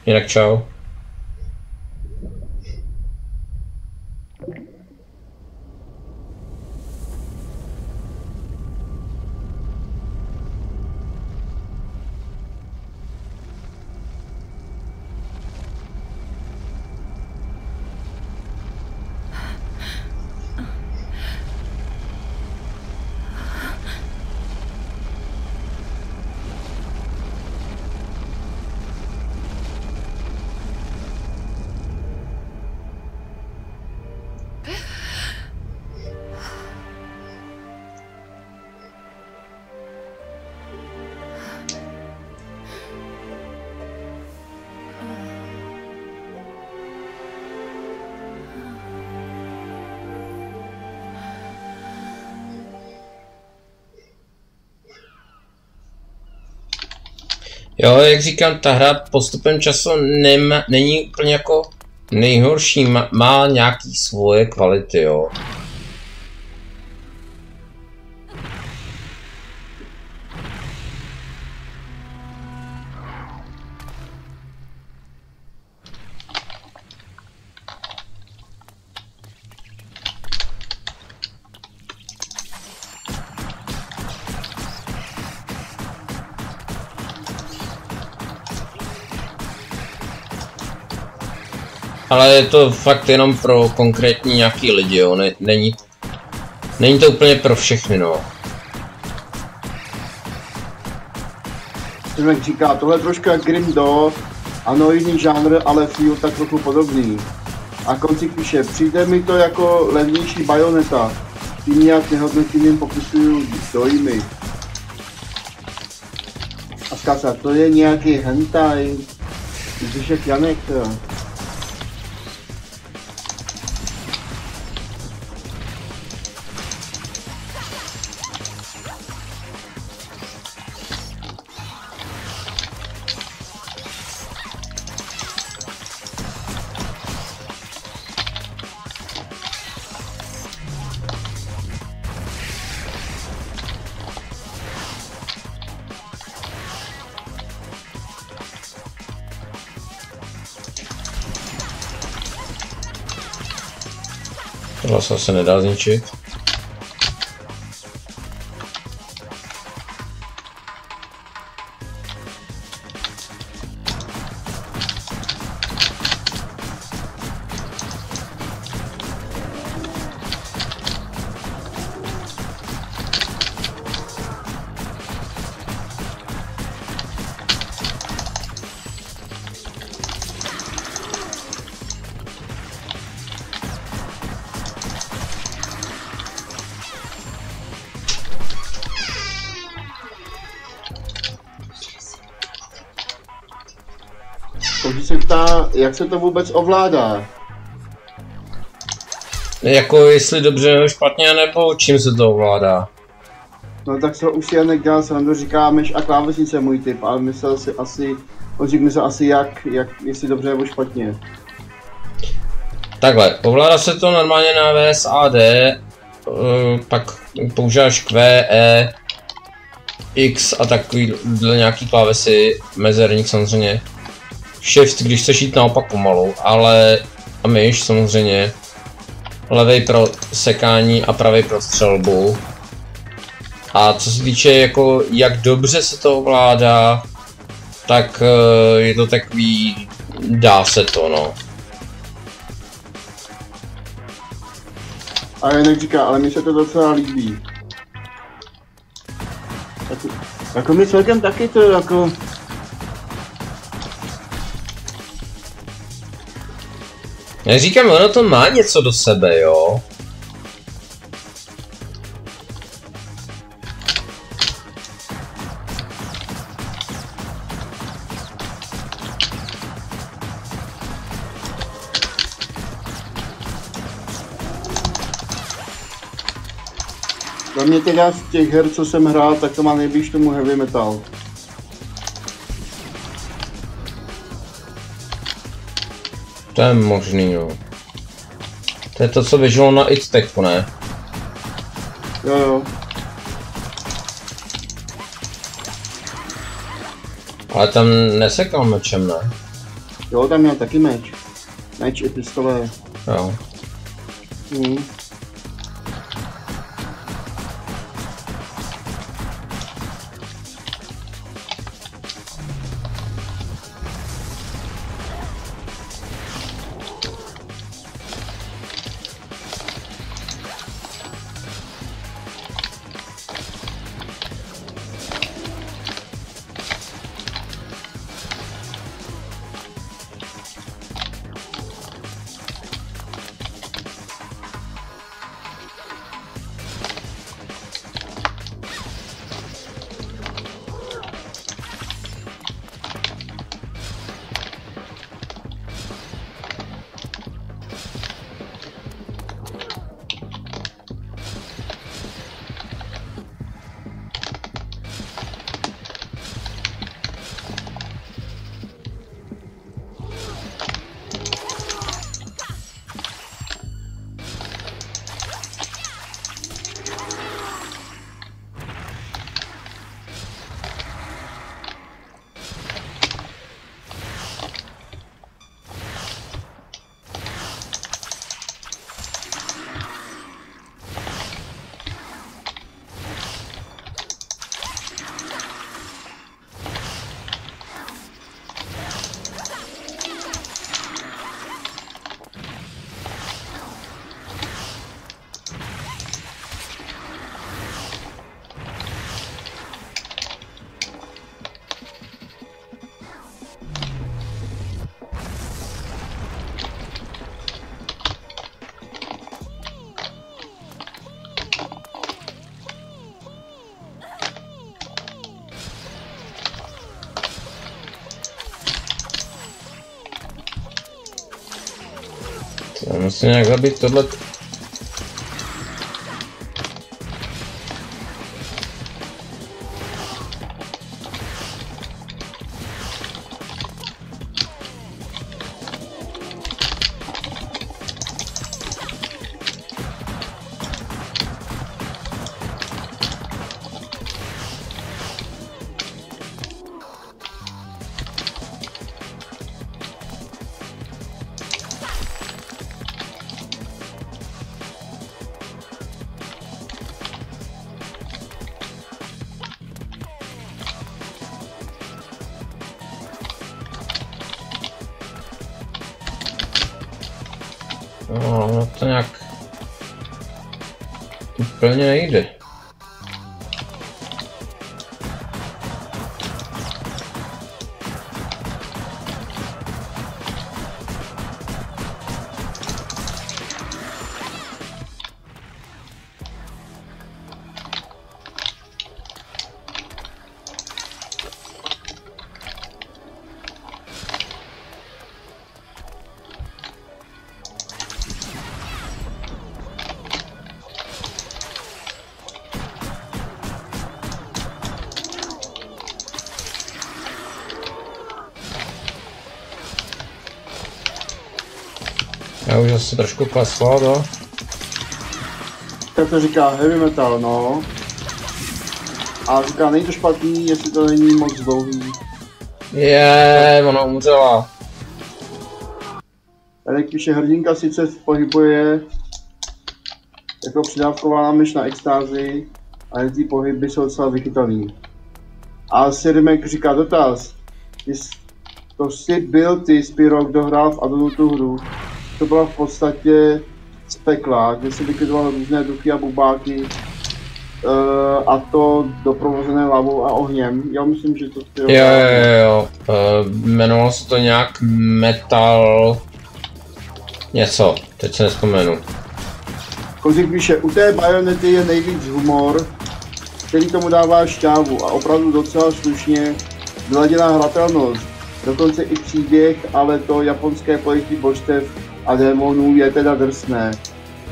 Jinak čau. Jo, jak říkám, ta hra postupem času není úplně jako nejhorší, má nějaký svoje kvality, jo. Ale je to fakt jenom pro konkrétní nějaký lidi, jo, není to úplně pro všechny, no. Jak říká, tohle trošku jak Grim Do, ano, jiný žánr, ale feel tak trochu podobný. A konci píše, přijde mi to jako levnější Bayonetta, tím nějak nehodnotím, jen popisuju dojmy. A zkáza, to je nějaký hentai, když je Janek, to. Tohle se asi nedá zničit. Takže se ptá, jak se to vůbec ovládá? Jako jestli dobře nebo špatně, nebo čím se to ovládá? No tak se už si Janek dělal srandu, říká myš a klávesnice můj typ, ale myslel si asi, on řík myslel asi jak, jestli dobře nebo špatně. Takhle, ovládá se to normálně na VSAD, pak používáš Q, E, X a takový nějaký klávesy, mezerník samozřejmě. Shift, když chceš jít naopak pomalu, ale a myš samozřejmě. Levej pro sekání a pravej pro střelbu. A co se týče jako jak dobře se to ovládá, tak je to takový, dá se to, no. A Janek říká, ale mi se to docela líbí. Jako mi celkem taky to jako... Já říkám, ono to má něco do sebe, jo. Za mě teda z těch her, co jsem hrál, tak to má nejblíž tomu heavy metal. To je možný, jo. To je to, co běželo na It-Techu, ne? Jo. Ale tam nesekal mečem, ne? Jo, tam měl taky meč. Meč i pistole. Jo. Já musím nějak zabít tohle. No, to nějak úplně nejde. Já už asi trošku klesla, no. Tak to říká heavy metal, no. A říká, není to špatný, jestli to není moc dlouhý. Ona umřela. Tady píše, hrdinka sice pohybuje jako přidávková myš na extázi, ale ty pohyby jsou docela vychytaný. A Sirimek říká dotaz. To jsi byl ty, Spiro, kdo hrál v Adonu tu hru. To bylo v podstatě z pekla, kde se vykrytoval různé duchy a bubáky. A to doprovozené lavou a ohněm. Já myslím, že to Spiro... Jo. Jmenovalo se to nějak metal... Něco, teď se nevzpomenu. Kozik píše, u té bajonety je nejvíc humor, který tomu dává šťávu a opravdu docela slušně vyladěná hratelnost. Dokonce i příběh, ale to japonské pojetí božstev a démonů je teda drsné.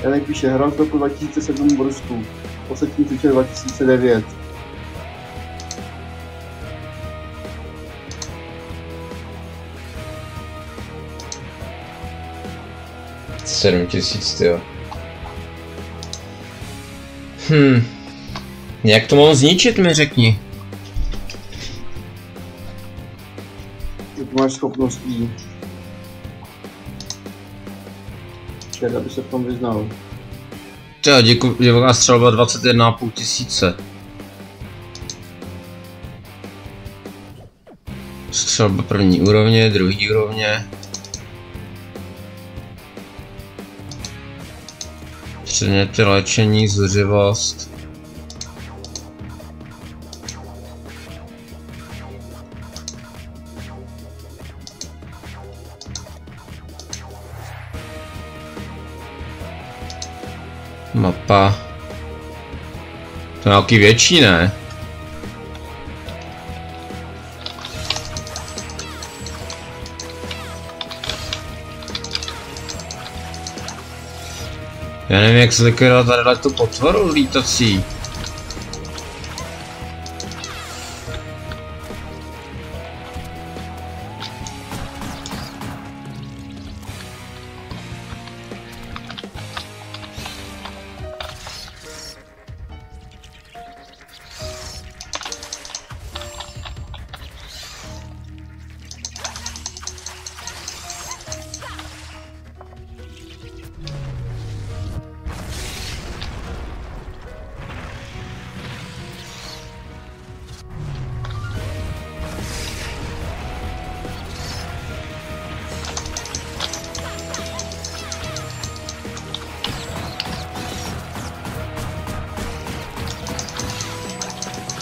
Janek píše, hra z roku 2007 v Rusku, poslední týče 2009. $7 000, jo. Jak to mám zničit, mi řekni. Jak máš schopností. Čet, aby se v tom vyznal. Třeba divoká střelba 21,5 tisíce. Střelba první úrovně, druhý úrovně. Předměty léčení, zuřivost. Mapa. To je nějaký větší, ne? Já nevím, jak zlikvidovat tadyhle tu potvoru lítací.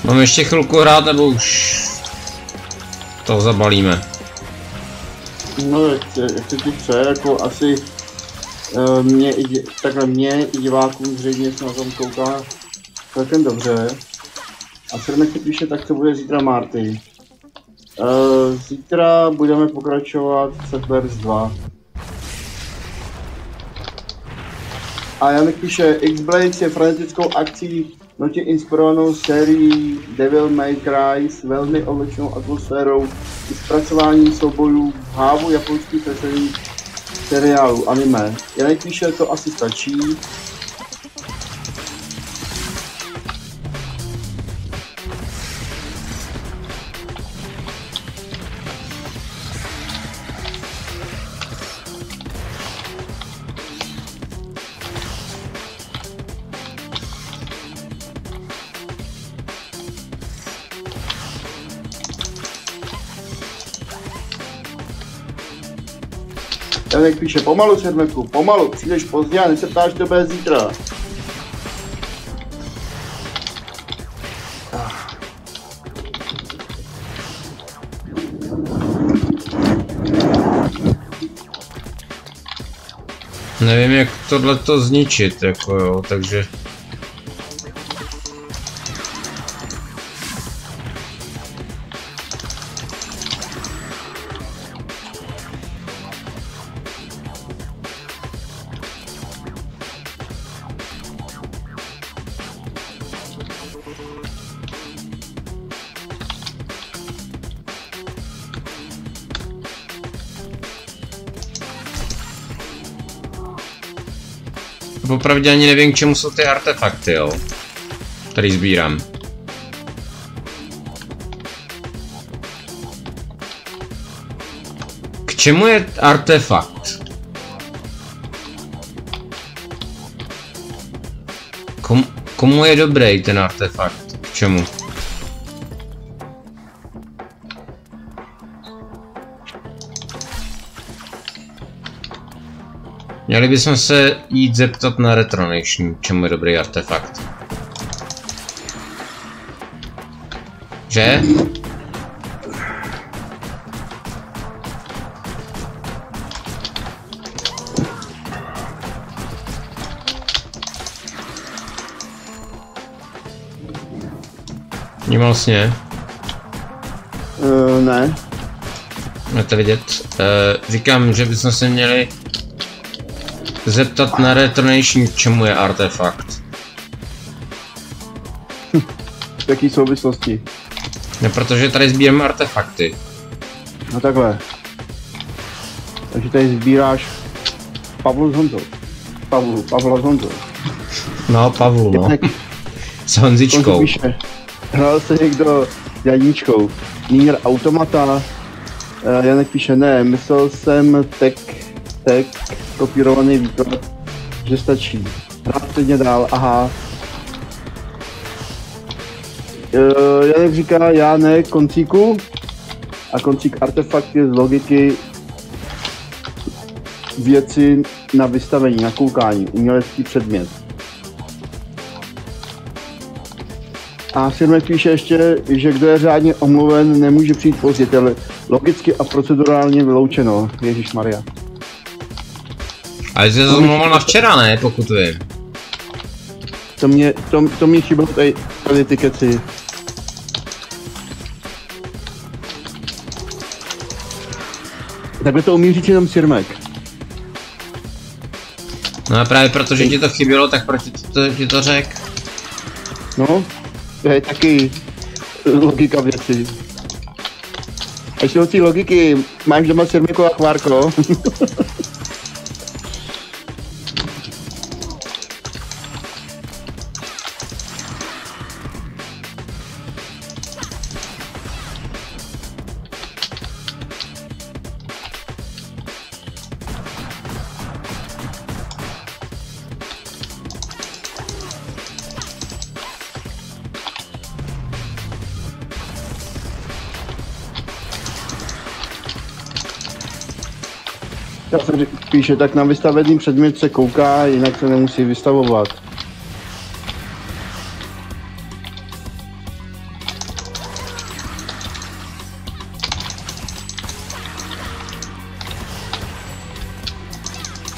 Mám ještě chvilku hrát, nebo už to zabalíme? No, jak se ti chce, jako asi mě i divákům zřejmě se na tom kouká celkem dobře. A Sirmek si píše, tak co bude zítra Marty. Zítra budeme pokračovat v Settlers 2. A Janek píše, X-Blades je frenetickou akcí notě inspirovanou sérií Devil May Cry s velmi odlišnou atmosférou i zpracováním soubojů v hávu japonských veselých seriálů, anime. Janek píše, to asi stačí. Janek píše, pomalu Sirmeku, pomalu, přijdeš pozdě a než se ptáš, to bude zítra. Nevím, jak tohleto zničit, jako jo, takže... Popravdě ani nevím, k čemu jsou ty artefakty, jo, který sbírám. K čemu je artefakt? Komu je dobrý ten artefakt? K čemu? Měli bychom se jít zeptat na Retronation, čemu je dobrý artefakt. Že? Vnímal jsi mě? Ne. Máte vidět? Říkám, že bychom se měli zeptat na Retronation, k čemu je artefakt. V jaký souvislosti? Ne, protože tady sbíráme artefakty. No takhle. Takže tady sbíráš Pavlu s Honzou. Pavla s Honzou. No, Pavlu, no. S Honzičkou. Hrál se někdo s Janíčkou. Nier Automata. Janek píše, ne, myslel jsem tak kopírovaný výklad, že stačí. Hrát stejně dál, aha. Janek říká, já ne, koncíku. A koncík artefakt je z logiky věci na vystavení, na koukání, umělecký předmět. A Sirmek píše ještě, že kdo je řádně omluven, nemůže přijít pozdě, to je logicky a procedurálně vyloučeno. Ježišmarja. Ale jsi to omlouval na včera, ne, pokud vím. To mě chybilo tady ty keci. Takhle to umí říct jenom Sirmek. No a právě protože ti to chybělo, tak proč ti to řek? No, to je taky logika věci. A ještě od té logiky, máš doma Sirmekova chvárko? Píše, tak na vystavený předmět se kouká, jinak se nemusí vystavovat.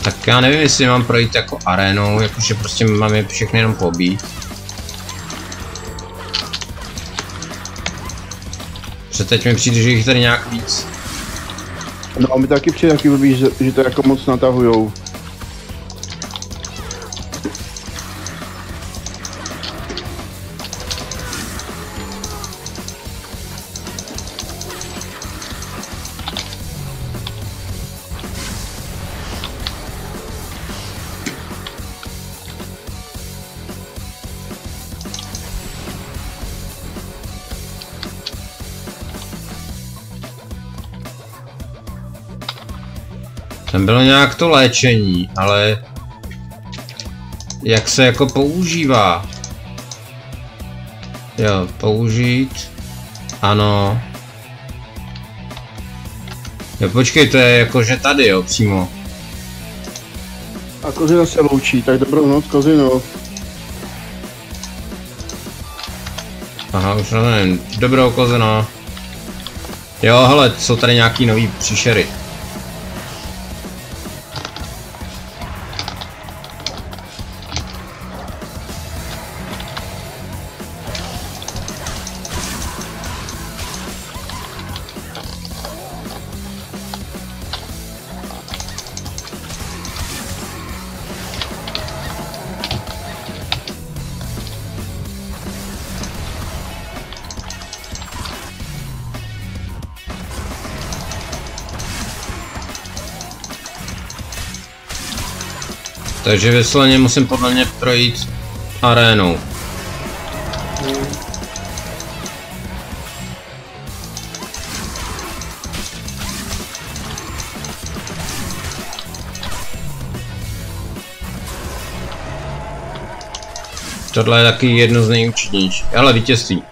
Tak já nevím, jestli mám projít jako arénou, jakože prostě mám je všechny jenom pobít. Protože teď mi přijde, že jich tady nějak víc. No a mi taky přijde taky blbý, že to jako moc natahujou. Tam bylo nějak to léčení, ale jak se jako používá? Jo, použít. Ano. Jo, počkej, to je jakože tady, jo, přímo. A Kozino se loučí, tak dobrou noc, Kozino. Aha, už nevím. Dobrou, Kozino. Jo, hele, jsou tady nějaký nový příšery. Takže vysloveně musím podle mě projít arénou. Tohle je taky jedno z nejúčinnějších, ale vítězství.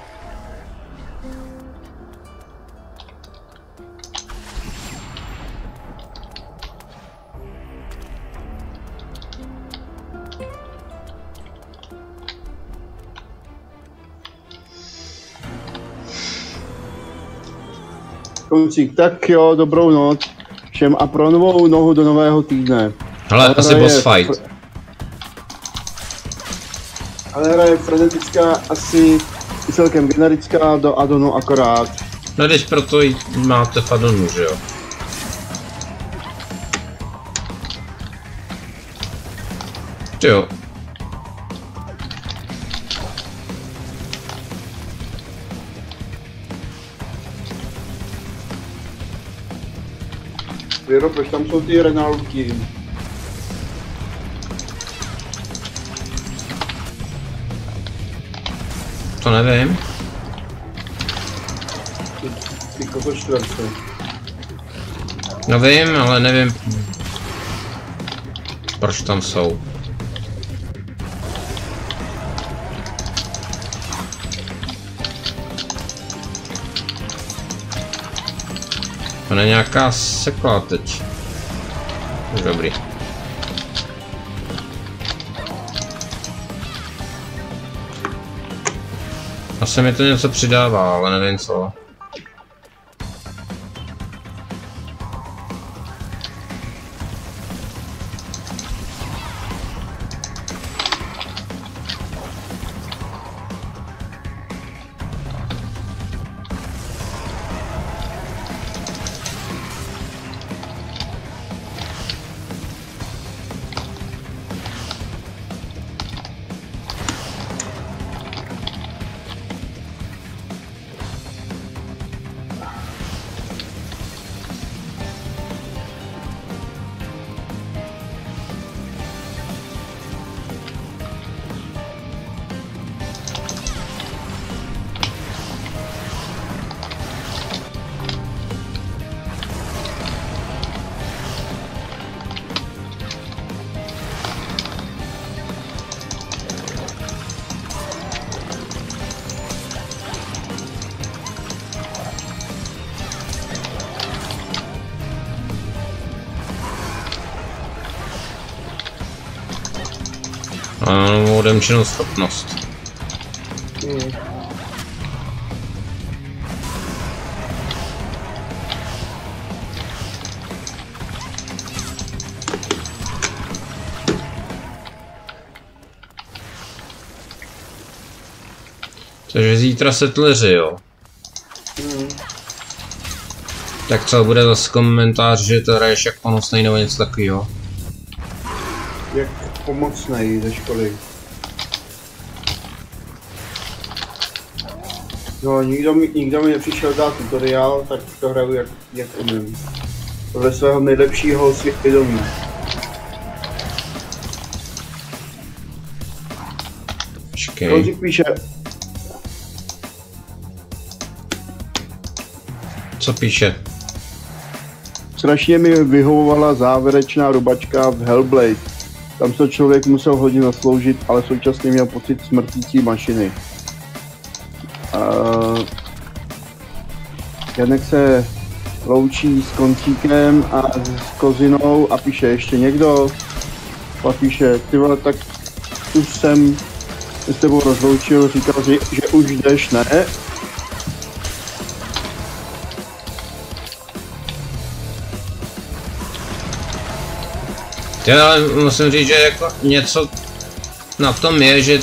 Koncík, tak jo, dobrou noc všem a pro novou nohu do nového týdne. Hele, asi boss fight. Ale hra je frenetická, asi celkem generická, do addonu akorát. No když proto jí máte v addonu, že jo? Jo. Věro, proč tam jsou ty Renaultky? To nevím. Ty kokočtverce. No vím, ale nevím, proč tam jsou. To je nějaká sekla teď. Dobrý. Asi mi to něco přidává, ale nevím co. Ano, odemčenou schopnost. Takže zítra setleři, jo. Tak co, bude zase komentář, že to hraješ jak ponosnej nebo něco takového? Jak pomocnej ze školy. No, nikdo mi nepřišel dát tutoriál, tak to hraju jak umím. Podle svého nejlepšího svědomí. Počkej. Píše. Co píše? strašně mi vyhovovala závěrečná rubačka v Hellblade. Tam se člověk musel hodně zasloužit, ale současně měl pocit smrtící mašiny. Janek se loučí s koncíkem a s kozinou a píše ještě někdo. A píše, ty vole, tak už jsem s tebou rozloučil, říkal, že už jdeš, ne? Já ale musím říct, že jako něco na tom je, že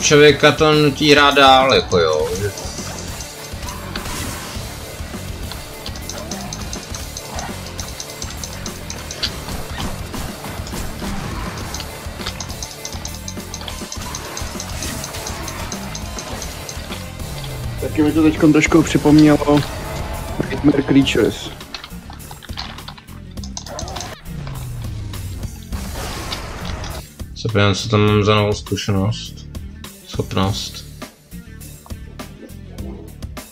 člověka to nutí hrát dál, jako jo. Taky mi to teď trošku připomnělo Nightmare Creatures. Se podívám, co tam mám za novou zkušenost. Schopnost.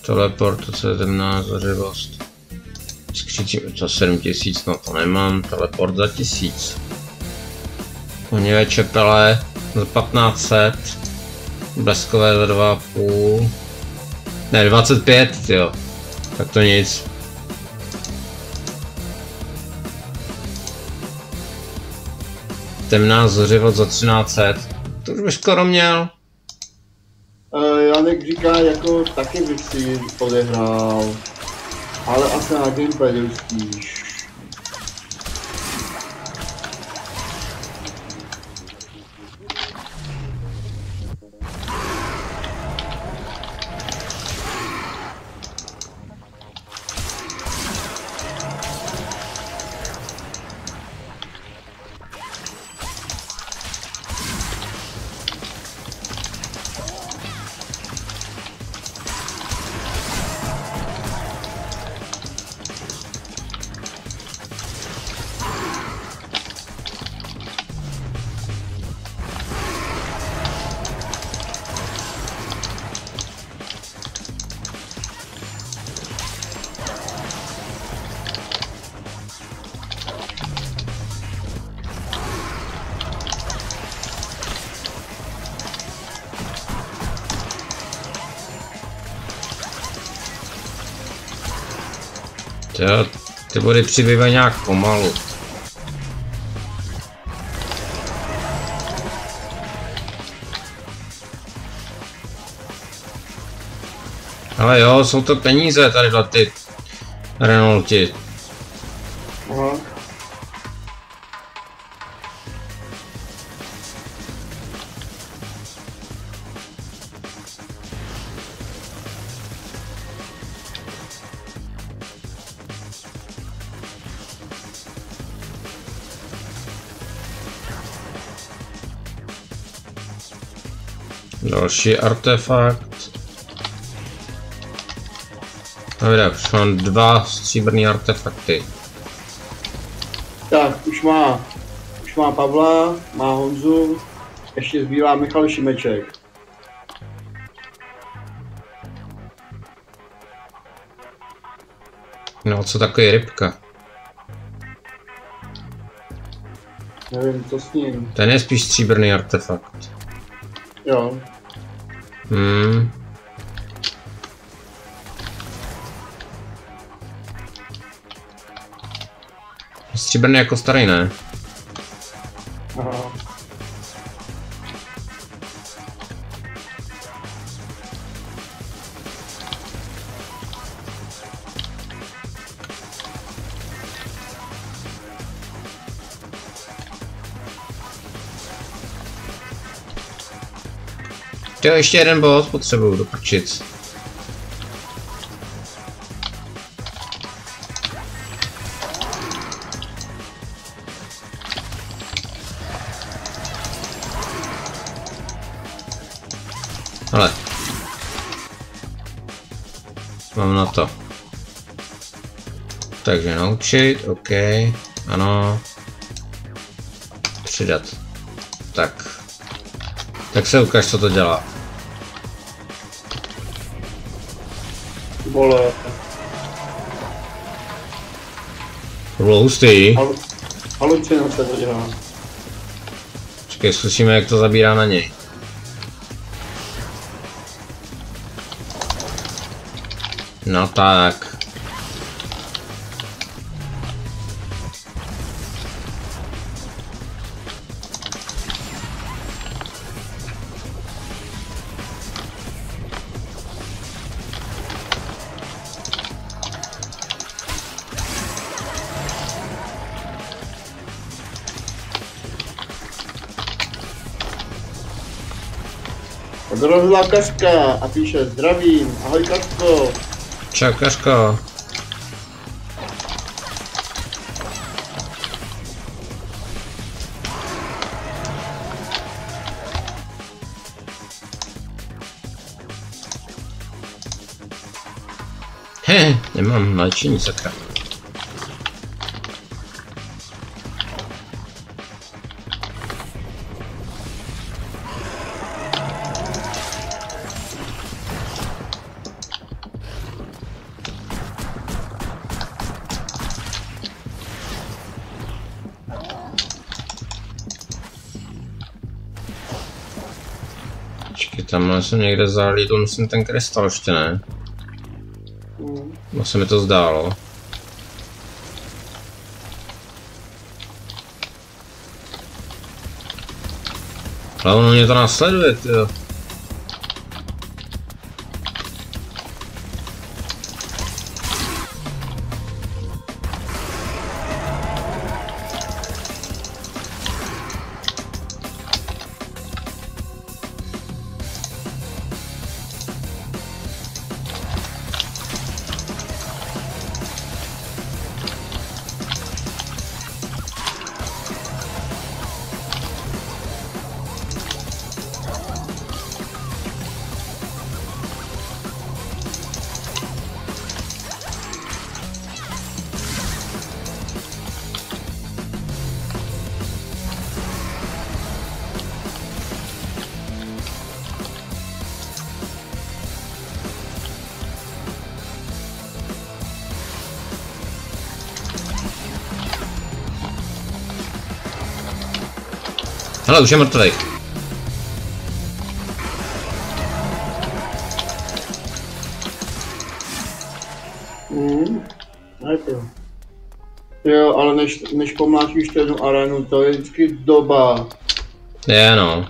Teleportace, temná zařivost. Skříčím za 7000, no to nemám. Teleport za 1000. Ohnivé čepele za 1500. Bleskové za 2,5. Ne, 25, jo. Tak to nic. Temná zořivost za 1300. To už bych skoro měl. Janek říká, jako taky bych si odehrál. Ale asi na gamepadu spíš. Jo, ty body přibývají nějak pomalu. Ale jo, jsou to peníze tadyhle ty Renaulti. Aha. Další artefakt. Dobré, už mám 2 stříbrný artefakty. Tak, už má Pavla, má Honzu, ještě zbývá Michal Šimeček. No, co takový rybka? Nevím, co s ním. Ten je spíš stříbrný artefakt. Jo. Stříbrný jako starý, ne? Aha. Jo, ještě jeden bod potřebuju doprčit. Ale mám na to. Takže naučit, OK, ano. Přidat. Tak se ukáž, co to dělá. Vole. Hustý. Halucinace to dělá. Počkej, zkusíme, jak to zabírá na něj. No tak. Odrozla Kaška a píše zdravím, ahoj Kaško. Čau Kaško. Nemám léčení, sakra. Tamhle jsem někde zahlídl, myslím ten krystal ještě ne. No se mi to zdálo. Ale ono mě to následuje, tyjo. Hele, už je mrtvej. Jo, ale než pomláčíš tu jednu arénu, to je vždycky doba. Je no.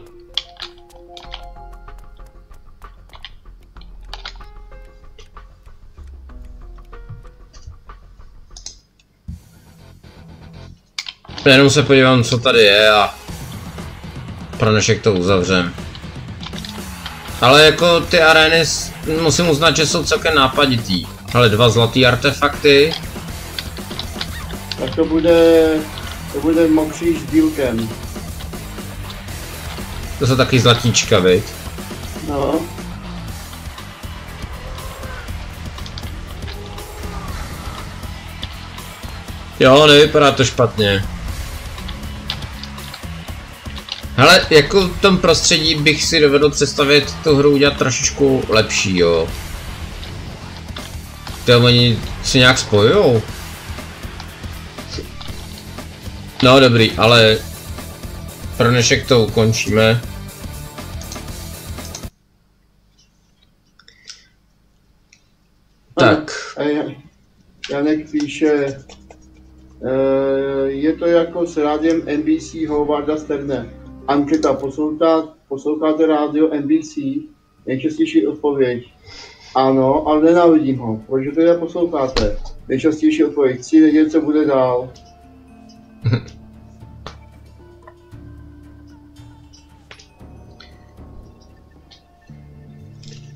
Jenom se podívám, co tady je a pro dnešek to uzavřem. Ale jako ty arény musím uznat, že jsou celkem nápaditý. Ale 2 zlatý artefakty. Tak to bude mokří s dílkem. To jsou taky zlatíčka, viď? No. Jo, nevypadá to špatně. Hele, jako v tom prostředí bych si dovedl představit tu hru udělat trošičku lepší, jo. To oni si nějak spojujou. No dobrý, ale pro dnešek to ukončíme. Tak. Janek píše, je to jako s rádiem NBC Howarda Sterne. Anketa, posloucháte rádio NBC? Nejčastější odpověď. Ano, ale nenávidím ho. Proč to teda posloucháte? Nejčastější odpověď. Chci vědět, co bude dál.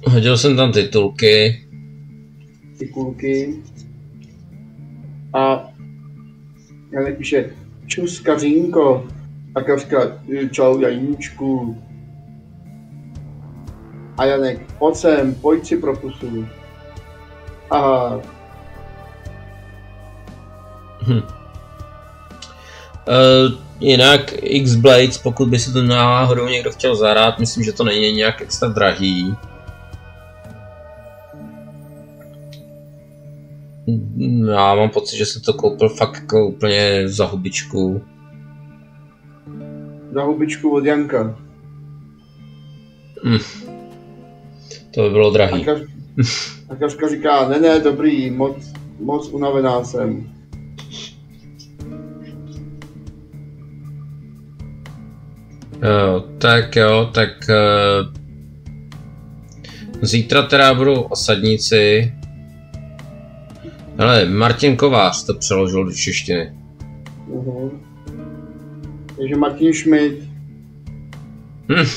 Hodil jsem tam titulky. A Janek píše, čus Kařínko. A Kařka, čau Janíčku. A Janek, pojď sem, pojď si pro pusu. Aha. Jinak X-Blades, pokud by si to náhodou někdo chtěl zahrát, myslím, že to není nějak extra drahý. Já mám pocit, že jsem to koupil fakt jako úplně za hubičku. Za hubičku od Janka. To by bylo drahý. A Kaška říká, ne, dobrý, moc unavená jsem. Jo, tak zítra teda budou osadníci. Ale Martin Kovář to přeložil do češtiny. Takže Martin Schmidt.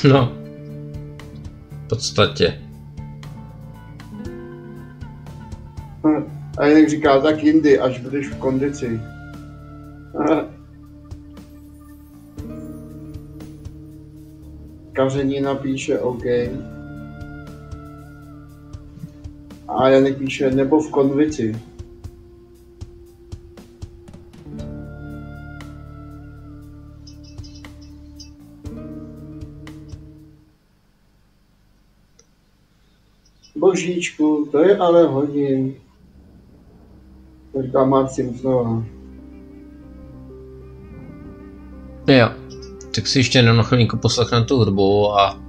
No. V podstatě. A jinak říká, tak jindy, až budeš v kondici. Kařenina píše OK. A Janek píše, nebo v konvici. Božíčku, to je ale hodin. To říká Marcin znova. Jo, tak si ještě na chvilinku poslechneme tu hudbu a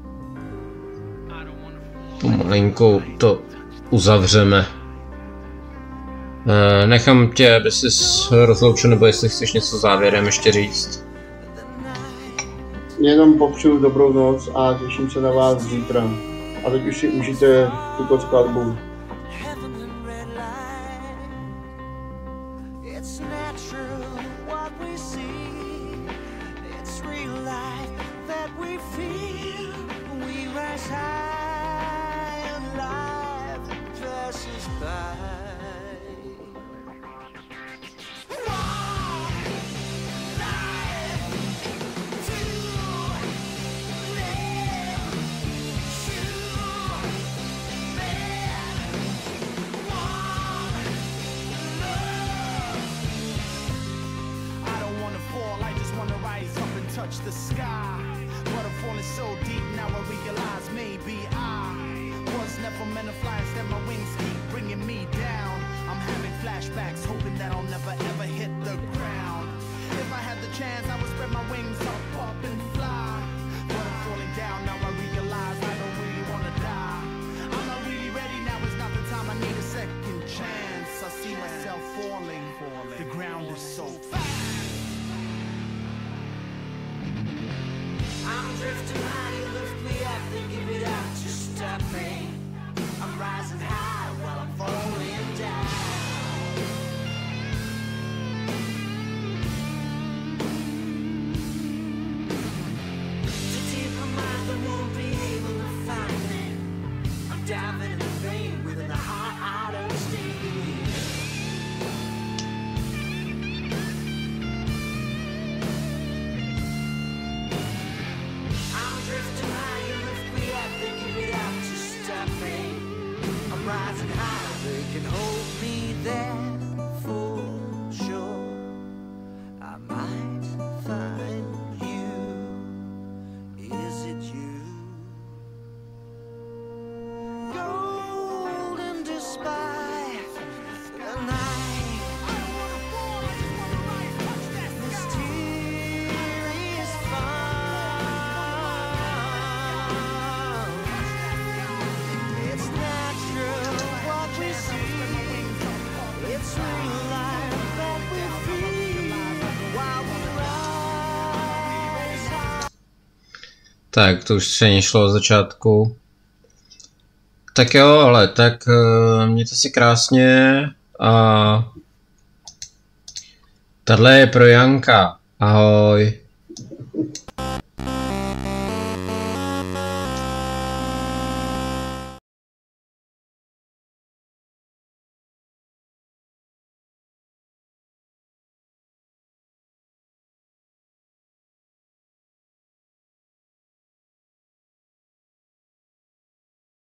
pomalinku to uzavřeme. Nechám tě, aby jsi rozloučil, nebo jestli chceš něco závěrem ještě říct. Jenom popřeju dobrou noc a těším se na vás zítra. A teď už si užijte tuto skladbu. The sky, but I'm falling so deep now I realize maybe I was never meant to fly. Instead my wings keep bringing me down. I'm having flashbacks, hoping that I'll never ever hit the ground. If I had the chance I would spread my wings up and fly, but I'm falling down now I realize I don't really want to die. I'm not really ready now, it's not the time, I need a second chance. I see myself falling. The ground is so fast. I'm drifting high, you lift me up, then give it up to stop me. I'm rising high while I'm falling down. To deep my mind, I won't be able to find me. I'm diving in the vein within the heart out of steam. Rising high, they can hold me there for sure. I might find you. Is it you? Golden despite the night. Mysterious fun. It's natural. It's real life that we feel while we rise. Tak, to už stejně šlo od začátku. Tak jo, ale tak mějte si krásně a tahle je pro Janka. Ahoj.